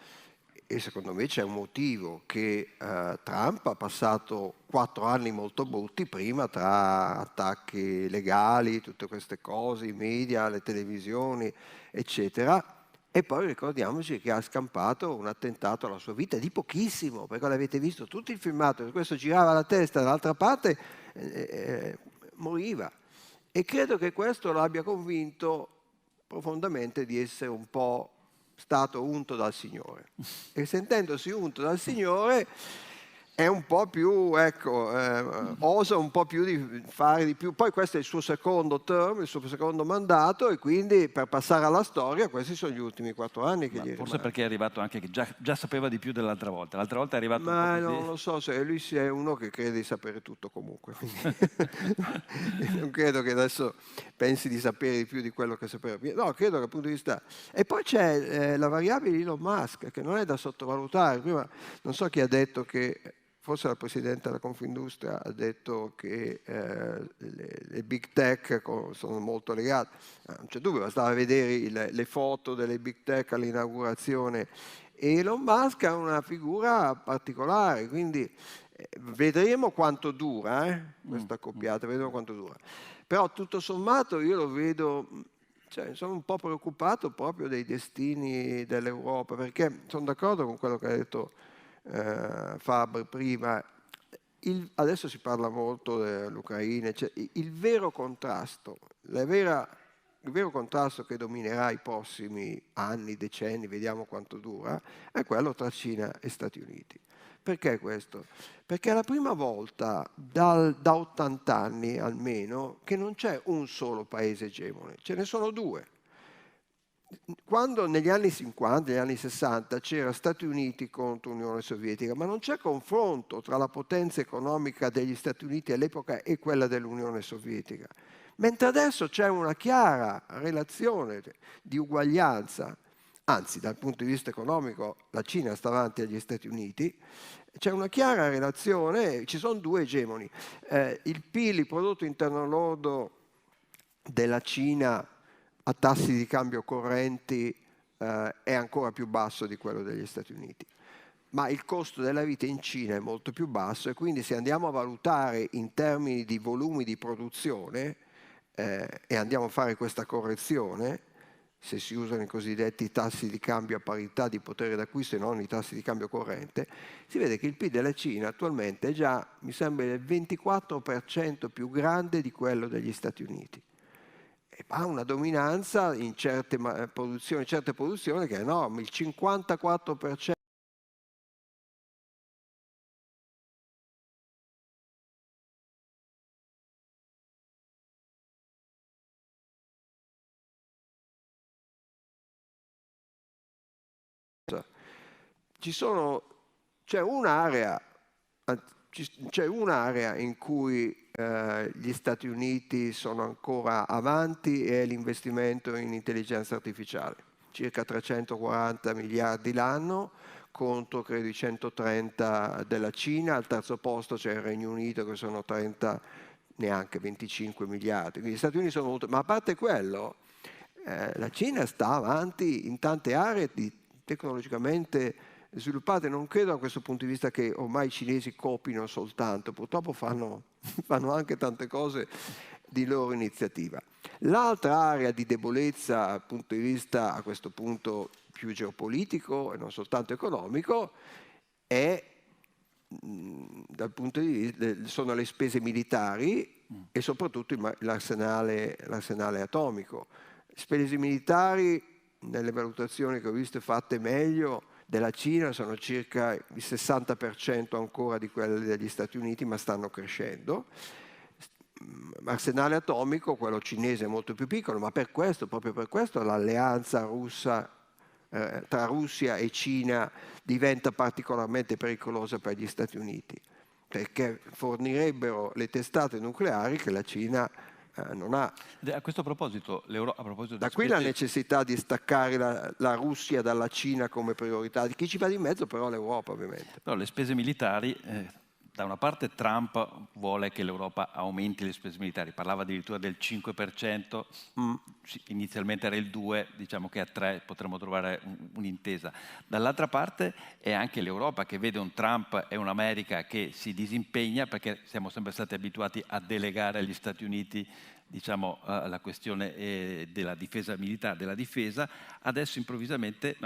e secondo me c'è un motivo, che Trump ha passato 4 anni molto brutti prima, tra attacchi legali, tutte queste cose, i media, le televisioni, eccetera, e poi ricordiamoci che ha scampato un attentato alla sua vita di pochissimo, perché l'avete visto tutto il filmato, questo girava la testa dall'altra parte, moriva. E credo che questo lo abbia convinto profondamente di essere un po' stato unto dal Signore. E sentendosi unto dal Signore è un po' più, osa un po' più di fare di più. Poi questo è il suo secondo term, il suo secondo mandato, e quindi per passare alla storia questi sono gli ultimi 4 anni che gli forse perché è arrivato anche che già sapeva di più dell'altra volta. L'altra volta è arrivato un po' così. Non lo so, se lui è uno che crede di sapere tutto comunque. Non credo che adesso... pensi di sapere di più di quello che sapeva prima. No, credo che dal punto di vista... E poi c'è la variabile di Elon Musk, che non è da sottovalutare. Prima non so chi ha detto che, forse il Presidente della Confindustria ha detto che le big tech sono molto legate. Non c'è dubbio, bastava vedere le foto delle big tech all'inaugurazione. E Elon Musk è una figura particolare, quindi vedremo quanto dura questa coppiata, vedremo quanto dura. Però tutto sommato io lo vedo, cioè, sono un po' preoccupato proprio dei destini dell'Europa, perché sono d'accordo con quello che ha detto Faber prima. Adesso si parla molto dell'Ucraina, cioè, il vero contrasto, il vero contrasto che dominerà i prossimi anni, decenni, vediamo quanto dura, è quello tra Cina e Stati Uniti. Perché questo? Perché è la prima volta da 80 anni almeno che non c'è un solo paese egemone, ce ne sono due. Quando negli anni 50, negli anni 60 c'era Stati Uniti contro Unione Sovietica, ma non c'è confronto tra la potenza economica degli Stati Uniti all'epoca e quella dell'Unione Sovietica. Mentre adesso c'è una chiara relazione di uguaglianza, anzi dal punto di vista economico la Cina sta avanti agli Stati Uniti, c'è una chiara relazione, ci sono due egemoni. Il PIL, il prodotto interno lordo della Cina a tassi di cambio correnti è ancora più basso di quello degli Stati Uniti. Ma il costo della vita in Cina è molto più basso e quindi se andiamo a valutare in termini di volumi di produzione e andiamo a fare questa correzione, se si usano i cosiddetti tassi di cambio a parità di potere d'acquisto e non i tassi di cambio corrente, si vede che il PIL della Cina attualmente è già, mi sembra, il 24% più grande di quello degli Stati Uniti. E ha una dominanza in certe produzioni che è enorme, il 54%. C'è un'area in cui gli Stati Uniti sono ancora avanti e è l'investimento in intelligenza artificiale, circa 340 miliardi l'anno contro credo i 130 della Cina, al terzo posto c'è il Regno Unito che sono 30, neanche 25 miliardi, quindi gli Stati Uniti sono molto, ma a parte quello la Cina sta avanti in tante aree tecnologicamente sviluppate. Non credo a questo punto di vista che ormai i cinesi copino soltanto, purtroppo fanno anche tante cose di loro iniziativa. L'altra area di debolezza dal punto di vista a questo punto più geopolitico e non soltanto economico è dal punto di vista, sono le spese militari e soprattutto l'arsenale atomico. Spese militari, nelle valutazioni che ho visto fatte meglio, della Cina sono circa il 60% ancora di quelle degli Stati Uniti, ma stanno crescendo. Arsenale atomico, quello cinese è molto più piccolo, ma proprio per questo l'alleanza russa tra Russia e Cina diventa particolarmente pericolosa per gli Stati Uniti, perché fornirebbero le testate nucleari che la Cina non ha. A questo proposito, da qui la necessità di staccare la Russia dalla Cina come priorità. Chi ci va di mezzo però l'Europa, ovviamente. Però le spese militari, da una parte Trump vuole che l'Europa aumenti le spese militari, parlava addirittura del 5%, inizialmente era il 2%, diciamo che a 3% potremmo trovare un'intesa. Dall'altra parte è anche l'Europa che vede un Trump e un'America che si disimpegna, perché siamo sempre stati abituati a delegare agli Stati Uniti, diciamo, la questione della difesa militare, della difesa. Adesso improvvisamente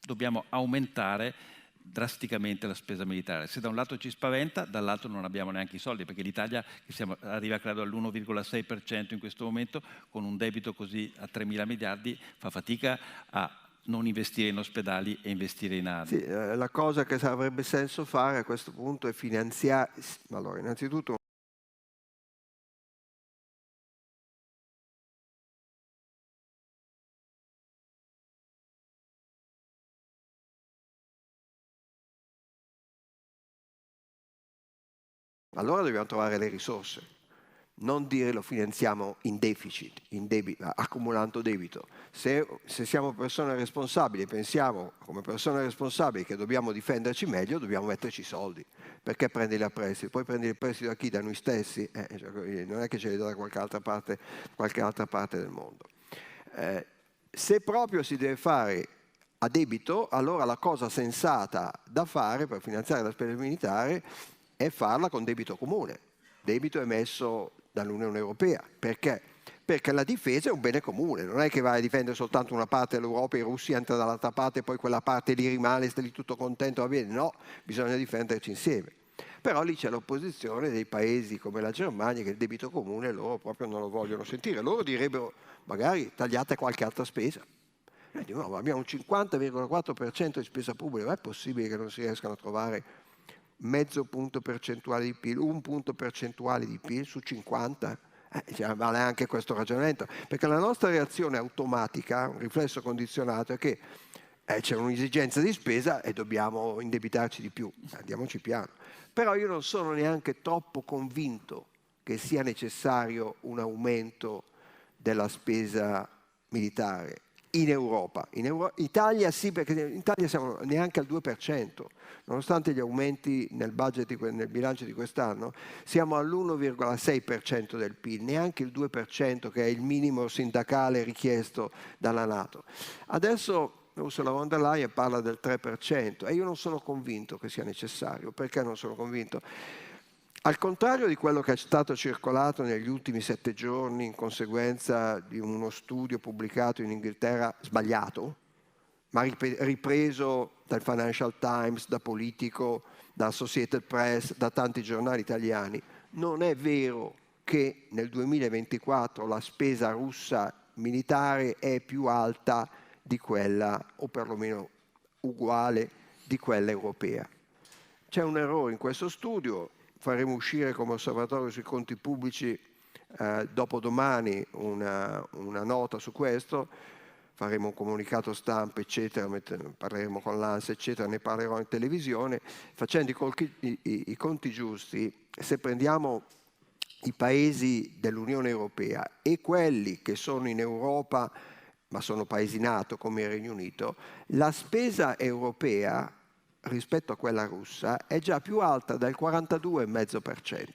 dobbiamo aumentare drasticamente la spesa militare. Se da un lato ci spaventa, dall'altro non abbiamo neanche i soldi, perché l'Italia arriva credo all'1,6% in questo momento, con un debito così a 3.000 miliardi, fa fatica a non investire in ospedali e investire in armi. Sì, la cosa che avrebbe senso fare a questo punto è finanziare, allora innanzitutto allora dobbiamo trovare le risorse. non dire lo finanziamo in deficit, accumulando debito. Se siamo persone responsabili e pensiamo come persone responsabili che dobbiamo difenderci meglio, dobbiamo metterci i soldi. Perché prenderli a prestito? Poi prendere il prestito da chi? Da noi stessi? Non è che ce li dà da qualche altra parte del mondo. Se proprio si deve fare a debito, allora la cosa sensata da fare per finanziare la spesa militare è farla con debito comune, debito emesso dall'Unione Europea. Perché? Perché la difesa è un bene comune, non è che vai a difendere soltanto una parte dell'Europa, i russi entrano dall'altra parte e poi quella parte lì rimane, stai lì tutto contento, va bene. No, bisogna difenderci insieme. Però lì c'è l'opposizione dei paesi come la Germania che il debito comune loro proprio non lo vogliono sentire. Loro direbbero magari tagliate qualche altra spesa. No, ma abbiamo un 50,4% di spesa pubblica, non è possibile che non si riescano a trovare mezzo punto percentuale di PIL, un punto percentuale di PIL su 50? Vale anche questo ragionamento, perché la nostra reazione automatica, un riflesso condizionato, è che c'è un'esigenza di spesa e dobbiamo indebitarci di più, andiamoci piano. Però io non sono neanche troppo convinto che sia necessario un aumento della spesa militare in Europa. In Italia sì, perché in Italia siamo neanche al 2%, nonostante gli aumenti nel bilancio di quest'anno, siamo all'1,6% del PIL, neanche il 2% che è il minimo sindacale richiesto dalla NATO. Adesso Ursula von der Leyen parla del 3% e io non sono convinto che sia necessario. Perché non sono convinto? Al contrario di quello che è stato circolato negli ultimi 7 giorni in conseguenza di uno studio pubblicato in Inghilterra sbagliato, ma ripreso dal Financial Times, da Politico, da Associated Press, da tanti giornali italiani, non è vero che nel 2024 la spesa russa militare è più alta di quella, o perlomeno uguale, di quella europea. C'è un errore in questo studio. Faremo uscire come osservatorio sui conti pubblici dopodomani una nota su questo, faremo un comunicato stampa, eccetera, parleremo con l'ANSA, eccetera, ne parlerò in televisione. Facendo i conti giusti, se prendiamo i paesi dell'Unione Europea e quelli che sono in Europa, ma sono paesi NATO come il Regno Unito, la spesa europea rispetto a quella russa è già più alta del 42,5%.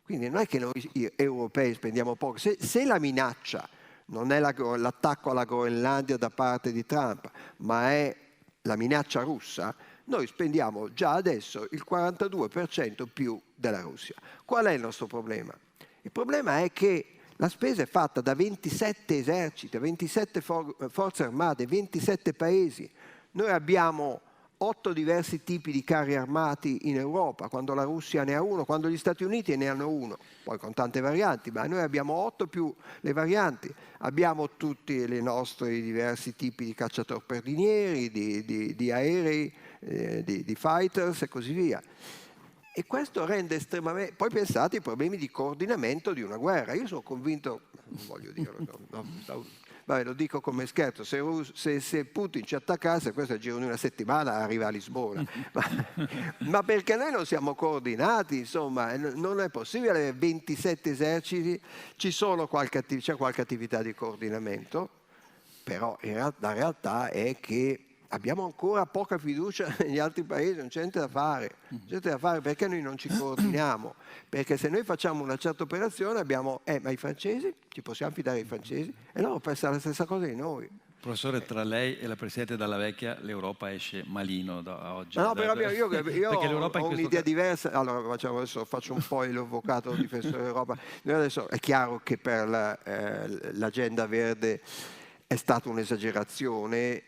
Quindi non è che noi europei spendiamo poco. Se la minaccia non è l'attacco alla Groenlandia da parte di Trump, ma è la minaccia russa, noi spendiamo già adesso il 42% più della Russia. Qual è il nostro problema? Il problema è che la spesa è fatta da 27 eserciti, 27 forze armate, 27 paesi. Noi abbiamo 8 diversi tipi di carri armati in Europa, quando la Russia ne ha uno, quando gli Stati Uniti ne hanno uno, poi con tante varianti, ma noi abbiamo 8 più le varianti, abbiamo tutti i nostri diversi tipi di cacciatorpedinieri, di aerei, di fighters e così via. E questo rende estremamente... Poi pensate ai problemi di coordinamento di una guerra. Io sono convinto, non voglio dirlo, vabbè, lo dico come scherzo, se Putin ci attaccasse, questo è il giro di una settimana, arriva a Lisbona. ma perché noi non siamo coordinati, insomma, non è possibile avere 27 eserciti, c'è qualche attività di coordinamento, però la realtà è che abbiamo ancora poca fiducia negli altri paesi, non c'è niente da fare. Perché noi non ci coordiniamo? Perché se noi facciamo una certa operazione abbiamo, ma i francesi? Ci possiamo fidare ai francesi? E loro pensano la stessa cosa di noi. Professore, tra lei e la Presidente Dalla Vecchia l'Europa esce malino da oggi. No, però io ho un'idea diversa. Allora, adesso faccio un po' l'avvocato difensore dell'Europa. Noi adesso è chiaro che per l'agenda verde è stata un'esagerazione.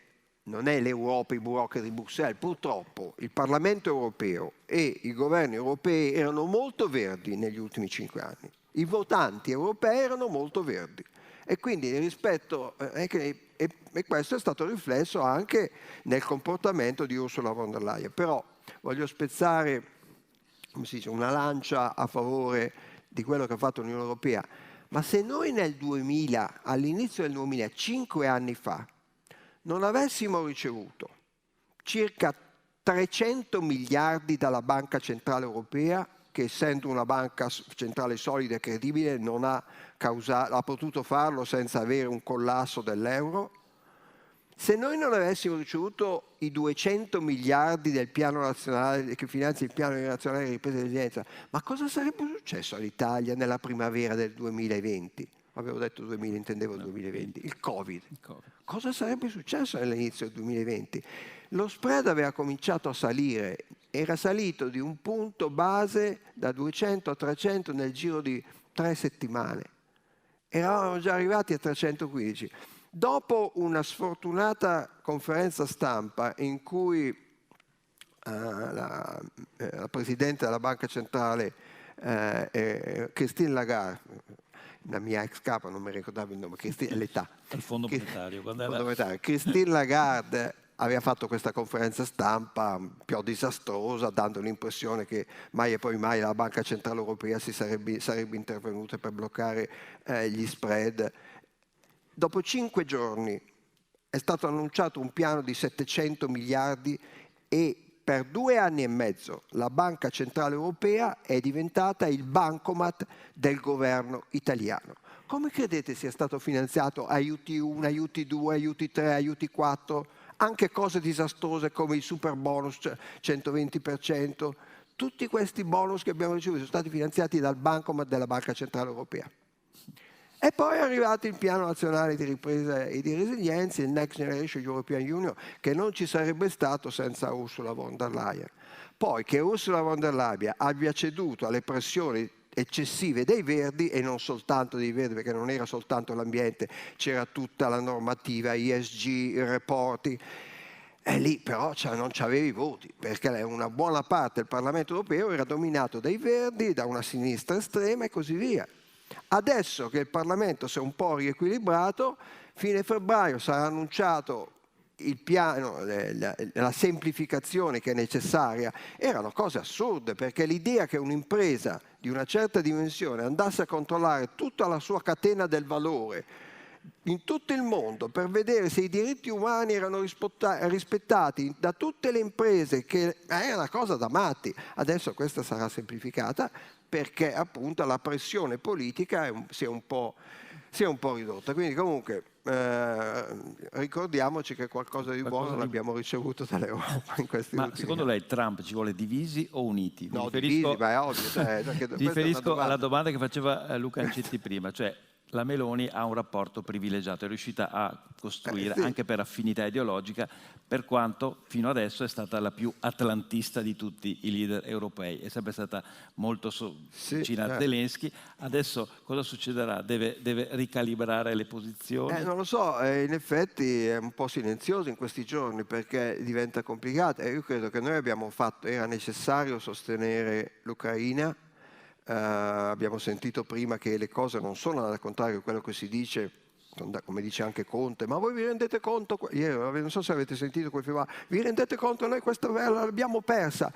Non è l'Europa, i burocrati di Bruxelles. Purtroppo il Parlamento europeo e i governi europei erano molto verdi negli ultimi 5 anni. I votanti europei erano molto verdi. E quindi rispetto... E questo è stato riflesso anche nel comportamento di Ursula von der Leyen. Però voglio spezzare, come si dice, una lancia a favore di quello che ha fatto l'Unione Europea. Ma se noi nel 2000, all'inizio del 2000, 5 anni fa, non avessimo ricevuto circa 300 miliardi dalla Banca Centrale Europea, che essendo una banca centrale solida e credibile non ha potuto farlo senza avere un collasso dell'euro? Se noi non avessimo ricevuto i 200 miliardi del piano nazionale che finanzia il piano nazionale di ripresa e resilienza, ma cosa sarebbe successo all'Italia nella primavera del 2020? Avevo detto 2000, intendevo 2020. Il Covid. Cosa sarebbe successo all'inizio del 2020? Lo spread aveva cominciato a salire, era salito di un punto base da 200 a 300 nel giro di 3 settimane. Eravamo già arrivati a 315. Dopo una sfortunata conferenza stampa in cui la Presidente della Banca Centrale, Christine Lagarde, la mia ex capa, non mi ricordavo il nome, l'età. Il Fondo Monetario. Christine Lagarde aveva fatto questa conferenza stampa un po' disastrosa, dando l'impressione che mai e poi mai la Banca Centrale Europea sarebbe intervenuta per bloccare gli spread. Dopo 5 giorni è stato annunciato un piano di 700 miliardi e per 2 anni e mezzo la Banca Centrale Europea è diventata il bancomat del governo italiano. Come credete sia stato finanziato aiuti 1, aiuti 2, aiuti 3, aiuti 4, anche cose disastrose come il super bonus 120%? Tutti questi bonus che abbiamo ricevuto sono stati finanziati dal bancomat della Banca Centrale Europea. E poi è arrivato il piano nazionale di ripresa e di resilienza, il Next Generation European Union, che non ci sarebbe stato senza Ursula von der Leyen. Poi che Ursula von der Leyen abbia ceduto alle pressioni eccessive dei Verdi, e non soltanto dei Verdi, perché non era soltanto l'ambiente, c'era tutta la normativa, ESG, i reporti, e lì però non c'avevi i voti, perché una buona parte del Parlamento europeo era dominato dai Verdi, da una sinistra estrema e così via. Adesso che il Parlamento si è un po' riequilibrato, fine febbraio sarà annunciato il piano, la semplificazione che è necessaria. Erano cose assurde, perché l'idea che un'impresa di una certa dimensione andasse a controllare tutta la sua catena del valore in tutto il mondo per vedere se i diritti umani erano rispettati da tutte le imprese, che è una cosa da matti. Adesso questa sarà semplificata perché appunto la pressione politica si è un po' ridotta. Quindi comunque ricordiamoci che qualcosa di buono l'abbiamo ricevuto dall'Europa in questi ultimi anni. Ma secondo lei Trump ci vuole divisi o uniti? No, divisi, ma è ovvio. Mi riferisco alla domanda che faceva Luca Ancetti prima, cioè la Meloni ha un rapporto privilegiato, è riuscita a costruire anche per affinità ideologica, per quanto fino adesso è stata la più atlantista di tutti i leader europei, è sempre stata molto vicina a Zelensky. Adesso cosa succederà? Deve ricalibrare le posizioni? Non lo so, in effetti è un po' silenzioso in questi giorni perché diventa complicato. Io credo che noi era necessario sostenere l'Ucraina. Abbiamo sentito prima che le cose non sono al contrario di quello che si dice, come dice anche Conte, ma voi vi rendete conto, ieri non so se avete sentito quel film, vi rendete conto, noi questa l'abbiamo persa,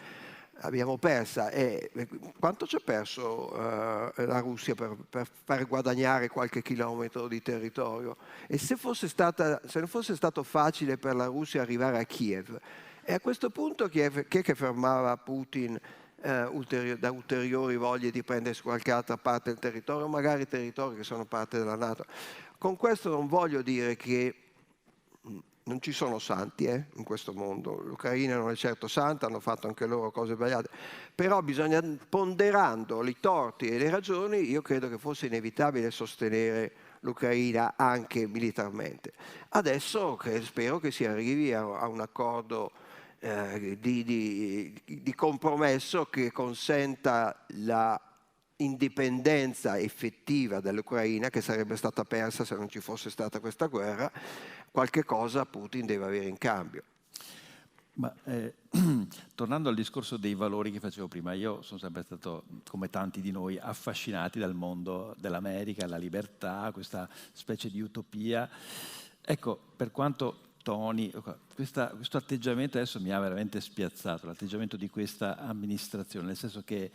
e quanto ci ha perso la Russia per far guadagnare qualche chilometro di territorio? E se non fosse stato facile per la Russia arrivare a Kiev, e a questo punto chi è che fermava Putin da ulteriori voglie di prendersi qualche altra parte del territorio, magari territori che sono parte della NATO? Con questo non voglio dire che non ci sono santi in questo mondo, l'Ucraina non è certo santa, hanno fatto anche loro cose sbagliate, però bisogna, ponderando i torti e le ragioni, io credo che fosse inevitabile sostenere l'Ucraina anche militarmente. Adesso spero che si arrivi a un accordo di compromesso che consenta la indipendenza effettiva dell'Ucraina, che sarebbe stata persa se non ci fosse stata questa guerra. Qualche cosa Putin deve avere in cambio. Ma tornando al discorso dei valori che facevo prima, io sono sempre stato, come tanti di noi, affascinati dal mondo dell'America, la libertà, questa specie di utopia. Ecco, per quanto Tony, questo atteggiamento adesso mi ha veramente spiazzato, l'atteggiamento di questa amministrazione, nel senso che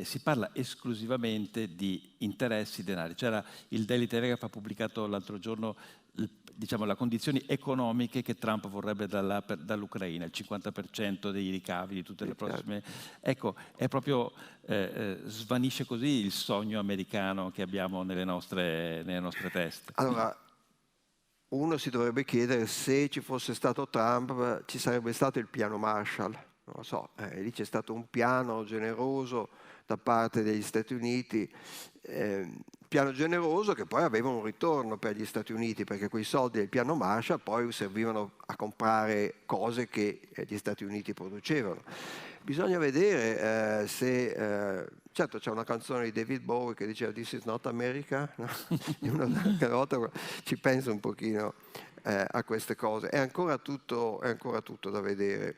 si parla esclusivamente di interessi denari. C'era il Daily Telegraph, ha pubblicato l'altro giorno diciamo, le condizioni economiche che Trump vorrebbe dall'Ucraina, il 50% dei ricavi di tutte le prossime... Ecco, è proprio, svanisce così il sogno americano che abbiamo nelle nostre teste. Allora, uno si dovrebbe chiedere se ci fosse stato Trump, ci sarebbe stato il piano Marshall. Non lo so, lì c'è stato un piano generoso da parte degli Stati Uniti, piano generoso che poi aveva un ritorno per gli Stati Uniti, perché quei soldi del piano Marshall poi servivano a comprare cose che gli Stati Uniti producevano. Bisogna vedere se... certo c'è una canzone di David Bowie che diceva "This is not America", no? Una volta ci penso un pochino a queste cose. È ancora tutto da vedere.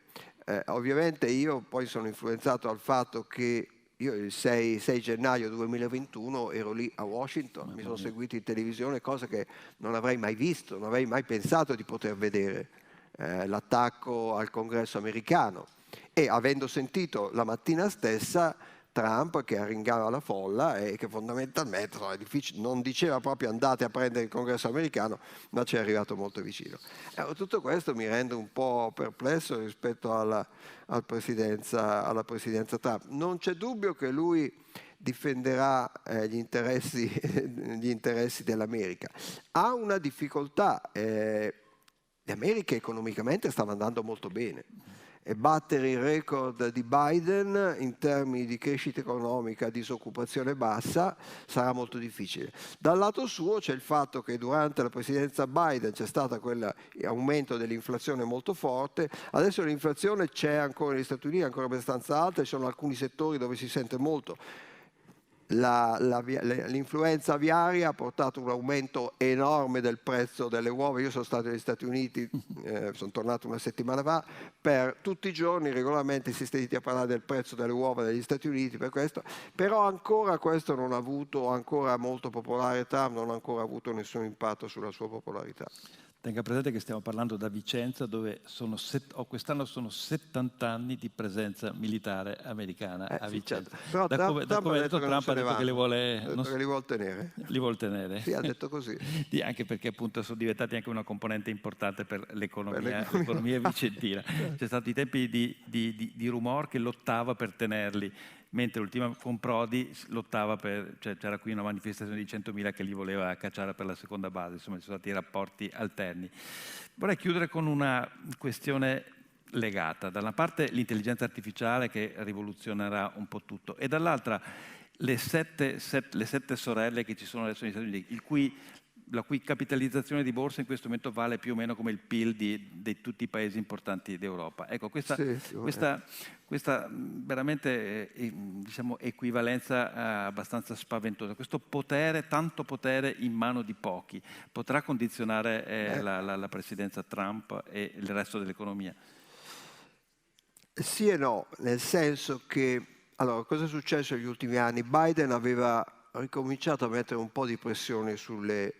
Ovviamente io poi sono influenzato dal fatto che io il 6 gennaio 2021 ero lì a Washington, mi sono seguito in televisione, cosa che non avrei mai visto, non avrei mai pensato di poter vedere, l'attacco al Congresso americano. E avendo sentito la mattina stessa Trump che arringava la folla e che fondamentalmente non diceva proprio andate a prendere il Congresso americano, ma ci è arrivato molto vicino. Tutto questo mi rende un po' perplesso rispetto alla presidenza Trump. Non c'è dubbio che lui difenderà gli interessi dell'America. Ha una difficoltà, l'America economicamente stava andando molto bene. E battere il record di Biden in termini di crescita economica, disoccupazione bassa, sarà molto difficile. Dal lato suo c'è il fatto che durante la presidenza Biden c'è stato quell'aumento dell'inflazione molto forte, adesso l'inflazione c'è ancora negli Stati Uniti, è ancora abbastanza alta, ci sono alcuni settori dove si sente molto. L'influenza aviaria ha portato un aumento enorme del prezzo delle uova. Io sono stato negli Stati Uniti, sono tornato una settimana fa, per tutti i giorni regolarmente si è sentiti a parlare del prezzo delle uova negli Stati Uniti, per questo. Però ancora questo non ha avuto, ancora molto popolare Trump, non ha ancora avuto nessun impatto sulla sua popolarità. Tenga presente che stiamo parlando da Vicenza, dove quest'anno sono 70 anni di presenza militare americana a Vicenza. Certo. Però da come ha detto Trump, ha detto che li vuole tenere. Li vuole tenere. Sì, ha detto così. Anche perché appunto sono diventati anche una componente importante per l'economia vicentina. C'è stato i tempi di rumor che lottava per tenerli, mentre l'ultima con Prodi lottava c'era qui una manifestazione di 100.000 che li voleva cacciare per la seconda base, insomma ci sono stati rapporti alterni. Vorrei chiudere con una questione legata, da una parte l'intelligenza artificiale che rivoluzionerà un po' tutto e dall'altra le sette sorelle che ci sono adesso negli Stati Uniti, la cui capitalizzazione di borsa in questo momento vale più o meno come il PIL di tutti i paesi importanti d'Europa. Ecco, questa veramente diciamo, equivalenza abbastanza spaventosa, questo potere, tanto potere in mano di pochi, potrà condizionare la presidenza Trump e il resto dell'economia? Sì e no, nel senso che, allora, cosa è successo negli ultimi anni? Biden aveva ricominciato a mettere un po' di pressione sul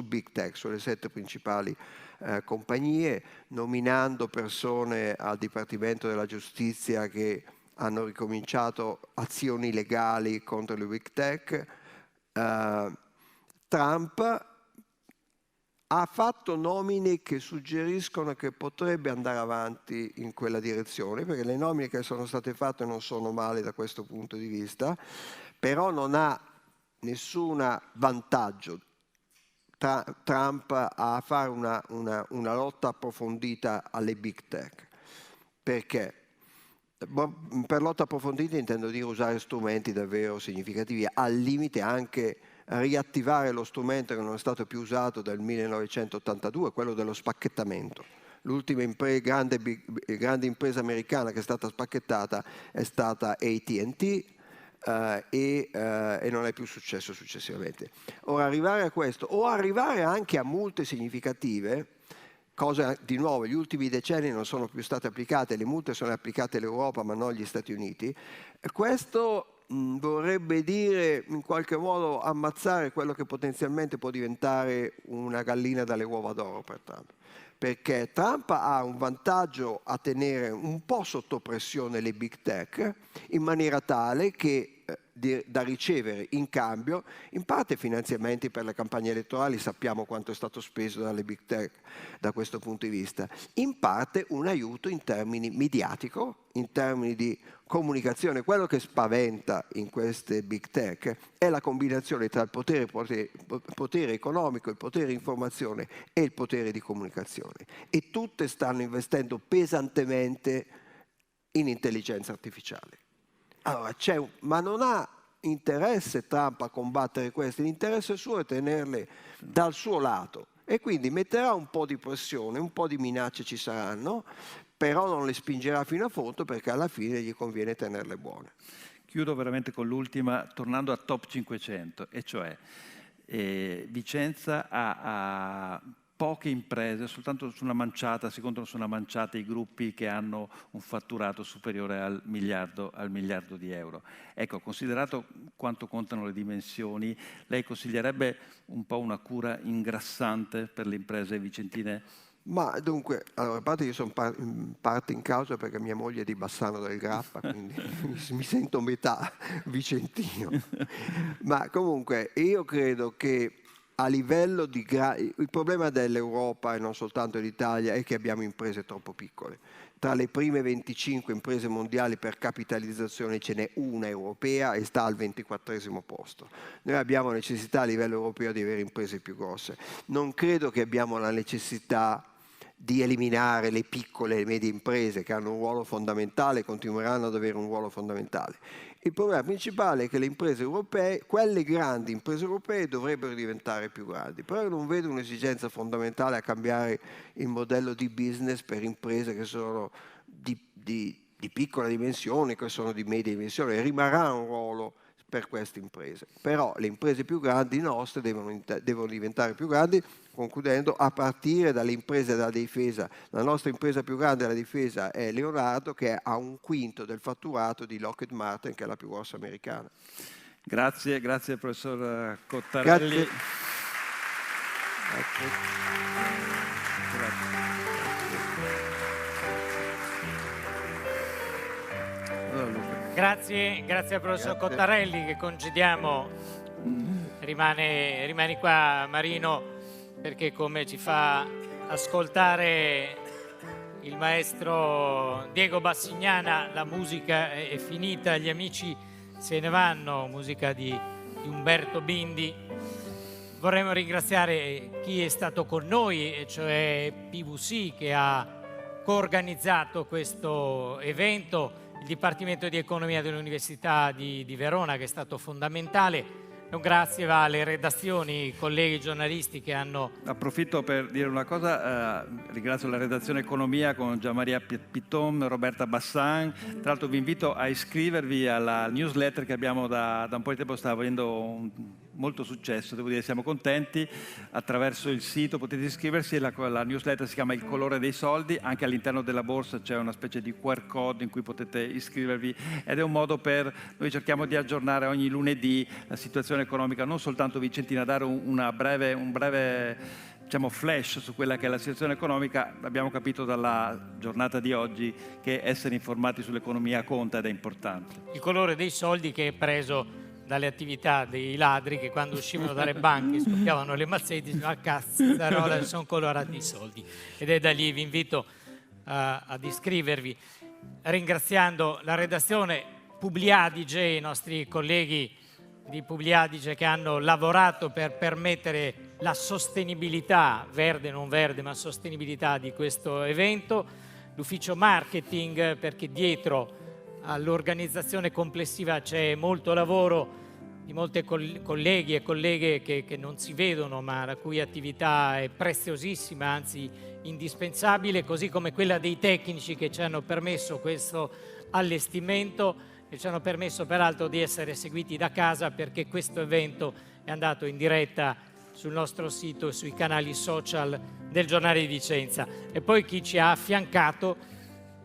big tech, sulle 7 principali compagnie, nominando persone al Dipartimento della Giustizia che hanno ricominciato azioni legali contro le big tech. Trump ha fatto nomine che suggeriscono che potrebbe andare avanti in quella direzione, perché le nomine che sono state fatte non sono male da questo punto di vista, però non ha nessun vantaggio Trump a fare una lotta approfondita alle big tech. Perché? Per lotta approfondita intendo dire usare strumenti davvero significativi, al limite anche riattivare lo strumento che non è stato più usato dal 1982, quello dello spacchettamento. L'ultima grande impresa americana che è stata spacchettata è stata AT&T e non è più successo successivamente. Ora arrivare a questo o arrivare anche a multe significative, cosa di nuovo, gli ultimi decenni non sono più state applicate, le multe sono applicate all'Europa ma non agli Stati Uniti, questo vorrebbe dire in qualche modo ammazzare quello che potenzialmente può diventare una gallina dalle uova d'oro per Trump, perché Trump ha un vantaggio a tenere un po' sotto pressione le big tech in maniera tale che da ricevere in cambio, in parte finanziamenti per le campagne elettorali, sappiamo quanto è stato speso dalle big tech da questo punto di vista, in parte un aiuto in termini mediatico, in termini di comunicazione. Quello che spaventa in queste big tech è la combinazione tra il potere economico, il potere informazione e il potere di comunicazione, e tutte stanno investendo pesantemente in intelligenza artificiale. Allora, ma non ha interesse Trump a combattere queste, l'interesse suo è tenerle dal suo lato, e quindi metterà un po' di pressione, un po' di minacce ci saranno, però non le spingerà fino a fondo, perché alla fine gli conviene tenerle buone. Chiudo veramente con l'ultima, tornando a Top 500, e cioè Vicenza ha poche imprese, soltanto su una manciata, si contano su una manciata i gruppi che hanno un fatturato superiore al miliardo di euro. Ecco, considerato quanto contano le dimensioni, lei consiglierebbe un po' una cura ingrassante per le imprese vicentine? Ma dunque, allora, a parte io sono parte in causa perché mia moglie è di Bassano del Grappa, quindi mi sento metà vicentino. Ma comunque io credo che a livello di il problema dell'Europa e non soltanto dell'Italia è che abbiamo imprese troppo piccole. Tra le prime 25 imprese mondiali per capitalizzazione ce n'è una europea e sta al 24° posto. Noi abbiamo necessità a livello europeo di avere imprese più grosse. Non credo che abbiamo la necessità di eliminare le piccole e medie imprese, che hanno un ruolo fondamentale e continueranno ad avere un ruolo fondamentale. Il problema principale è che le imprese europee, quelle grandi imprese europee, dovrebbero diventare più grandi, però io non vedo un'esigenza fondamentale a cambiare il modello di business per imprese che sono di piccola dimensione, che sono di media dimensione. Rimarrà un ruolo per queste imprese, però le imprese più grandi nostre devono diventare più grandi. Concludendo, a partire dalle imprese della difesa, la nostra impresa più grande della difesa è Leonardo, che ha 1/5 del fatturato di Lockheed Martin, che è la più grossa americana. Grazie professor Cottarelli. Grazie. Grazie al professor Cottarelli, che congediamo. Rimani qua Marino, perché come ci fa ascoltare il maestro Diego Bassignana, la musica è finita, gli amici se ne vanno, musica di Umberto Bindi. Vorremmo ringraziare chi è stato con noi, e cioè PwC, che ha coorganizzato questo evento, il Dipartimento di Economia dell'Università di Verona, che è stato fondamentale. Un grazie va alle redazioni, colleghi giornalisti che hanno... Approfitto per dire una cosa, ringrazio la redazione Economia con Gianmaria Pitton, Roberta Bassan. Tra l'altro vi invito a iscrivervi alla newsletter che abbiamo da un po' di tempo, sta avendo molto successo, devo dire, siamo contenti. Attraverso il sito potete iscriversi, la newsletter si chiama Il colore dei soldi, anche all'interno della borsa c'è una specie di QR code in cui potete iscrivervi, ed è un modo noi cerchiamo di aggiornare ogni lunedì la situazione economica, non soltanto vicentina, dare un breve diciamo flash su quella che è la situazione economica. Abbiamo capito dalla giornata di oggi che essere informati sull'economia conta ed è importante. Il colore dei soldi, che è preso dalle attività dei ladri, che quando uscivano dalle banche scoppiavano le mazzette e dicevano: a cazzarola, sono colorati i soldi. Ed è da lì, vi invito ad iscrivervi, ringraziando la redazione Publiadige, i nostri colleghi di Publiadige che hanno lavorato per permettere la sostenibilità, verde non verde, ma sostenibilità di questo evento, l'ufficio marketing, perché dietro all'organizzazione complessiva c'è molto lavoro di molti colleghi e colleghe che non si vedono, ma la cui attività è preziosissima, anzi indispensabile, così come quella dei tecnici che ci hanno permesso questo allestimento e ci hanno permesso peraltro di essere seguiti da casa, perché questo evento è andato in diretta sul nostro sito e sui canali social del Giornale di Vicenza. E poi chi ci ha affiancato: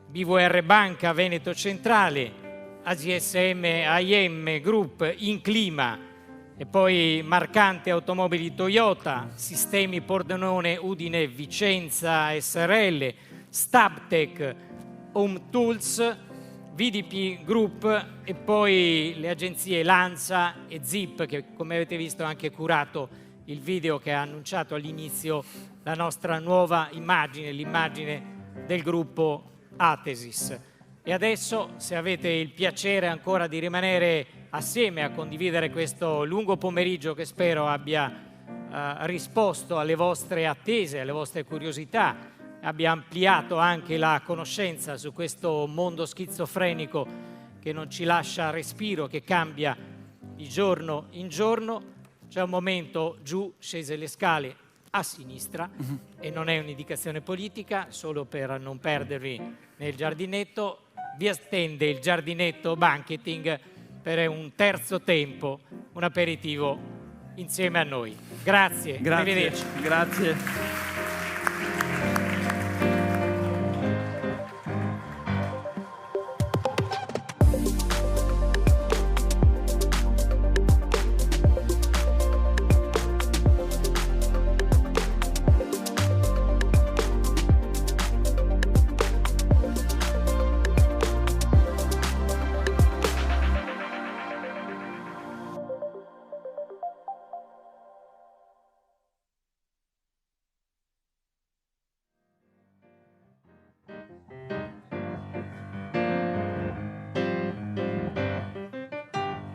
BVR Banca, Veneto Centrale, AGSM AIM Group, Inclima, e poi Marcante Automobili Toyota, Sistemi Pordenone Udine Vicenza SRL, Stabtech, Home Tools, VDP Group e poi le agenzie Lanza e Zip, che come avete visto ha anche curato il video che ha annunciato all'inizio la nostra nuova immagine, l'immagine del gruppo Atesis. E adesso, se avete il piacere ancora di rimanere assieme a condividere questo lungo pomeriggio che spero abbia risposto alle vostre attese, alle vostre curiosità, abbia ampliato anche la conoscenza su questo mondo schizofrenico che non ci lascia respiro, che cambia di giorno in giorno, c'è un momento giù, scese le scale a sinistra, e non è un'indicazione politica, solo per non perdervi nel giardinetto. Vi attende il giardinetto banqueting per un terzo tempo, un aperitivo insieme a noi. Grazie, arrivederci. Grazie.